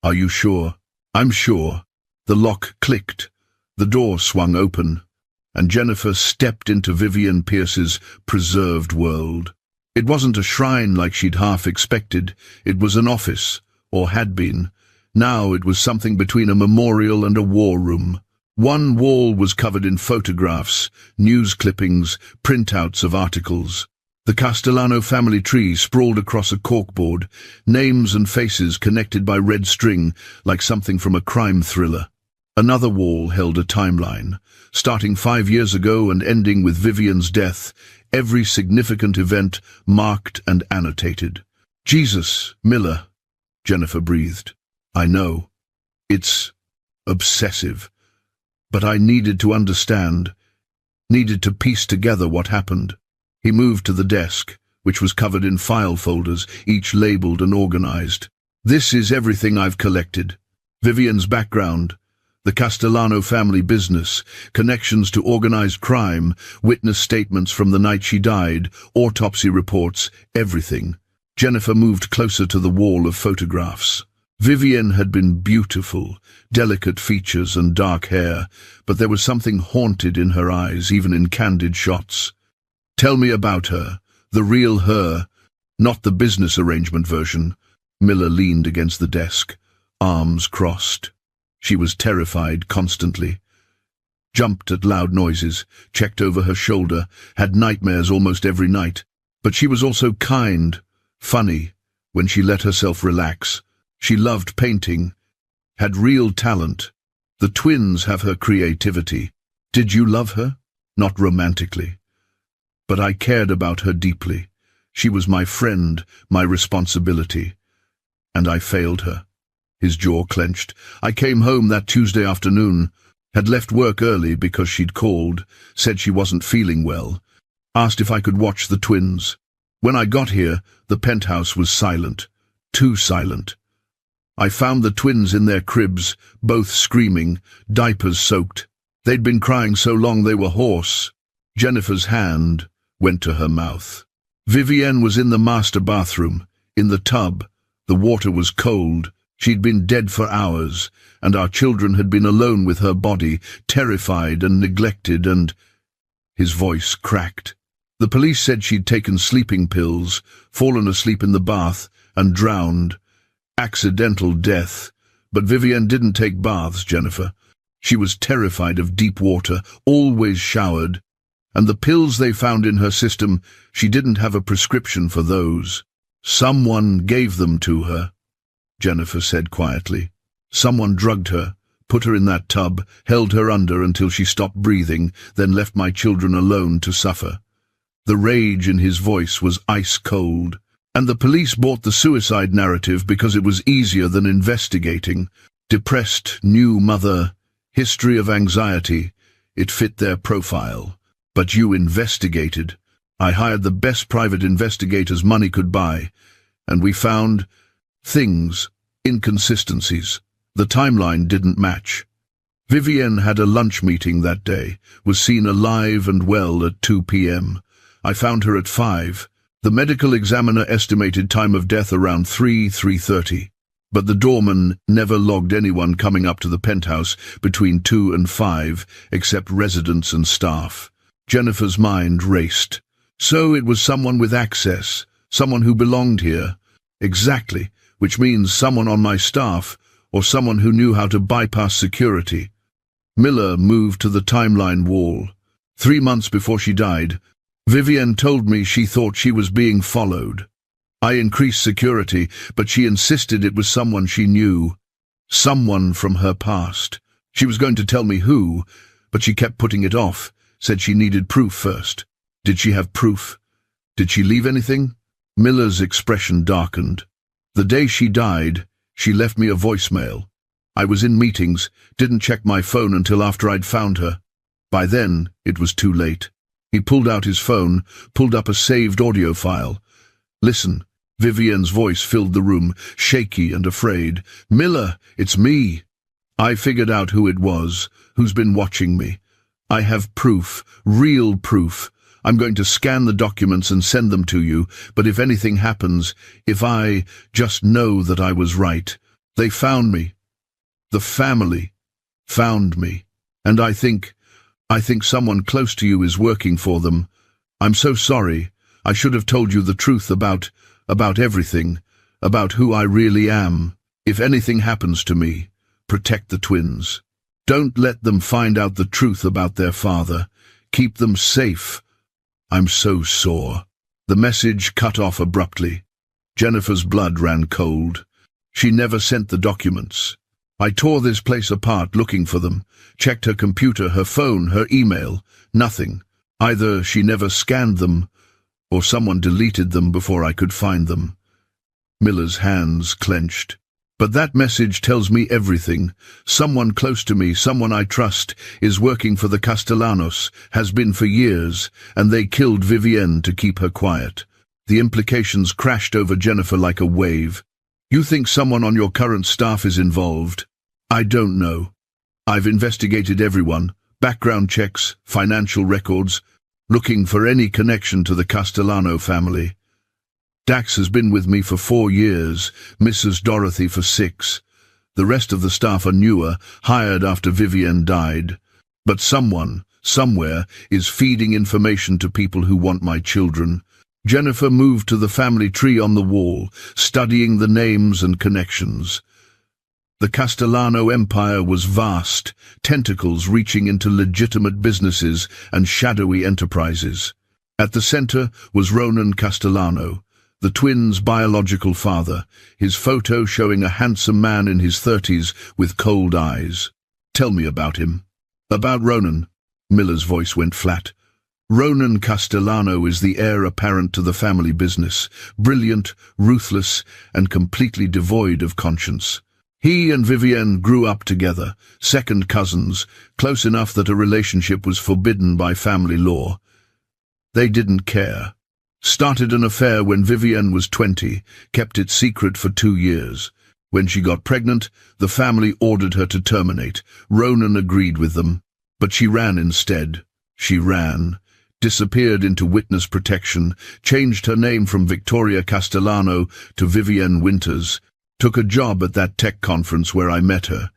Are you sure?" "I'm sure." The lock clicked. The door swung open, and Jennifer stepped into Vivian Pierce's preserved world. It wasn't a shrine like she'd half expected. It was an office, or had been. Now it was something between a memorial and a war room. One wall was covered in photographs, news clippings, printouts of articles. The Castellano family tree sprawled across a corkboard, names and faces connected by red string, like something from a crime thriller. Another wall held a timeline, starting 5 years ago and ending with Vivian's death, every significant event marked and annotated. "Jesus, Miller," Jennifer breathed. "I know. It's obsessive. But I needed to understand, needed to piece together what happened." He moved to the desk, which was covered in file folders, each labeled and organized. "This is everything I've collected. Vivian's background, the Castellano family business, connections to organized crime, witness statements from the night she died, autopsy reports, everything." Jennifer moved closer to the wall of photographs. Vivian had been beautiful, delicate features and dark hair, but there was something haunted in her eyes, even in candid shots. "Tell me about her, the real her, not the business arrangement version." Miller leaned against the desk, arms crossed. She was terrified constantly. Jumped at loud noises, checked over her shoulder, had nightmares almost every night. But she was also kind, funny, when she let herself relax. She loved painting, had real talent. The twins have her creativity. Did you love her? Not romantically. But I cared about her deeply. She was my friend, my responsibility. And I failed her. His jaw clenched. I came home that Tuesday afternoon, had left work early because she'd called, said she wasn't feeling well, asked if I could watch the twins. When I got here, the penthouse was silent, too silent. I found the twins in their cribs, both screaming, diapers soaked. They'd been crying so long they were hoarse. Jennifer's hand went to her mouth. Vivienne was in the master bathroom, in the tub. The water was cold. She'd been dead for hours, and our children had been alone with her body, terrified and neglected, and... His voice cracked. The police said she'd taken sleeping pills, fallen asleep in the bath, and drowned. Accidental death. But Vivienne didn't take baths, Jennifer. She was terrified of deep water, always showered. And the pills they found in her system, she didn't have a prescription for those. Someone gave them to her, Jennifer said quietly. Someone drugged her, put her in that tub, held her under until she stopped breathing, then left my children alone to suffer. The rage in his voice was ice cold. And the police bought the suicide narrative because it was easier than investigating. Depressed, new mother, history of anxiety. It fit their profile. But you investigated. I hired the best private investigators money could buy. And we found things, inconsistencies. The timeline didn't match. Vivienne had a lunch meeting that day, was seen alive and well at 2 p.m. I found her at 5. The medical examiner estimated time of death around 3:30, but the doorman never logged anyone coming up to the penthouse between 2 and 5, except residents and staff. Jennifer's mind raced. So it was someone with access, someone who belonged here. Exactly, which means someone on my staff, or someone who knew how to bypass security. Miller moved to the timeline wall. 3 months before she died, Vivienne told me she thought she was being followed. I increased security, but she insisted it was someone she knew. Someone from her past. She was going to tell me who, but she kept putting it off, said she needed proof first. Did she have proof? Did she leave anything? Miller's expression darkened. The day she died, she left me a voicemail. I was in meetings, didn't check my phone until after I'd found her. By then, it was too late. He pulled out his phone, pulled up a saved audio file. Listen, Vivienne's voice filled the room, shaky and afraid. Miller, it's me. I figured out who it was, who's been watching me. I have proof, real proof. I'm going to scan the documents and send them to you, but if anything happens, if I just know that I was right. They found me. The family found me. And I think someone close to you is working for them. I'm so sorry. I should have told you the truth about everything, about who I really am. If anything happens to me, protect the twins. Don't let them find out the truth about their father. Keep them safe. I'm so sore. The message cut off abruptly. Jennifer's blood ran cold. She never sent the documents. I tore this place apart looking for them, checked her computer, her phone, her email. Nothing. Either she never scanned them, or someone deleted them before I could find them. Miller's hands clenched. But that message tells me everything. Someone close to me, someone I trust, is working for the Castellanos, has been for years, and they killed Vivienne to keep her quiet. The implications crashed over Jennifer like a wave. You think someone on your current staff is involved? I don't know. I've investigated everyone, background checks, financial records, looking for any connection to the Castellano family. Dax has been with me for 4 years, Mrs. Dorothy for 6. The rest of the staff are newer, hired after Vivienne died. But someone, somewhere, is feeding information to people who want my children. Jennifer moved to the family tree on the wall, studying the names and connections. The Castellano empire was vast, tentacles reaching into legitimate businesses and shadowy enterprises. At the center was Ronan Castellano, the twins' biological father, his photo showing a handsome man in his 30s with cold eyes. Tell me about him. About Ronan. Miller's voice went flat. Ronan Castellano is the heir apparent to the family business, brilliant, ruthless, and completely devoid of conscience. He and Vivienne grew up together, second cousins, close enough that a relationship was forbidden by family law. They didn't care. Started an affair when Vivienne was 20, kept it secret for 2 years. When she got pregnant, the family ordered her to terminate. Ronan agreed with them, but she ran instead. She ran, disappeared into witness protection, changed her name from Victoria Castellano to Vivienne Winters, took a job at that tech conference where I met her.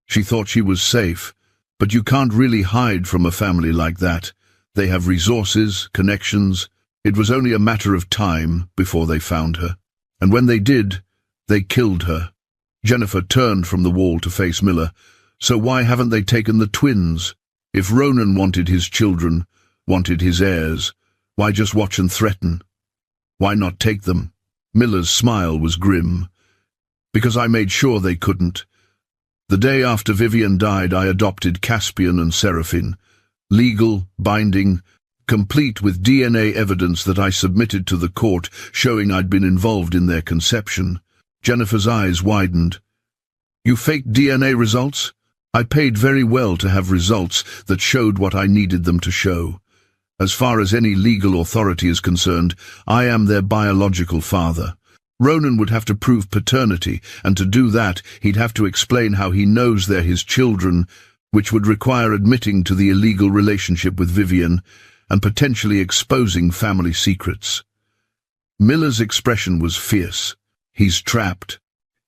She thought she was safe, but you can't really hide from a family like that. They have resources, connections. It was only a matter of time before they found her. And when they did, they killed her. Jennifer turned from the wall to face Miller. So why haven't they taken the twins? If Ronan wanted his children, wanted his heirs, why just watch and threaten? Why not take them? Miller's smile was grim. Because I made sure they couldn't. The day after Vivian died, I adopted Caspian and Seraphine. Legal, binding, complete with DNA evidence that I submitted to the court showing I'd been involved in their conception. Jennifer's eyes widened. You faked DNA results? I paid very well to have results that showed what I needed them to show. As far as any legal authority is concerned, I am their biological father. Ronan would have to prove paternity, and to do that, he'd have to explain how he knows they're his children, which would require admitting to the illegal relationship with Vivian and potentially exposing family secrets. Miller's expression was fierce. He's trapped.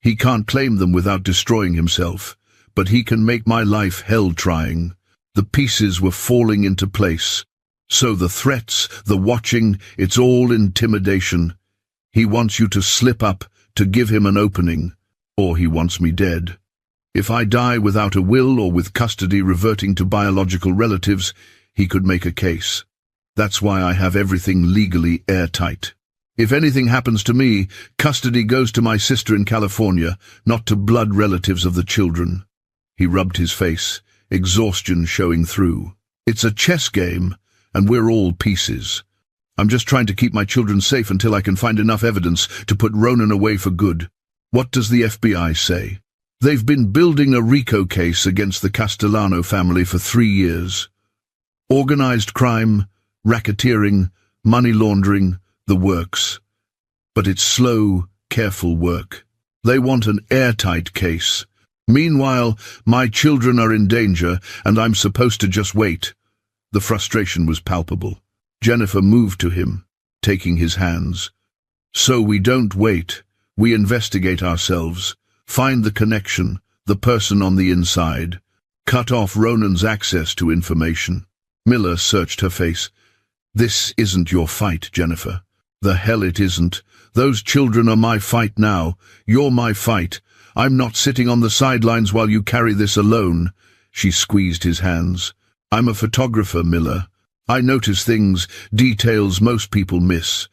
He can't claim them without destroying himself, but he can make my life hell trying. The pieces were falling into place. So the threats, the watching, it's all intimidation. He wants you to slip up, to give him an opening, or he wants me dead. If I die without a will or with custody reverting to biological relatives, he could make a case. That's why I have everything legally airtight. If anything happens to me, custody goes to my sister in California, not to blood relatives of the children. He rubbed his face, exhaustion showing through. It's a chess game, and we're all pieces. I'm just trying to keep my children safe until I can find enough evidence to put Ronan away for good. What does the FBI say? They've been building a RICO case against the Castellano family for 3 years. Organized crime, racketeering, money laundering, the works. But it's slow, careful work. They want an airtight case. Meanwhile, my children are in danger, and I'm supposed to just wait. The frustration was palpable. Jennifer moved to him, taking his hands. So we don't wait. We investigate ourselves. Find the connection, the person on the inside. Cut off Ronan's access to information. Miller searched her face. This isn't your fight, Jennifer. The hell it isn't. Those children are my fight now. You're my fight. I'm not sitting on the sidelines while you carry this alone. She squeezed his hands. I'm a photographer, Miller. I notice things, details most people miss.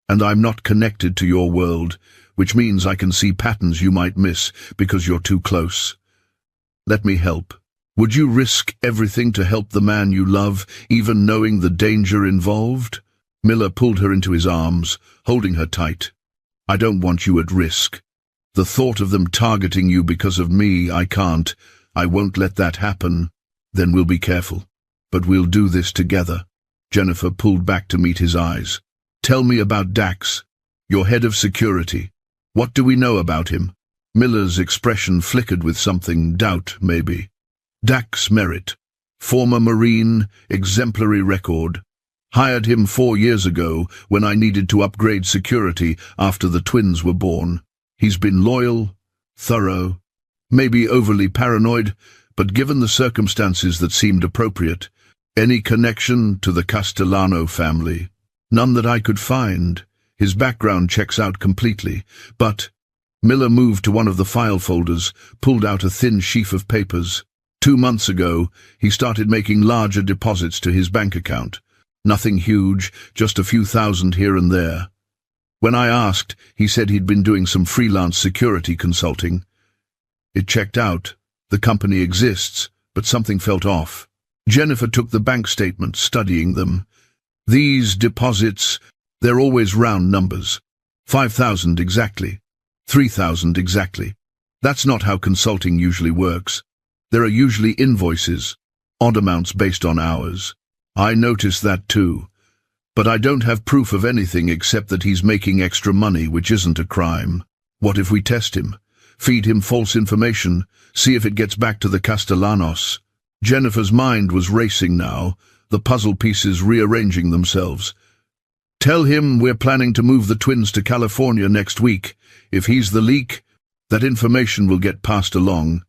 And I'm not connected to your world, which means I can see patterns you might miss because you're too close. Let me help. Would you risk everything to help the man you love, even knowing the danger involved? Miller pulled her into his arms, holding her tight. I don't want you at risk. The thought of them targeting you because of me, I can't. I won't let that happen. Then we'll be careful. But we'll do this together. Jennifer pulled back to meet his eyes. Tell me about Dax, your head of security. What do we know about him? Miller's expression flickered with something, doubt maybe. Dax Merritt, former Marine, exemplary record. Hired him 4 years ago when I needed to upgrade security after the twins were born. He's been loyal, thorough, maybe overly paranoid, but given the circumstances that seemed appropriate. Any connection to the Castellano family? None that I could find. His background checks out completely, but... Miller moved to one of the file folders, pulled out a thin sheaf of papers. 2 months ago, he started making larger deposits to his bank account. Nothing huge, just a few thousand here and there. When I asked, he said he'd been doing some freelance security consulting. It checked out. The company exists, but something felt off. Jennifer took the bank statement, studying them. These deposits, they're always round numbers. 5,000 exactly. 3,000 exactly. That's not how consulting usually works. There are usually invoices, odd amounts based on hours. I noticed that too. But I don't have proof of anything except that he's making extra money, which isn't a crime. What if we test him? Feed him false information, see if it gets back to the Castellanos? Jennifer's mind was racing now, the puzzle pieces rearranging themselves. "Tell him we're planning to move the twins to California next week. If he's the leak, that information will get passed along,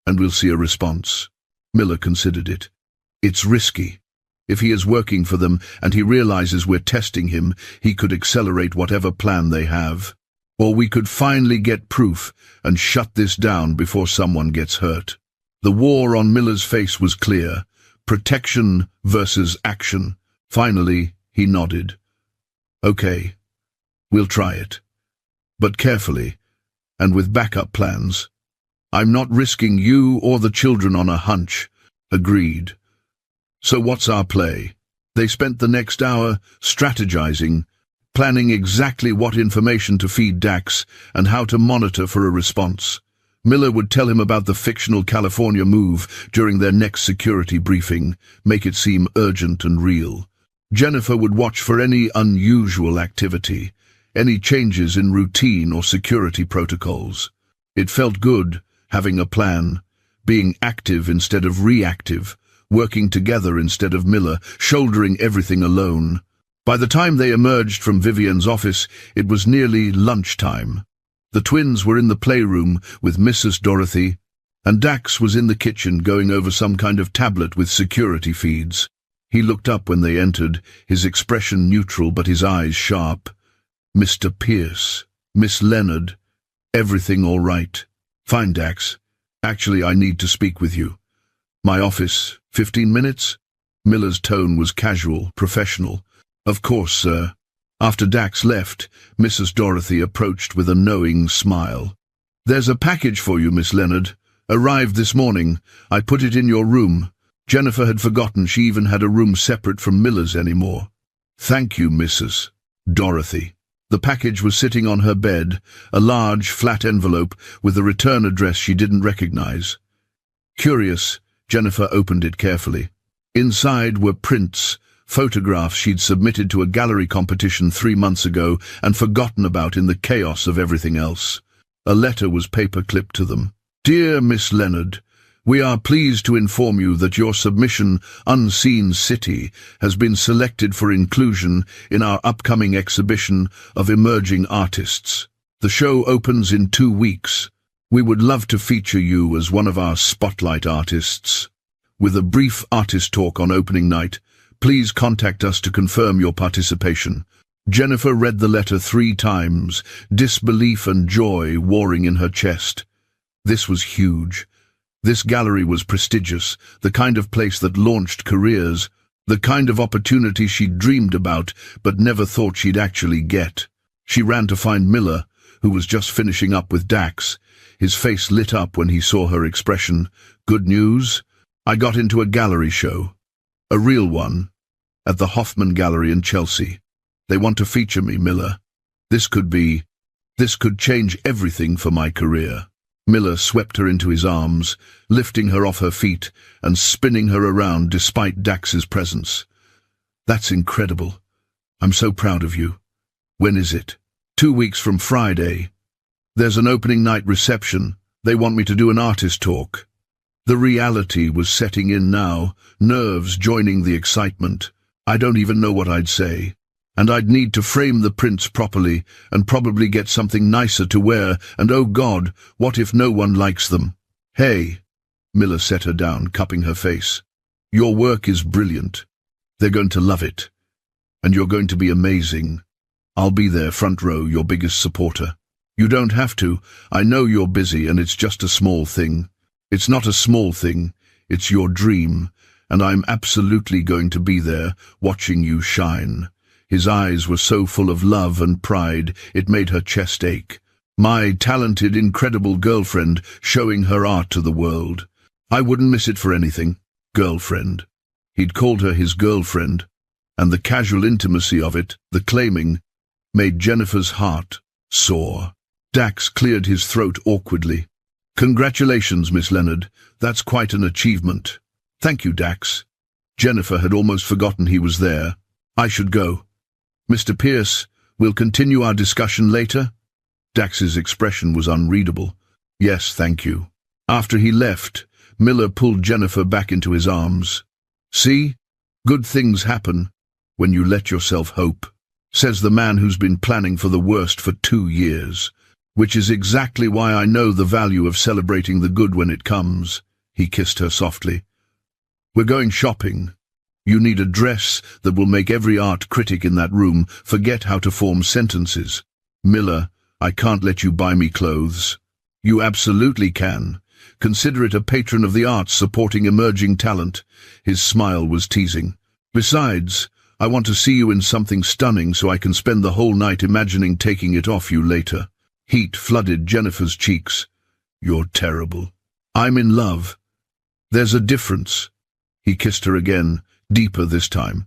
and we'll see a response." Miller considered it. "It's risky. If he is working for them and he realizes we're testing him, he could accelerate whatever plan they have. Or we could finally get proof and shut this down before someone gets hurt." The war on Miller's face was clear. Protection versus action. Finally, he nodded. "Okay, we'll try it. But carefully, and with backup plans. I'm not risking you or the children on a hunch." "Agreed. So what's our play?" They spent the next hour strategizing, planning exactly what information to feed Dax and how to monitor for a response. Miller would tell him about the fictional California move during their next security briefing, make it seem urgent and real. Jennifer would watch for any unusual activity, any changes in routine or security protocols. It felt good, having a plan, being active instead of reactive, working together instead of Miller, shouldering everything alone. By the time they emerged from Vivian's office, it was nearly lunchtime. The twins were in the playroom with Mrs. Dorothy, and Dax was in the kitchen going over some kind of tablet with security feeds. He looked up when they entered, his expression neutral but his eyes sharp. "Mr. Pierce, Miss Leonard, everything all right?" "Fine, Dax. Actually, I need to speak with you." "My office, 15 minutes? Miller's tone was casual, professional. "Of course, sir." After Dax left, Mrs. Dorothy approached with a knowing smile. "There's a package for you, Miss Leonard. Arrived this morning. I put it in your room. Jennifer had forgotten she even had a room separate from Miller's anymore." "Thank you, Mrs. Dorothy." The package was sitting on her bed, a large, flat envelope with a return address she didn't recognize. Curious, Jennifer opened it carefully. Inside were prints, photographs she'd submitted to a gallery competition 3 months ago and forgotten about in the chaos of everything else. A letter was paper-clipped to them. "Dear Miss Leonard, we are pleased to inform you that your submission, Unseen City, has been selected for inclusion in our upcoming exhibition of emerging artists. The show opens in 2 weeks. We would love to feature you as one of our spotlight artists. With a brief artist talk on opening night, please contact us to confirm your participation." Jennifer read the letter 3 times, disbelief and joy warring in her chest. This was huge. This gallery was prestigious, the kind of place that launched careers, the kind of opportunity she'd dreamed about but never thought she'd actually get. She ran to find Miller, who was just finishing up with Dax. His face lit up when he saw her expression. "Good news? I got into a gallery show. A real one. At the Hoffman Gallery in Chelsea. They want to feature me, Miller. This could change everything for my career." Miller swept her into his arms, lifting her off her feet and spinning her around despite Dax's presence. "That's incredible. I'm so proud of you. When is it?" 2 weeks from Friday. There's an opening night reception. They want me to do an artist talk." The reality was setting in now, nerves joining the excitement. I don't even know what I'd say. And I'd need to frame the prints properly and probably get something nicer to wear, and oh God, what if no one likes them? "Hey," Miller set her down, cupping her face. "Your work is brilliant. They're going to love it. And you're going to be amazing. I'll be there, front row, your biggest supporter." "You don't have to. I know you're busy and it's just a small thing." "It's not a small thing. It's your dream, and I'm absolutely going to be there, watching you shine." His eyes were so full of love and pride, it made her chest ache. My talented, incredible girlfriend showing her art to the world. I wouldn't miss it for anything. Girlfriend. He'd called her his girlfriend, and the casual intimacy of it, the claiming, made Jennifer's heart soar. Dax cleared his throat awkwardly. "Congratulations, Miss Leonard. That's quite an achievement." "Thank you, Dax." Jennifer had almost forgotten he was there. "I should go. Mr. Pierce, we'll continue our discussion later?" Dax's expression was unreadable. "Yes, thank you." After he left, Miller pulled Jennifer back into his arms. "See? Good things happen when you let yourself hope, says the man who's been planning for the worst for 2 years. Which is exactly why I know the value of celebrating the good when it comes. He kissed her softly. We're going shopping. You need a dress that will make every art critic in that room forget how to form sentences. Miller, I can't let you buy me clothes. You absolutely can. Consider it a patron of the arts supporting emerging talent. His smile was teasing. Besides, I want to see you in something stunning so I can spend the whole night imagining taking it off you later. Heat flooded Jennifer's cheeks. You're terrible. I'm in love. There's a difference. He kissed her again, deeper this time.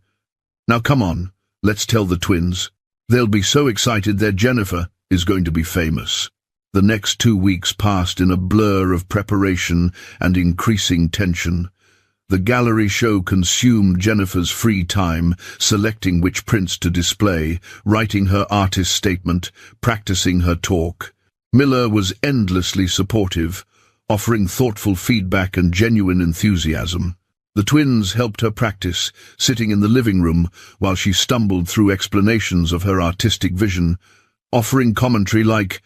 Now come on, let's tell the twins. They'll be so excited their Jennifer is going to be famous. The next 2 weeks passed in a blur of preparation and increasing tension. The gallery show consumed Jennifer's free time, selecting which prints to display, writing her artist statement, practicing her talk. Miller was endlessly supportive, offering thoughtful feedback and genuine enthusiasm. The twins helped her practice, sitting in the living room while she stumbled through explanations of her artistic vision, offering commentary like,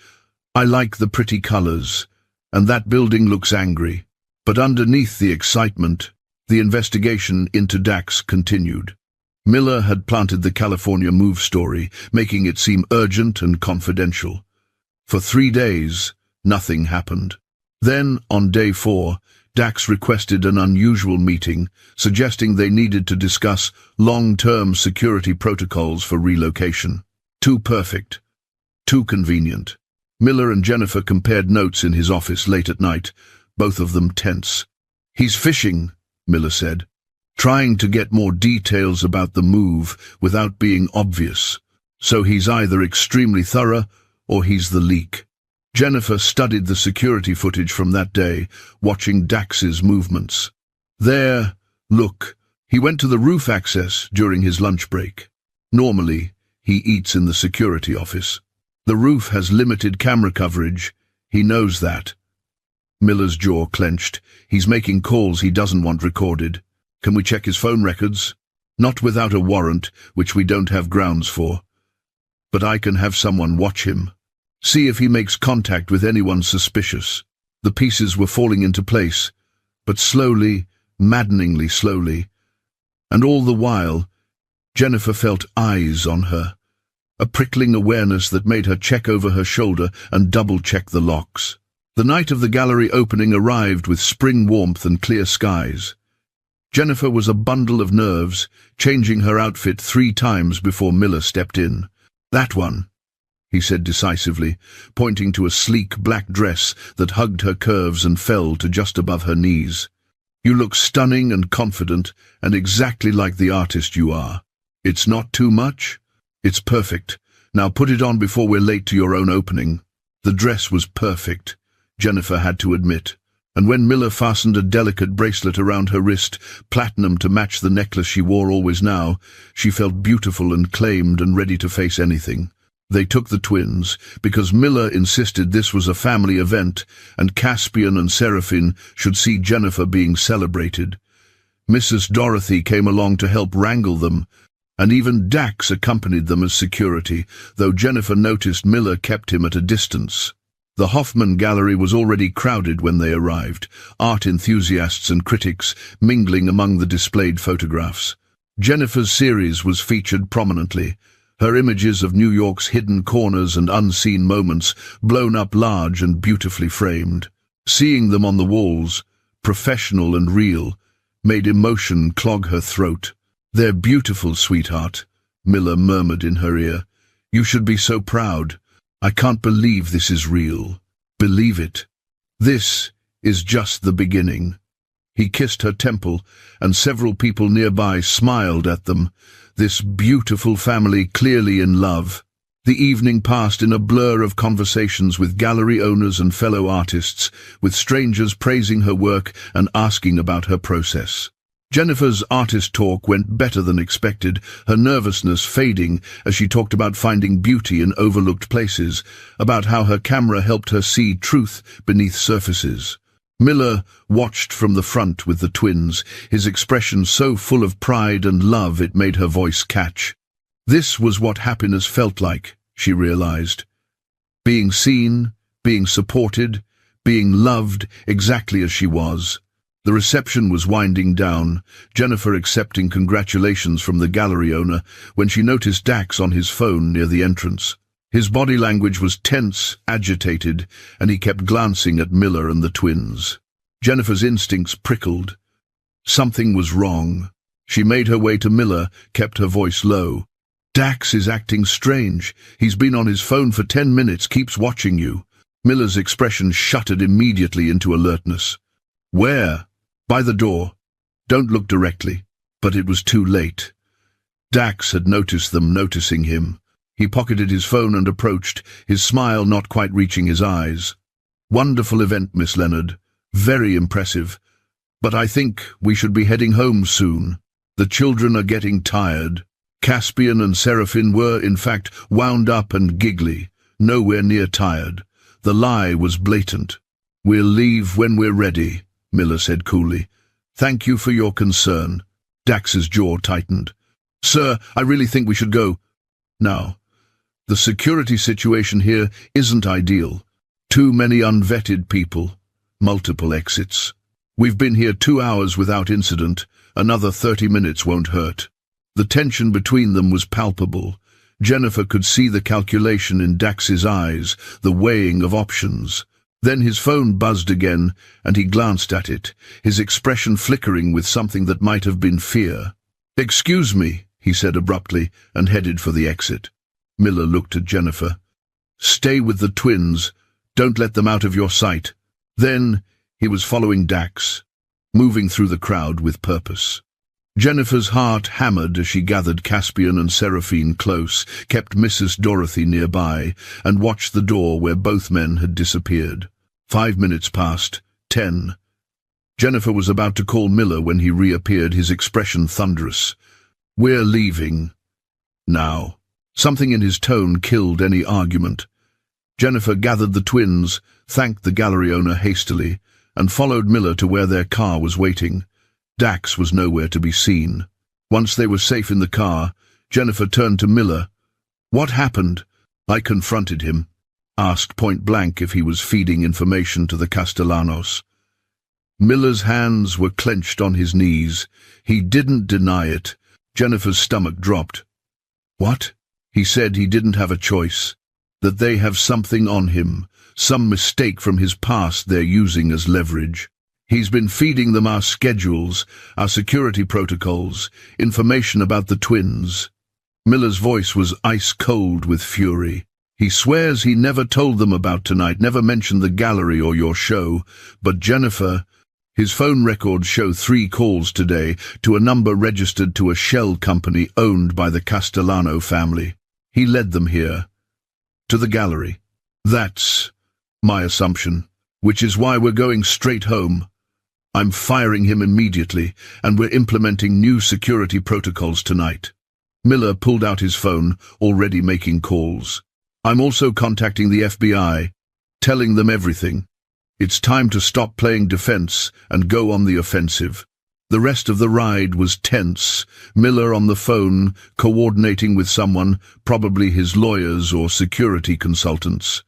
I like the pretty colors, and that building looks angry. But underneath the excitement, the investigation into Dax continued. Miller had planted the California move story, making it seem urgent and confidential. For 3 days, nothing happened. Then, on day 4, Dax requested an unusual meeting, suggesting they needed to discuss long-term security protocols for relocation. Too perfect. Too convenient. Miller and Jennifer compared notes in his office late at night, both of them tense. He's fishing, Miller said, trying to get more details about the move without being obvious. So he's either extremely thorough or he's the leak. Jennifer studied the security footage from that day, watching Dax's movements. There, look, he went to the roof access during his lunch break. Normally, he eats in the security office. The roof has limited camera coverage. He knows that. Miller's jaw clenched. He's making calls he doesn't want recorded. Can we check his phone records? Not without a warrant, which we don't have grounds for. But I can have someone watch him. See if he makes contact with anyone suspicious. The pieces were falling into place, but slowly, maddeningly slowly. And all the while, Jennifer felt eyes on her, a prickling awareness that made her check over her shoulder and double-check the locks. The night of the gallery opening arrived with spring warmth and clear skies. Jennifer was a bundle of nerves, changing her outfit 3 times before Miller stepped in. That one, he said decisively, pointing to a sleek black dress that hugged her curves and fell to just above her knees. You look stunning and confident, and exactly like the artist you are. It's not too much? It's perfect. Now put it on before we're late to your own opening. The dress was perfect, Jennifer had to admit, and when Miller fastened a delicate bracelet around her wrist, platinum to match the necklace she wore always now, she felt beautiful and claimed and ready to face anything. They took the twins, because Miller insisted this was a family event, and Caspian and Seraphine should see Jennifer being celebrated. Mrs. Dorothy came along to help wrangle them, and even Dax accompanied them as security, though Jennifer noticed Miller kept him at a distance. The Hoffman Gallery was already crowded when they arrived, art enthusiasts and critics mingling among the displayed photographs. Jennifer's series was featured prominently, her images of New York's hidden corners and unseen moments blown up large and beautifully framed. Seeing them on the walls, professional and real, made emotion clog her throat. "They're beautiful, sweetheart," Miller murmured in her ear. "You should be so proud. I can't believe this is real. Believe it. This is just the beginning." He kissed her temple, and several people nearby smiled at them, this beautiful family clearly in love. The evening passed in a blur of conversations with gallery owners and fellow artists, with strangers praising her work and asking about her process. Jennifer's artist talk went better than expected, her nervousness fading as she talked about finding beauty in overlooked places, about how her camera helped her see truth beneath surfaces. Miller watched from the front with the twins, his expression so full of pride and love it made her voice catch. This was what happiness felt like, she realized. Being seen, being supported, being loved exactly as she was. The reception was winding down, Jennifer accepting congratulations from the gallery owner when she noticed Dax on his phone near the entrance. His body language was tense, agitated, and he kept glancing at Miller and the twins. Jennifer's instincts prickled. Something was wrong. She made her way to Miller, kept her voice low. "Dax is acting strange. He's been on his phone for 10 minutes, keeps watching you." Miller's expression shuttered immediately into alertness. "Where?" "By the door. Don't look directly." But it was too late. Dax had noticed them noticing him. He pocketed his phone and approached, his smile not quite reaching his eyes. "Wonderful event, Miss Leonard. Very impressive. But I think we should be heading home soon. The children are getting tired." Caspian and Seraphine were, in fact, wound up and giggly, nowhere near tired. The lie was blatant. "We'll leave when we're ready," Miller said coolly. "Thank you for your concern." Dax's jaw tightened. "Sir, I really think we should go now. The security situation here isn't ideal. Too many unvetted people. Multiple exits. We've been here 2 hours without incident. Another 30 minutes won't hurt." The tension between them was palpable. Jennifer could see the calculation in Dax's eyes, the weighing of options. Then his phone buzzed again, and he glanced at it, his expression flickering with something that might have been fear. "Excuse me," he said abruptly, and headed for the exit. Miller looked at Jennifer. "Stay with the twins. Don't let them out of your sight." Then he was following Dax, moving through the crowd with purpose. Jennifer's heart hammered as she gathered Caspian and Seraphine close, kept Mrs. Dorothy nearby, and watched the door where both men had disappeared. 5 minutes passed, 10. Jennifer was about to call Miller when he reappeared, his expression thunderous. "We're leaving. Now." Something in his tone killed any argument. Jennifer gathered the twins, thanked the gallery owner hastily, and followed Miller to where their car was waiting. Dax was nowhere to be seen. Once they were safe in the car, Jennifer turned to Miller. "What happened?" "I confronted him, asked point blank if he was feeding information to the Castellanos." Miller's hands were clenched on his knees. He didn't deny it. Jennifer's stomach dropped. "What?" "He said he didn't have a choice, that they have something on him, some mistake from his past they're using as leverage. He's been feeding them our schedules, our security protocols, information about the twins." Miller's voice was ice-cold with fury. "He swears he never told them about tonight, never mentioned the gallery or your show. But Jennifer, his phone records show 3 calls today to a number registered to a shell company owned by the Castellano family. He led them here, to the gallery. That's my assumption, which is why we're going straight home. I'm firing him immediately, and we're implementing new security protocols tonight." Miller pulled out his phone, already making calls. "I'm also contacting the FBI, telling them everything. It's time to stop playing defense and go on the offensive." The rest of the ride was tense. Miller on the phone, coordinating with someone, probably his lawyers or security consultants.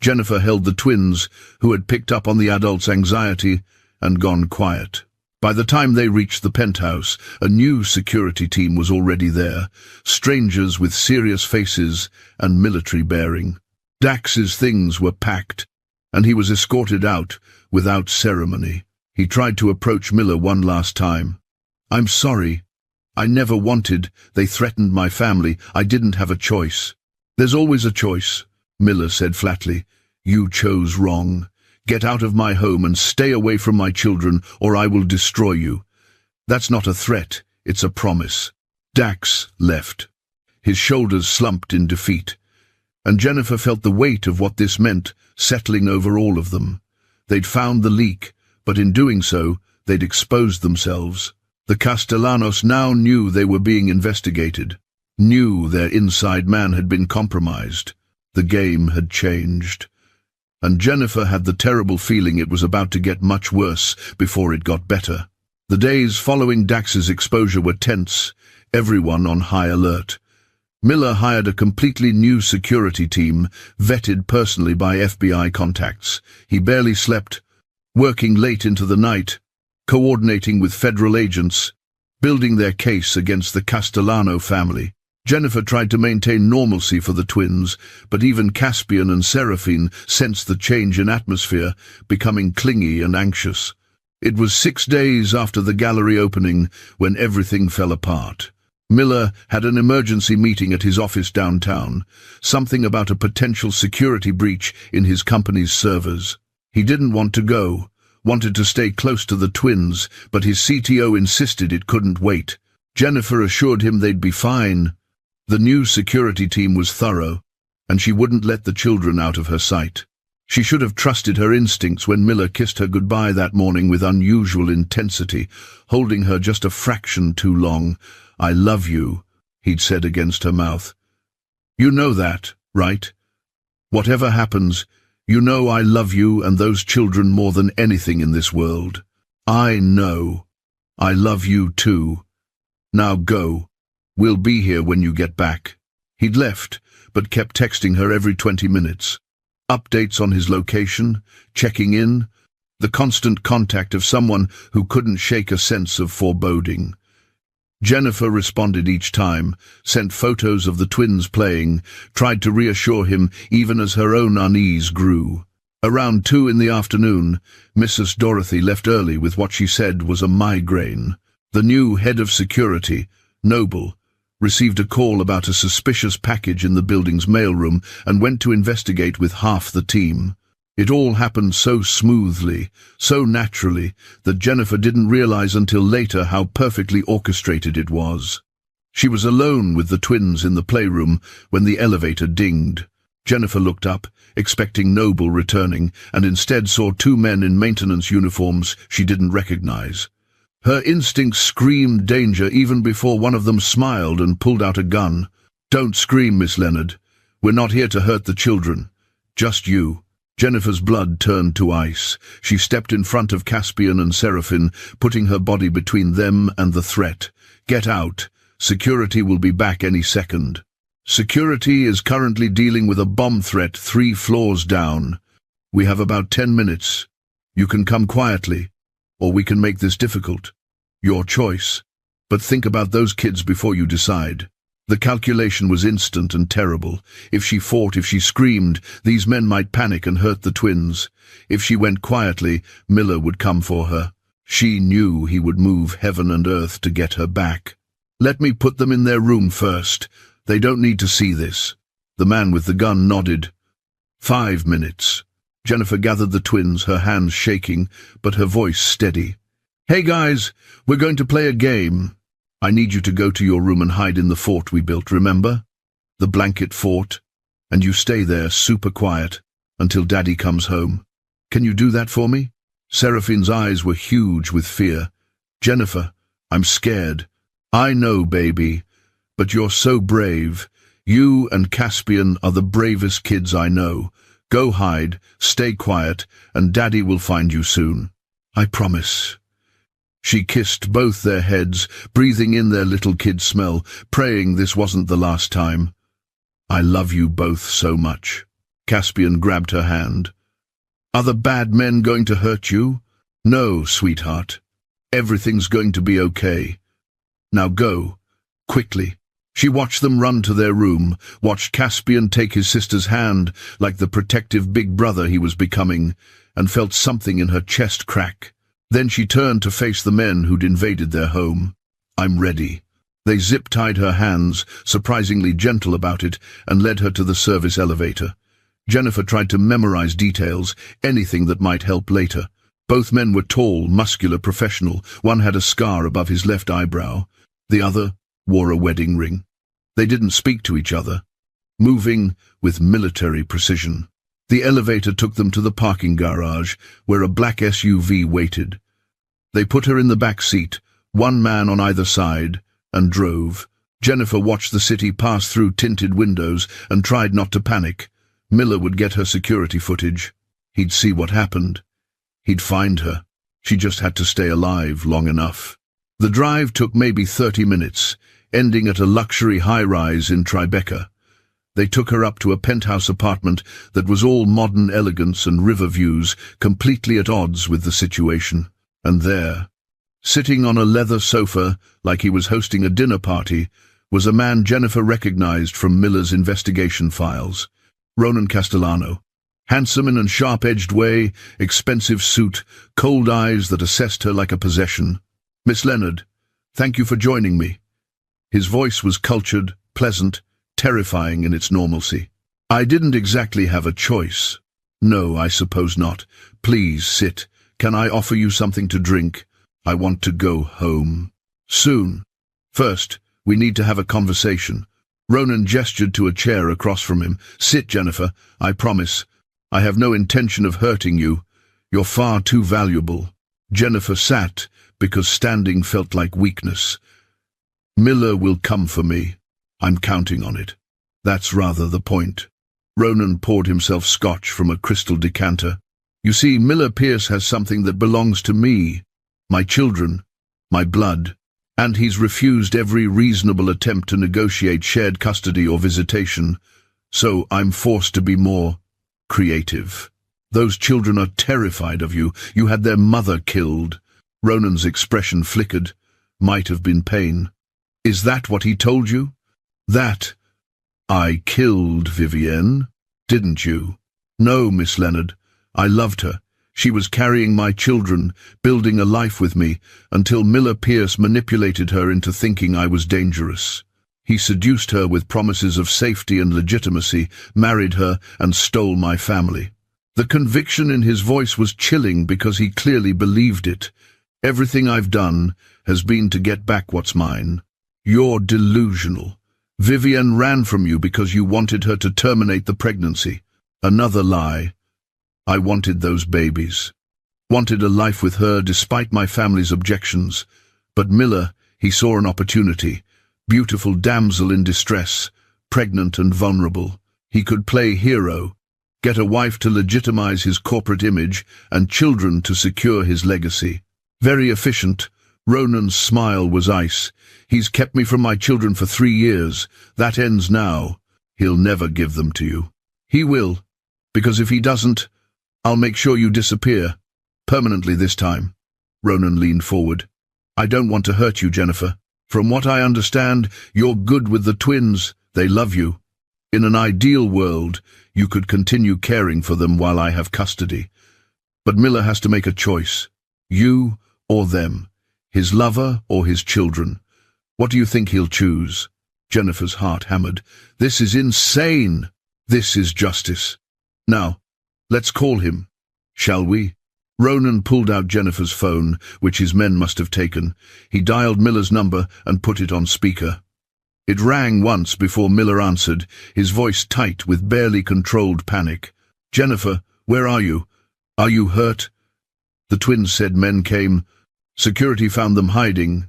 Jennifer held the twins, who had picked up on the adults' anxiety and gone quiet. By the time they reached the penthouse, a new security team was already there, strangers with serious faces and military bearing. Dax's things were packed, and he was escorted out without ceremony. He tried to approach Miller one last time. "I'm sorry. I never wanted. They threatened my family. I didn't have a choice." "There's always a choice," Miller said flatly. "You chose wrong. Get out of my home and stay away from my children, or I will destroy you." "That's not a threat, it's a promise." Dax left. His shoulders slumped in defeat, and Jennifer felt the weight of what this meant settling over all of them. They'd found the leak, but in doing so, they'd exposed themselves. The Castellanos now knew they were being investigated, knew their inside man had been compromised. The game had changed. And Jennifer had the terrible feeling it was about to get much worse before it got better. The days following Dax's exposure were tense, everyone on high alert. Miller hired a completely new security team, vetted personally by FBI contacts. He barely slept, working late into the night, coordinating with federal agents, building their case against the Castellano family. Jennifer tried to maintain normalcy for the twins, but even Caspian and Seraphine sensed the change in atmosphere, becoming clingy and anxious. It was 6 days after the gallery opening when everything fell apart. Miller had an emergency meeting at his office downtown, something about a potential security breach in his company's servers. He didn't want to go, wanted to stay close to the twins, but his CTO insisted it couldn't wait. Jennifer assured him they'd be fine. The new security team was thorough, and she wouldn't let the children out of her sight. She should have trusted her instincts when Miller kissed her goodbye that morning with unusual intensity, holding her just a fraction too long. "I love you," he'd said against her mouth. "You know that, right? Whatever happens, you know I love you and those children more than anything in this world." "I know. I love you too. Now go. We'll be here when you get back." He'd left, but kept texting her every 20 minutes. Updates on his location, checking in, the constant contact of someone who couldn't shake a sense of foreboding. Jennifer responded each time, sent photos of the twins playing, tried to reassure him even as her own unease grew. Around 2 in the afternoon, Mrs. Dorothy left early with what she said was a migraine. The new head of security, Noble, received a call about a suspicious package in the building's mailroom and went to investigate with half the team. It all happened so smoothly, so naturally, that Jennifer didn't realize until later how perfectly orchestrated it was. She was alone with the twins in the playroom when the elevator dinged. Jennifer looked up, expecting Noble returning, and instead saw 2 men in maintenance uniforms she didn't recognize. Her instincts screamed danger even before one of them smiled and pulled out a gun. "Don't scream, Miss Leonard. We're not here to hurt the children. Just you." Jennifer's blood turned to ice. She stepped in front of Caspian and Seraphine, putting her body between them and the threat. "Get out. Security will be back any second." "Security is currently dealing with a bomb threat 3 floors down. We have about 10 minutes. You can come quietly, or we can make this difficult. Your choice. But think about those kids before you decide." The calculation was instant and terrible. If she fought, if she screamed, these men might panic and hurt the twins. If she went quietly, Miller would come for her. She knew he would move heaven and earth to get her back. "Let me put them in their room first. They don't need to see this." The man with the gun nodded. 5 minutes. Jennifer gathered the twins, her hands shaking, but her voice steady. "Hey guys, we're going to play a game. I need you to go to your room and hide in the fort we built, remember? The blanket fort. And you stay there super quiet until Daddy comes home. Can you do that for me?" Seraphine's eyes were huge with fear. "Jennifer, I'm scared." "I know, baby, but you're so brave. You and Caspian are the bravest kids I know. Go hide, stay quiet, and Daddy will find you soon. I promise." She kissed both their heads, breathing in their little kid smell, praying this wasn't the last time. "I love you both so much." Caspian grabbed her hand. "Are the bad men going to hurt you?" "No, sweetheart. Everything's going to be okay. Now go, quickly." She watched them run to their room, watched Caspian take his sister's hand like the protective big brother he was becoming, and felt something in her chest crack. Then she turned to face the men who'd invaded their home. "I'm ready." They zip-tied her hands, surprisingly gentle about it, and led her to the service elevator. Jennifer tried to memorize details, anything that might help later. Both men were tall, muscular, professional. One had a scar above his left eyebrow. The other wore a wedding ring. They didn't speak to each other, moving with military precision. The elevator took them to the parking garage, where a black SUV waited. They put her in the back seat, 1 man on either side, and drove. Jennifer watched the city pass through tinted windows and tried not to panic. Miller would get her security footage. He'd see what happened. He'd find her. She just had to stay alive long enough. The drive took maybe 30 minutes, ending at a luxury high-rise in Tribeca. They took her up to a penthouse apartment that was all modern elegance and river views, completely at odds with the situation. And there, sitting on a leather sofa like he was hosting a dinner party, was a man Jennifer recognized from Miller's investigation files. Ronan Castellano. Handsome in a sharp-edged way, expensive suit, cold eyes that assessed her like a possession. "Miss Leonard, thank you for joining me." His voice was cultured, pleasant, terrifying in its normalcy. "I didn't exactly have a choice." "No, I suppose not. Please sit. Can I offer you something to drink? I want to go home. Soon. First, we need to have a conversation." Ronan gestured to a chair across from him. "Sit, Jennifer. I promise. I have no intention of hurting you. You're far too valuable." Jennifer sat because standing felt like weakness. "Miller will come for me. I'm counting on it." "That's rather the point." Ronan poured himself scotch from a crystal decanter. "You see, Miller Pierce has something that belongs to me, my children, my blood, and he's refused every reasonable attempt to negotiate shared custody or visitation, so I'm forced to be more creative. Those children are terrified of you. You had their mother killed." Ronan's expression flickered. Might have been pain. "Is that what he told you?" "That I killed Vivienne, didn't you?" "No, Miss Leonard. I loved her. She was carrying my children, building a life with me, until Miller Pierce manipulated her into thinking I was dangerous. He seduced her with promises of safety and legitimacy, married her, and stole my family." The conviction in his voice was chilling because he clearly believed it. "Everything I've done has been to get back what's mine." "You're delusional. Vivienne ran from you because you wanted her to terminate the pregnancy." "Another lie. I wanted those babies. Wanted a life with her despite my family's objections. But Miller, he saw an opportunity. Beautiful damsel in distress, pregnant and vulnerable. He could play hero, get a wife to legitimize his corporate image, and children to secure his legacy. Very efficient." Ronan's smile was ice. "He's kept me from my children for 3 years. That ends now. He'll never give them to you." "He will, because if he doesn't, I'll make sure you disappear. Permanently this time." Ronan leaned forward. "I don't want to hurt you, Jennifer. From what I understand, you're good with the twins. They love you. In an ideal world, you could continue caring for them while I have custody. But Miller has to make a choice. You or them. His lover or his children. What do you think he'll choose?" Jennifer's heart hammered. "This is insane. This is justice. Now, let's call him. Shall we?" Ronan pulled out Jennifer's phone, which his men must have taken. He dialed Miller's number and put it on speaker. It rang once before Miller answered, his voice tight with barely controlled panic. "Jennifer, where are you? Are you hurt?" The twins said men came. "Security found them hiding,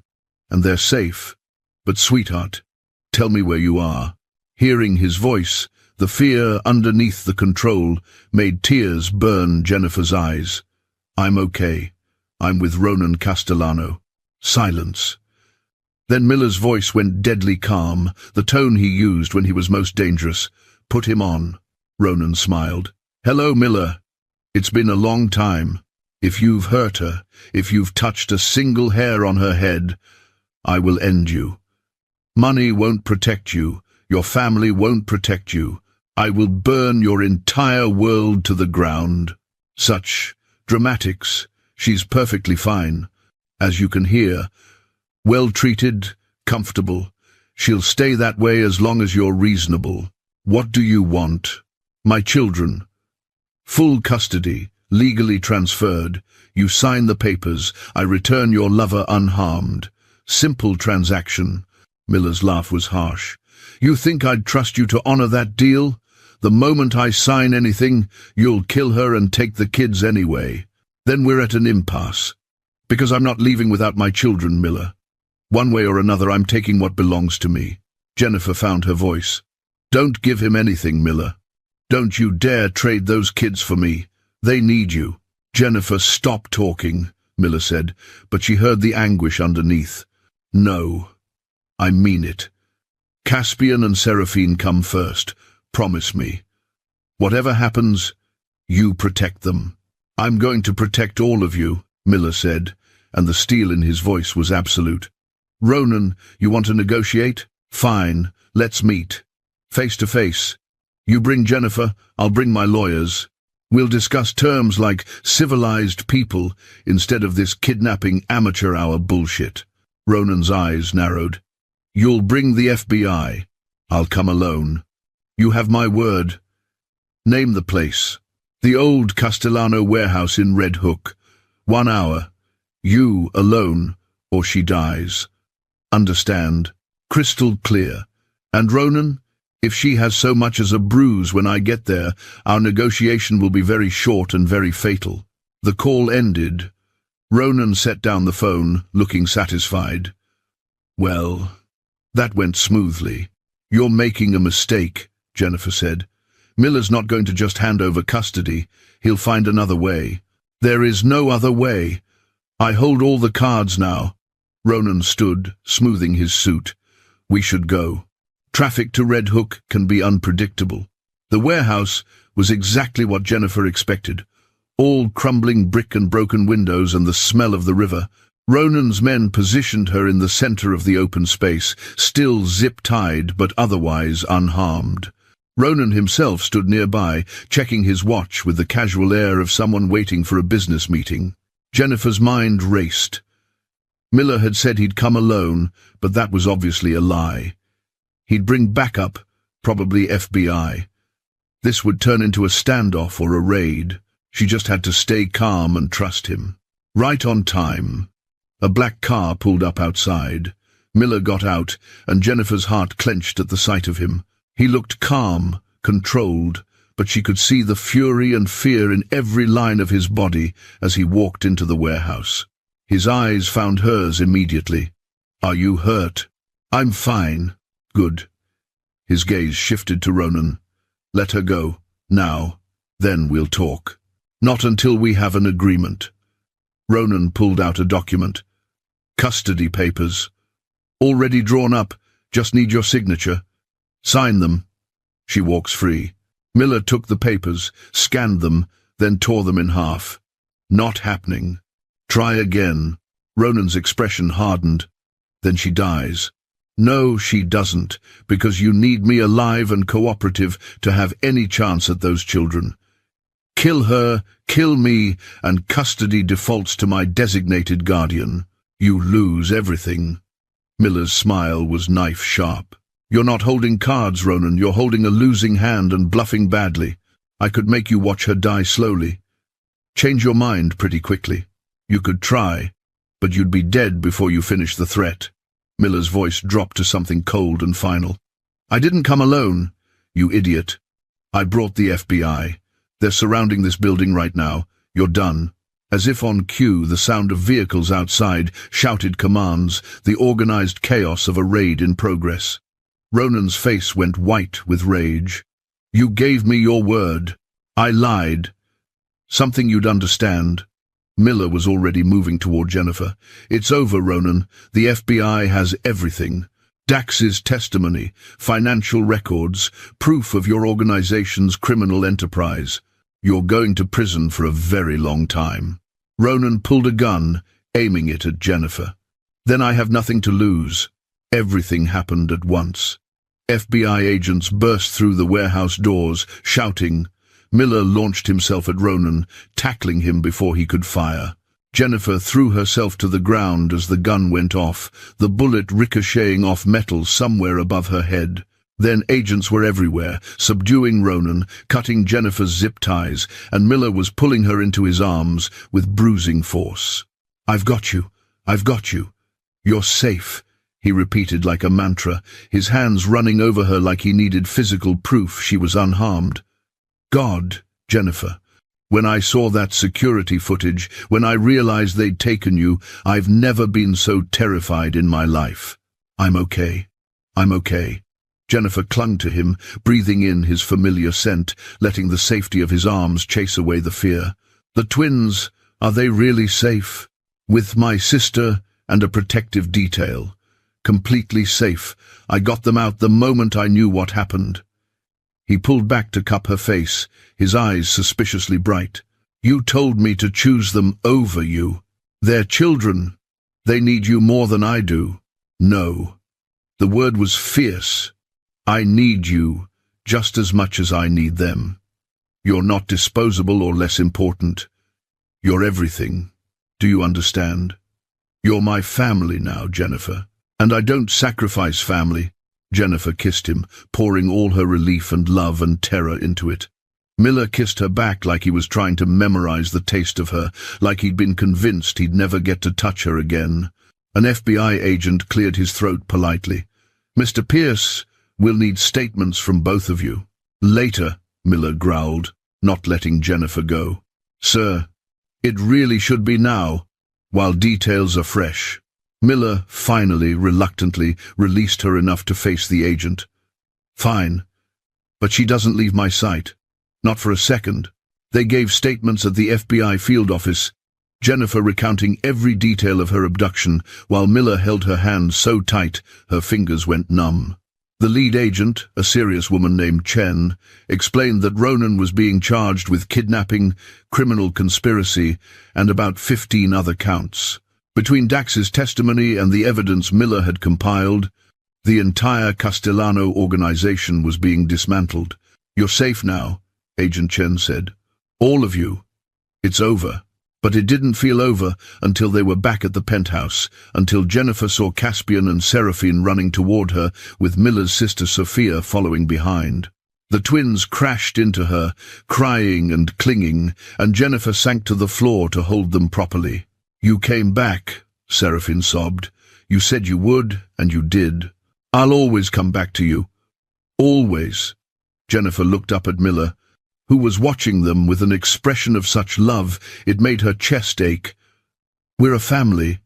and they're safe. But sweetheart, tell me where you are." Hearing his voice, the fear underneath the control made tears burn Jennifer's eyes. "I'm okay. I'm with Ronan Castellano." Silence. Then Miller's voice went deadly calm, the tone he used when he was most dangerous. "Put him on." Ronan smiled. "Hello, Miller. It's been a long time. If you've hurt her, if you've touched a single hair on her head, I will end you. Money won't protect you. Your family won't protect you. I will burn your entire world to the ground." Such dramatics. She's perfectly fine. As you can hear, well-treated, comfortable. She'll stay that way as long as you're reasonable. What do you want? My children. Full custody, legally transferred. You sign the papers. I return your lover unharmed. Simple transaction. Miller's laugh was harsh. You think I'd trust you to honor that deal? The moment I sign anything, you'll kill her and take the kids anyway. Then we're at an impasse. Because I'm not leaving without my children, Miller. One way or another, I'm taking what belongs to me. Jennifer found her voice. Don't give him anything, Miller. Don't you dare trade those kids for me. They need you. Jennifer, stop talking, Miller said, but she heard the anguish underneath. No, I mean it. Caspian and Seraphine come first. Promise me. Whatever happens, you protect them. I'm going to protect all of you, Miller said, and the steel in his voice was absolute. Ronan, you want to negotiate? Fine, let's meet. Face to face. You bring Jennifer, I'll bring my lawyers. We'll discuss terms like civilized people instead of this kidnapping amateur hour bullshit. Ronan's eyes narrowed. You'll bring the FBI. I'll come alone. You have my word. Name the place. The old Castellano warehouse in Red Hook. 1 hour. You alone, or she dies. Understand? Crystal clear. And Ronan, if she has so much as a bruise when I get there, our negotiation will be very short and very fatal. The call ended. Ronan set down the phone, looking satisfied. Well, that went smoothly. You're making a mistake, Jennifer said. Miller's not going to just hand over custody. He'll find another way. There is no other way. I hold all the cards now. Ronan stood, smoothing his suit. We should go. Traffic to Red Hook can be unpredictable. The warehouse was exactly what Jennifer expected. All crumbling brick and broken windows and the smell of the river. Ronan's men positioned her in the center of the open space, still zip-tied but otherwise unharmed. Ronan himself stood nearby, checking his watch with the casual air of someone waiting for a business meeting. Jennifer's mind raced. Miller had said he'd come alone, but that was obviously a lie. He'd bring backup, probably FBI. This would turn into a standoff or a raid. She just had to stay calm and trust him. Right on time. A black car pulled up outside. Miller got out, and Jennifer's heart clenched at the sight of him. He looked calm, controlled, but she could see the fury and fear in every line of his body as he walked into the warehouse. His eyes found hers immediately. Are you hurt? I'm fine. Good. His gaze shifted to Ronan. Let her go, now. Then we'll talk. Not until we have an agreement. Ronan pulled out a document. Custody papers. Already drawn up, just need your signature. Sign them. She walks free. Miller took the papers, scanned them, then tore them in half. Not happening. Try again. Ronan's expression hardened. Then she dies. No, she doesn't, because you need me alive and cooperative to have any chance at those children. Kill her, kill me, and custody defaults to my designated guardian. You lose everything. Miller's smile was knife-sharp. You're not holding cards, Ronan. You're holding a losing hand and bluffing badly. I could make you watch her die slowly. Change your mind pretty quickly. You could try, but you'd be dead before you finish the threat. Miller's voice dropped to something cold and final. I didn't come alone, you idiot. I brought the FBI. They're surrounding this building right now. You're done. As if on cue, the sound of vehicles outside shouted commands, the organized chaos of a raid in progress. Ronan's face went white with rage. You gave me your word. I lied. Something you'd understand. Miller was already moving toward Jennifer. It's over, Ronan. The FBI has everything. Dax's testimony, financial records, proof of your organization's criminal enterprise. You're going to prison for a very long time. Ronan pulled a gun, aiming it at Jennifer. Then I have nothing to lose. Everything happened at once. FBI agents burst through the warehouse doors, shouting. Miller launched himself at Ronan, tackling him before he could fire. Jennifer threw herself to the ground as the gun went off, the bullet ricocheting off metal somewhere above her head. Then agents were everywhere, subduing Ronan, cutting Jennifer's zip ties, and Miller was pulling her into his arms with bruising force. I've got you. I've got you. You're safe, he repeated like a mantra, his hands running over her like he needed physical proof she was unharmed. God, Jennifer, when I saw that security footage, when I realized they'd taken you, I've never been so terrified in my life. I'm okay. I'm okay. Jennifer clung to him, breathing in his familiar scent, letting the safety of his arms chase away the fear. The twins, are they really safe? With my sister and a protective detail. Completely safe. I got them out the moment I knew what happened. He pulled back to cup her face, his eyes suspiciously bright. You told me to choose them over you. They're children. They need you more than I do. No. The word was fierce. I need you just as much as I need them. You're not disposable or less important. You're everything. Do you understand? You're my family now, Jennifer. And I don't sacrifice family. Jennifer kissed him, pouring all her relief and love and terror into it. Miller kissed her back like he was trying to memorize the taste of her, like he'd been convinced he'd never get to touch her again. An FBI agent cleared his throat politely. Mr. Pierce, we'll need statements from both of you. Later, Miller growled, not letting Jennifer go. Sir, it really should be now, while details are fresh. Miller finally, reluctantly, released her enough to face the agent. Fine, but she doesn't leave my sight. Not for a second. They gave statements at the FBI field office, Jennifer recounting every detail of her abduction, while Miller held her hand so tight her fingers went numb. The lead agent, a serious woman named Chen, explained that Ronan was being charged with kidnapping, criminal conspiracy, and about 15 other counts. Between Dax's testimony and the evidence Miller had compiled, the entire Castellano organization was being dismantled. You're safe now, Agent Chen said. All of you. It's over. But it didn't feel over until they were back at the penthouse, until Jennifer saw Caspian and Seraphine running toward her, with Miller's sister Sophia following behind. The twins crashed into her, crying and clinging, and Jennifer sank to the floor to hold them properly. You came back, Seraphine sobbed. You said you would, and you did. I'll always come back to you. Always. Jennifer looked up at Miller, who was watching them with an expression of such love it made her chest ache. We're a family.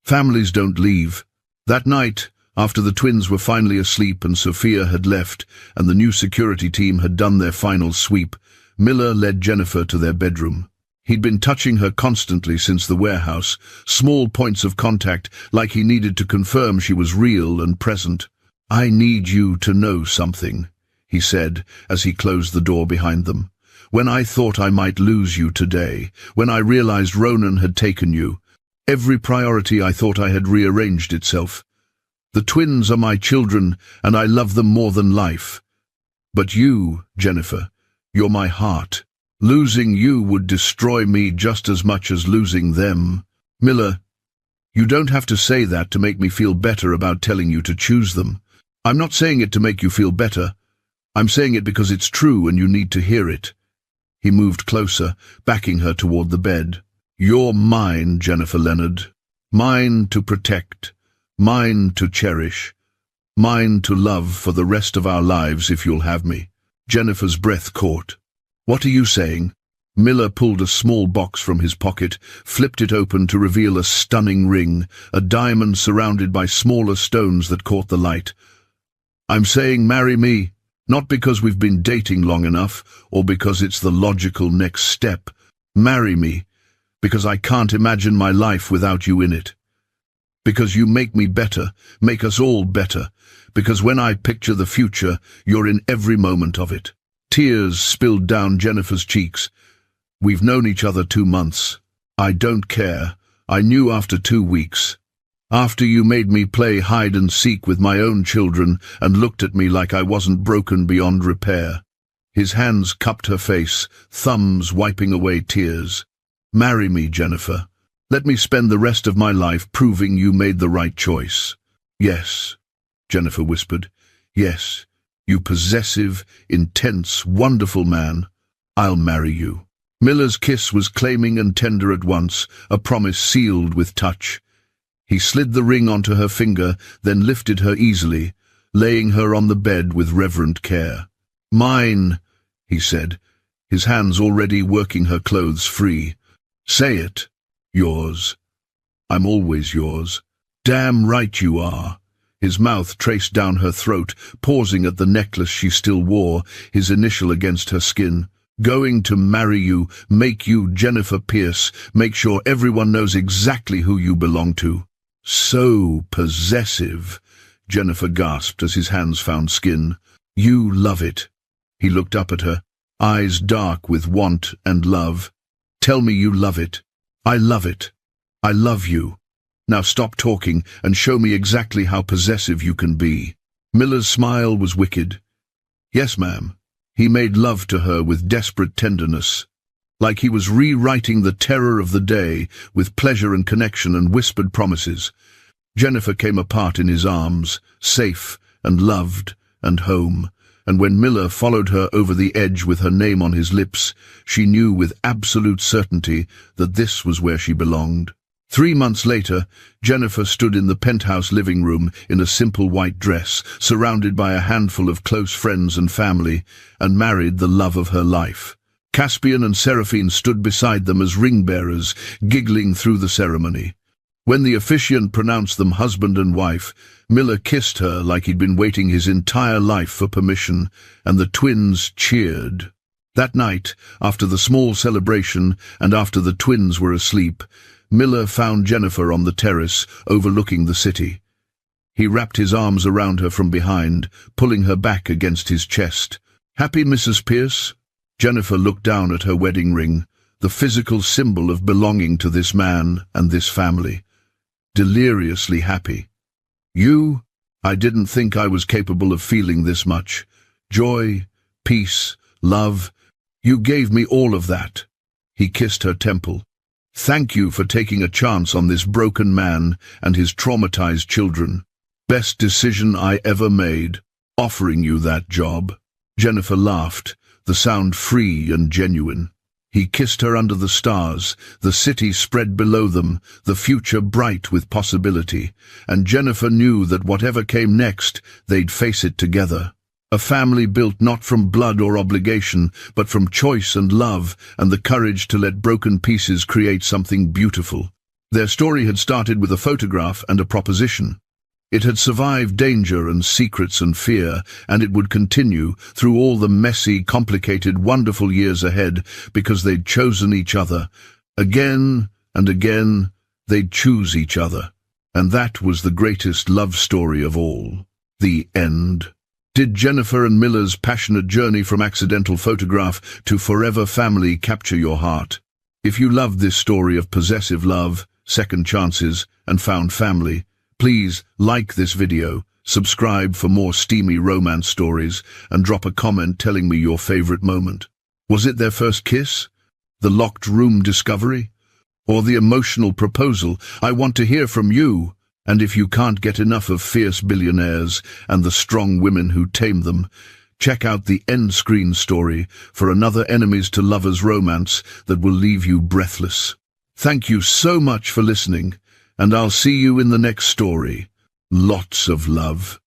Families don't leave. That night, after the twins were finally asleep and Sophia had left and the new security team had done their final sweep, Miller led Jennifer to their bedroom. He'd been touching her constantly since the warehouse, small points of contact like he needed to confirm she was real and present. I need you to know something, he said as he closed the door behind them. When I thought I might lose you today, when I realized Ronan had taken you, every priority I thought I had rearranged itself. The twins are my children, and I love them more than life. But you, Jennifer, you're my heart. Losing you would destroy me just as much as losing them. Miller, you don't have to say that to make me feel better about telling you to choose them. I'm not saying it to make you feel better. I'm saying it because it's true and you need to hear it. He moved closer, backing her toward the bed. You're mine, Jennifer Leonard. Mine to protect. Mine to cherish. Mine to love for the rest of our lives if you'll have me. Jennifer's breath caught. What are you saying? Miller pulled a small box from his pocket, flipped it open to reveal a stunning ring, a diamond surrounded by smaller stones that caught the light. I'm saying marry me. Not because we've been dating long enough, or because it's the logical next step. Marry me, because I can't imagine my life without you in it. Because you make me better, make us all better, because when I picture the future, you're in every moment of it. Tears spilled down Jennifer's cheeks. We've known each other 2 months. I don't care. I knew after 2 weeks. After you made me play hide-and-seek with my own children and looked at me like I wasn't broken beyond repair. His hands cupped her face, thumbs wiping away tears. Marry me, Jennifer. Let me spend the rest of my life proving you made the right choice. Yes, Jennifer whispered. Yes, you possessive, intense, wonderful man. I'll marry you. Miller's kiss was claiming and tender at once, a promise sealed with touch. He slid the ring onto her finger, then lifted her easily, laying her on the bed with reverent care. Mine, he said, his hands already working her clothes free. Say it. Yours. I'm always yours. Damn right you are. His mouth traced down her throat, pausing at the necklace she still wore, his initial against her skin. "Going to marry you, make you Jennifer Pierce, make sure everyone knows exactly who you belong to." "So possessive," Jennifer gasped as his hands found skin. "You love it." He looked up at her, eyes dark with want and love. "Tell me you love it." "I love it. I love you. Now stop talking and show me exactly how possessive you can be." Miller's smile was wicked. "Yes, ma'am." He made love to her with desperate tenderness, like he was rewriting the terror of the day with pleasure and connection and whispered promises. Jennifer came apart in his arms, safe and loved and home, and when Miller followed her over the edge with her name on his lips, she knew with absolute certainty that this was where she belonged. 3 months later, Jennifer stood in the penthouse living room in a simple white dress, surrounded by a handful of close friends and family, and married the love of her life. Caspian and Seraphine stood beside them as ring-bearers, giggling through the ceremony. When the officiant pronounced them husband and wife, Miller kissed her like he'd been waiting his entire life for permission, and the twins cheered. That night, after the small celebration and after the twins were asleep, Miller found Jennifer on the terrace overlooking the city. He wrapped his arms around her from behind, pulling her back against his chest. "Happy, Mrs. Pierce?" Jennifer looked down at her wedding ring, the physical symbol of belonging to this man and this family. Deliriously happy. "You? I didn't think I was capable of feeling this much. Joy, peace, love. You gave me all of that." He kissed her temple. "Thank you for taking a chance on this broken man and his traumatized children. Best decision I ever made, offering you that job." Jennifer laughed, the sound free and genuine. He kissed her under the stars, the city spread below them, the future bright with possibility, and Jennifer knew that whatever came next, they'd face it together. A family built not from blood or obligation, but from choice and love, and the courage to let broken pieces create something beautiful. Their story had started with a photograph and a proposition. It had survived danger and secrets and fear, and it would continue through all the messy, complicated, wonderful years ahead, because they'd chosen each other. Again and again, they'd choose each other. And that was the greatest love story of all. The end. Did Jennifer and Miller's passionate journey from accidental photograph to forever family capture your heart? If you loved this story of possessive love, second chances, and found family, please like this video, subscribe for more steamy romance stories, and drop a comment telling me your favorite moment. Was it their first kiss? The locked room discovery? Or the emotional proposal? I want to hear from you. And if you can't get enough of fierce billionaires and the strong women who tame them, check out the end screen story for another enemies to lovers romance that will leave you breathless. Thank you so much for listening, and I'll see you in the next story. Lots of love.